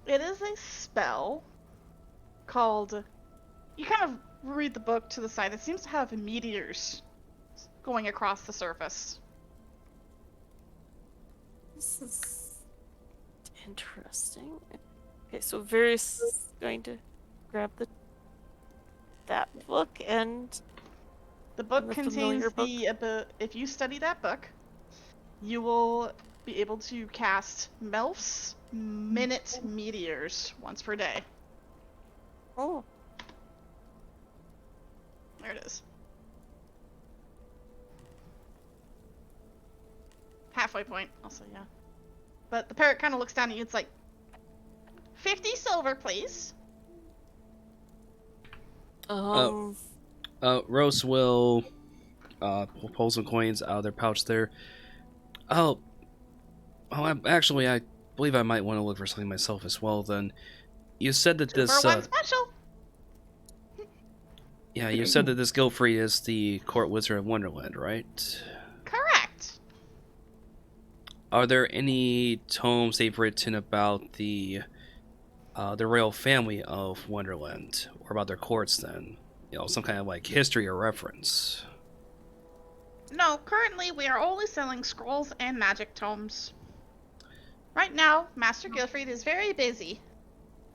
[SPEAKER 1] it is a spell called. You kind of read the book to the side. It seems to have meteors going across the surface.
[SPEAKER 3] This is interesting. Okay, so Various is going to grab that book and
[SPEAKER 1] The book
[SPEAKER 3] the
[SPEAKER 1] contains
[SPEAKER 3] familiar book?
[SPEAKER 1] if you study that book, you will be able to cast Melf's Minute Meteors once per day.
[SPEAKER 3] oh,
[SPEAKER 1] There it is. Halfway point, also, yeah. But the parrot kind of looks down at you. It's like, 50 silver, please.
[SPEAKER 5] Rose will pull some coins out of their pouch there. I believe I might want to look for something myself as well. Then, you said that
[SPEAKER 1] Two
[SPEAKER 5] this.
[SPEAKER 1] for one special.
[SPEAKER 5] Yeah, you said that this Gilfrey is the Court Wizard of Wonderland, right?
[SPEAKER 1] Correct.
[SPEAKER 5] Are there any tomes they've written about the royal family of Wonderland, or about their courts? Then, some kind of like history or reference.
[SPEAKER 1] No, currently we are only selling scrolls and magic tomes. Right now, Master Gilfried is very busy,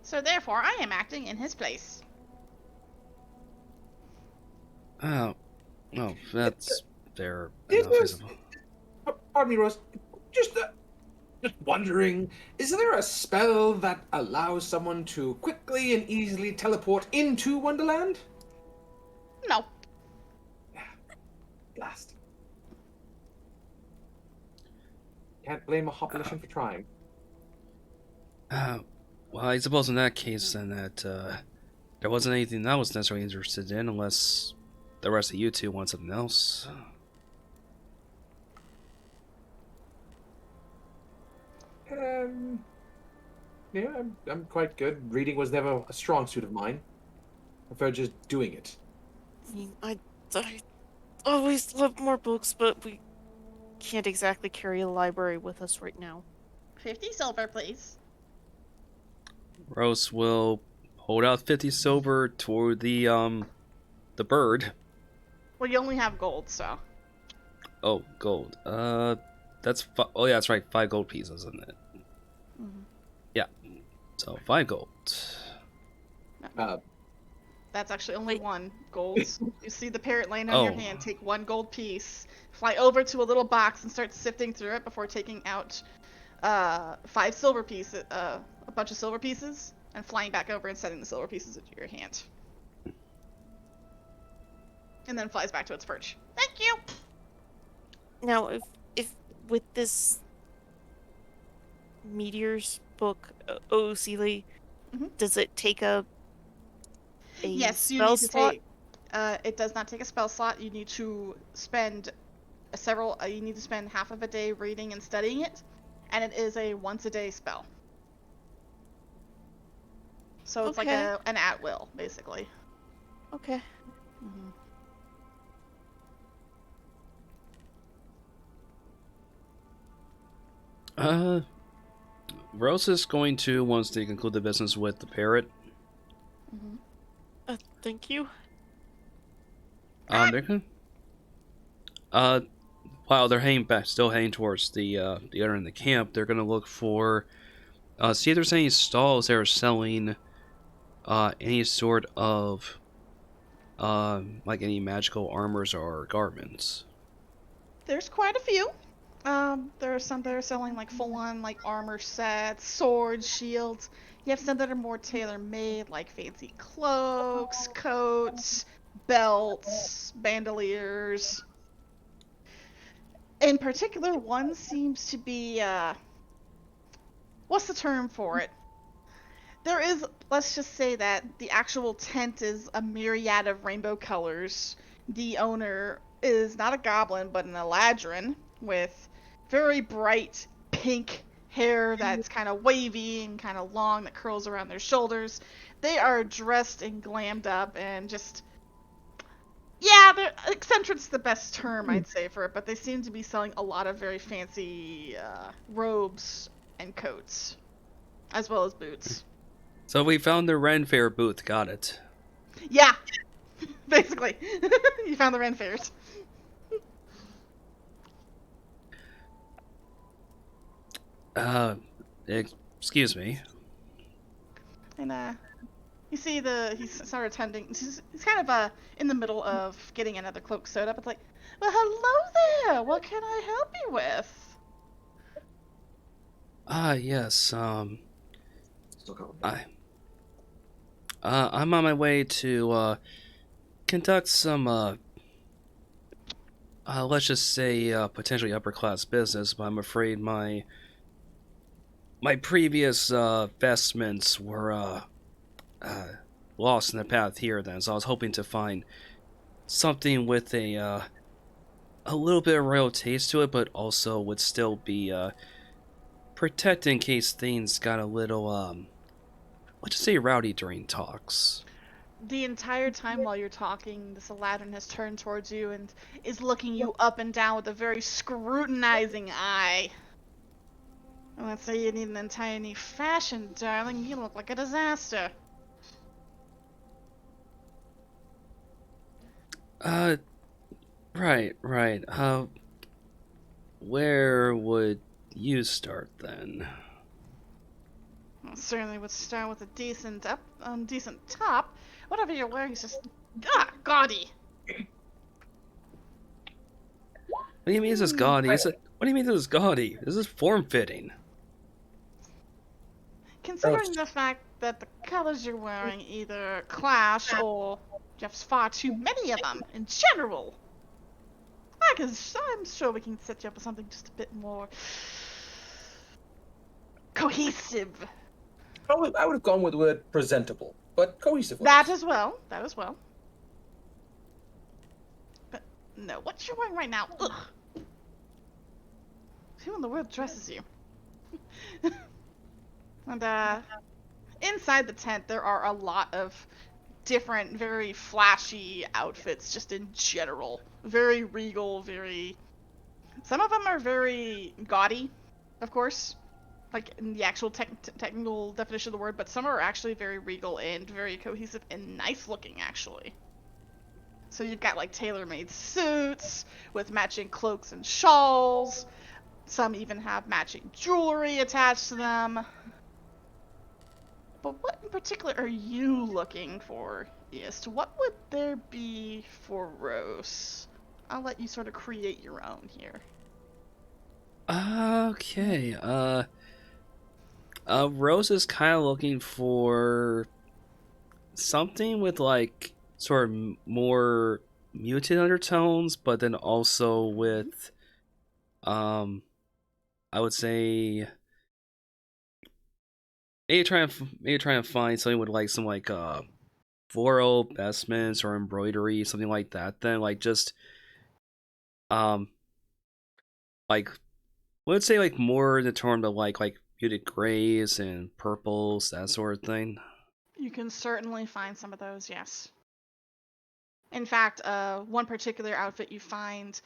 [SPEAKER 1] so therefore I am acting in his place.
[SPEAKER 5] Oh, that's fair
[SPEAKER 4] Is
[SPEAKER 5] enough, I
[SPEAKER 4] this-
[SPEAKER 5] suppose.
[SPEAKER 4] Pardon me, Rose. Just wondering, is there a spell that allows someone to quickly and easily teleport into Wonderland?
[SPEAKER 1] No.
[SPEAKER 4] Blast. Can't blame a Hoplician for trying.
[SPEAKER 5] Well, I suppose in that case, then that there wasn't anything I was necessarily interested in, unless the rest of you two want something else.
[SPEAKER 4] Yeah, I'm quite good. Reading was never a strong suit of mine. I prefer just doing it.
[SPEAKER 3] I mean, I always love more books, but we can't exactly carry a library with us right now.
[SPEAKER 1] 50 silver, please.
[SPEAKER 5] Rose will hold out 50 silver toward the bird.
[SPEAKER 1] Well, you only have gold, so.
[SPEAKER 5] Oh, gold. That's oh yeah, that's right. 5 gold pieces, isn't it?
[SPEAKER 1] Mhm.
[SPEAKER 5] Yeah. So 5 gold.
[SPEAKER 1] That's actually only
[SPEAKER 3] Wait.
[SPEAKER 1] 1 gold. You see the parrot laying on your
[SPEAKER 5] Oh.
[SPEAKER 1] hand. Take 1 gold piece, fly over to a little box, and start sifting through it before taking out 5 silver pieces, a bunch of silver pieces, and flying back over and setting the silver pieces into your hand. And then flies back to its perch. Thank you.
[SPEAKER 3] Now, if with this meteors book, Sealy,
[SPEAKER 1] Mhm.
[SPEAKER 3] does it take a
[SPEAKER 1] Yes, you
[SPEAKER 3] spell
[SPEAKER 1] need to
[SPEAKER 3] slot?
[SPEAKER 1] take. It does not take a spell slot. You need to spend you need to spend half of a day reading and studying it, and it is a once a day spell. So it's like
[SPEAKER 3] Okay.
[SPEAKER 1] an at will, basically.
[SPEAKER 3] Okay.
[SPEAKER 1] Mm-hmm.
[SPEAKER 5] Rose is going to, once they conclude the business with the parrot,
[SPEAKER 1] Mm-hmm.
[SPEAKER 3] Thank you.
[SPEAKER 5] they're gonna, while they're still heading towards the other end of the camp, they're gonna look for, see if there's any stalls that are selling, any sort of, like any magical armors or garments.
[SPEAKER 1] There's quite a few. There are some that are selling like full-on like armor sets, swords, shields. You have some that are more tailor-made, like fancy cloaks, coats, belts, bandoliers. In particular, one seems to be what's the term for it? There is, let's just say that the actual tent is a myriad of rainbow colors. The owner is not a goblin, but an eladrin with very bright pink hair that's kind of wavy and kind of long that curls around their shoulders. They are dressed and glammed up and just, yeah, eccentric's the best term I'd say for it, but they seem to be selling a lot of very fancy robes and coats, as well as boots.
[SPEAKER 5] So we found the Ren Fair booth. Got it.
[SPEAKER 1] Yeah, basically. You found the Ren Fairs.
[SPEAKER 5] Excuse me.
[SPEAKER 1] And you see he's sort of tending. He's kind of in the middle of getting another cloak sewed up. It's like, well, hello there. What can I help you with?
[SPEAKER 5] Yes.
[SPEAKER 4] Still coming.
[SPEAKER 5] I'm on my way to conduct some let's just say potentially upper class business, but I'm afraid my previous vestments were lost in the path here. Then, so I was hoping to find something with a little bit of royal taste to it, but also would still be protected in case things got a little let's just say rowdy during talks.
[SPEAKER 1] The entire time while you're talking, this Aladdin has turned towards you and is looking you up and down with a very scrutinizing eye. And let's say you need an entire new fashion, darling. You look like a disaster.
[SPEAKER 5] Right. Where would you start then?
[SPEAKER 1] Well, certainly would start with a decent top. Whatever you're wearing is just gaudy.
[SPEAKER 5] What do you mean this is gaudy? What do you mean this is gaudy? This is form-fitting.
[SPEAKER 1] Considering the fact that the colors you're wearing either clash or just far too many of them in general, I'm sure we can set you up with something just a bit more cohesive.
[SPEAKER 4] I would have gone with the word presentable, but cohesive.
[SPEAKER 1] That as well. But no, what you're wearing right now, ugh. Who in the world dresses you? And inside the tent, there are a lot of different, very flashy outfits, just in general. Very regal, some of them are very gaudy, of course, like in the actual technical definition of the word, but some are actually very regal and very cohesive and nice looking, actually. So you've got like tailor-made suits with matching cloaks and shawls. Some even have matching jewelry attached to them. But what in particular are you looking for, East? What would there be for Rose? I'll let you sort of create your own here.
[SPEAKER 5] Okay. Rose is kind of looking for something with like sort of more muted undertones, but then also with, I would say, maybe trying to find something with like some like floral vestments or embroidery, something like that. Then like just um like let's say like more in the term of like muted grays and purples, that sort of thing.
[SPEAKER 1] You can certainly find some of those, yes. In fact, one particular outfit you find,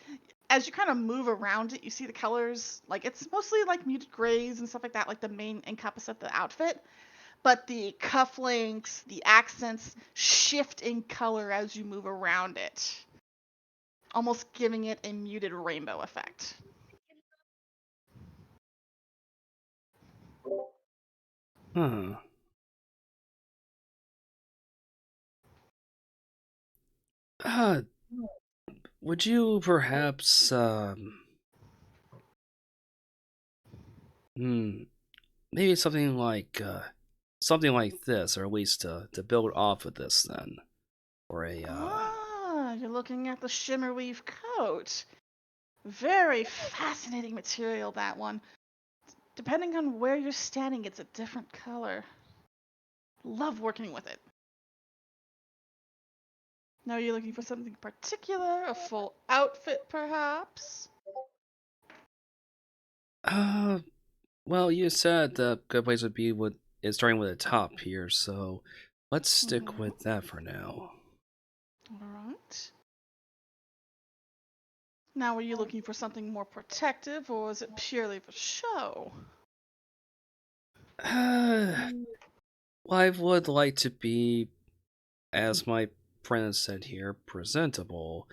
[SPEAKER 1] as you kind of move around it, you see the colors, like it's mostly like muted grays and stuff like that, like the main encompass of the outfit. But the cufflinks, the accents shift in color as you move around it, almost giving it a muted rainbow effect.
[SPEAKER 5] Huh. Uh, would you perhaps maybe something like this, or at least to build off of this then, or a
[SPEAKER 1] You're looking at the shimmerweave coat. Very fascinating material, that one. Depending on where you're standing, it's a different color. Love working with it. Now, are you looking for something particular? A full outfit, perhaps?
[SPEAKER 5] well, you said the good place would be with is starting with a top here, so let's stick with that for now.
[SPEAKER 1] Alright. Now, are you looking for something more protective, or is it purely for show?
[SPEAKER 5] Well, I would like to be, as my friend said here, presentable.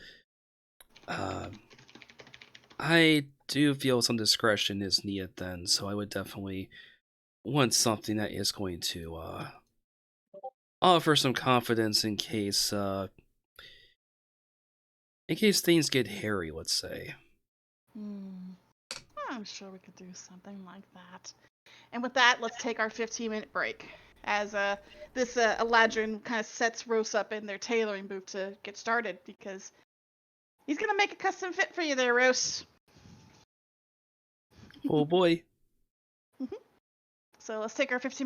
[SPEAKER 5] I do feel some discretion is needed then, so I would definitely want something that is going to offer some confidence in case things get hairy, let's say.
[SPEAKER 1] I'm sure we could do something like that. And with that, let's take our 15-minute break. As this Eladrin kind of sets Rose up in their tailoring booth to get started, because he's gonna make a custom fit for you there, Rose.
[SPEAKER 5] Oh boy.
[SPEAKER 1] So let's take our 15-minute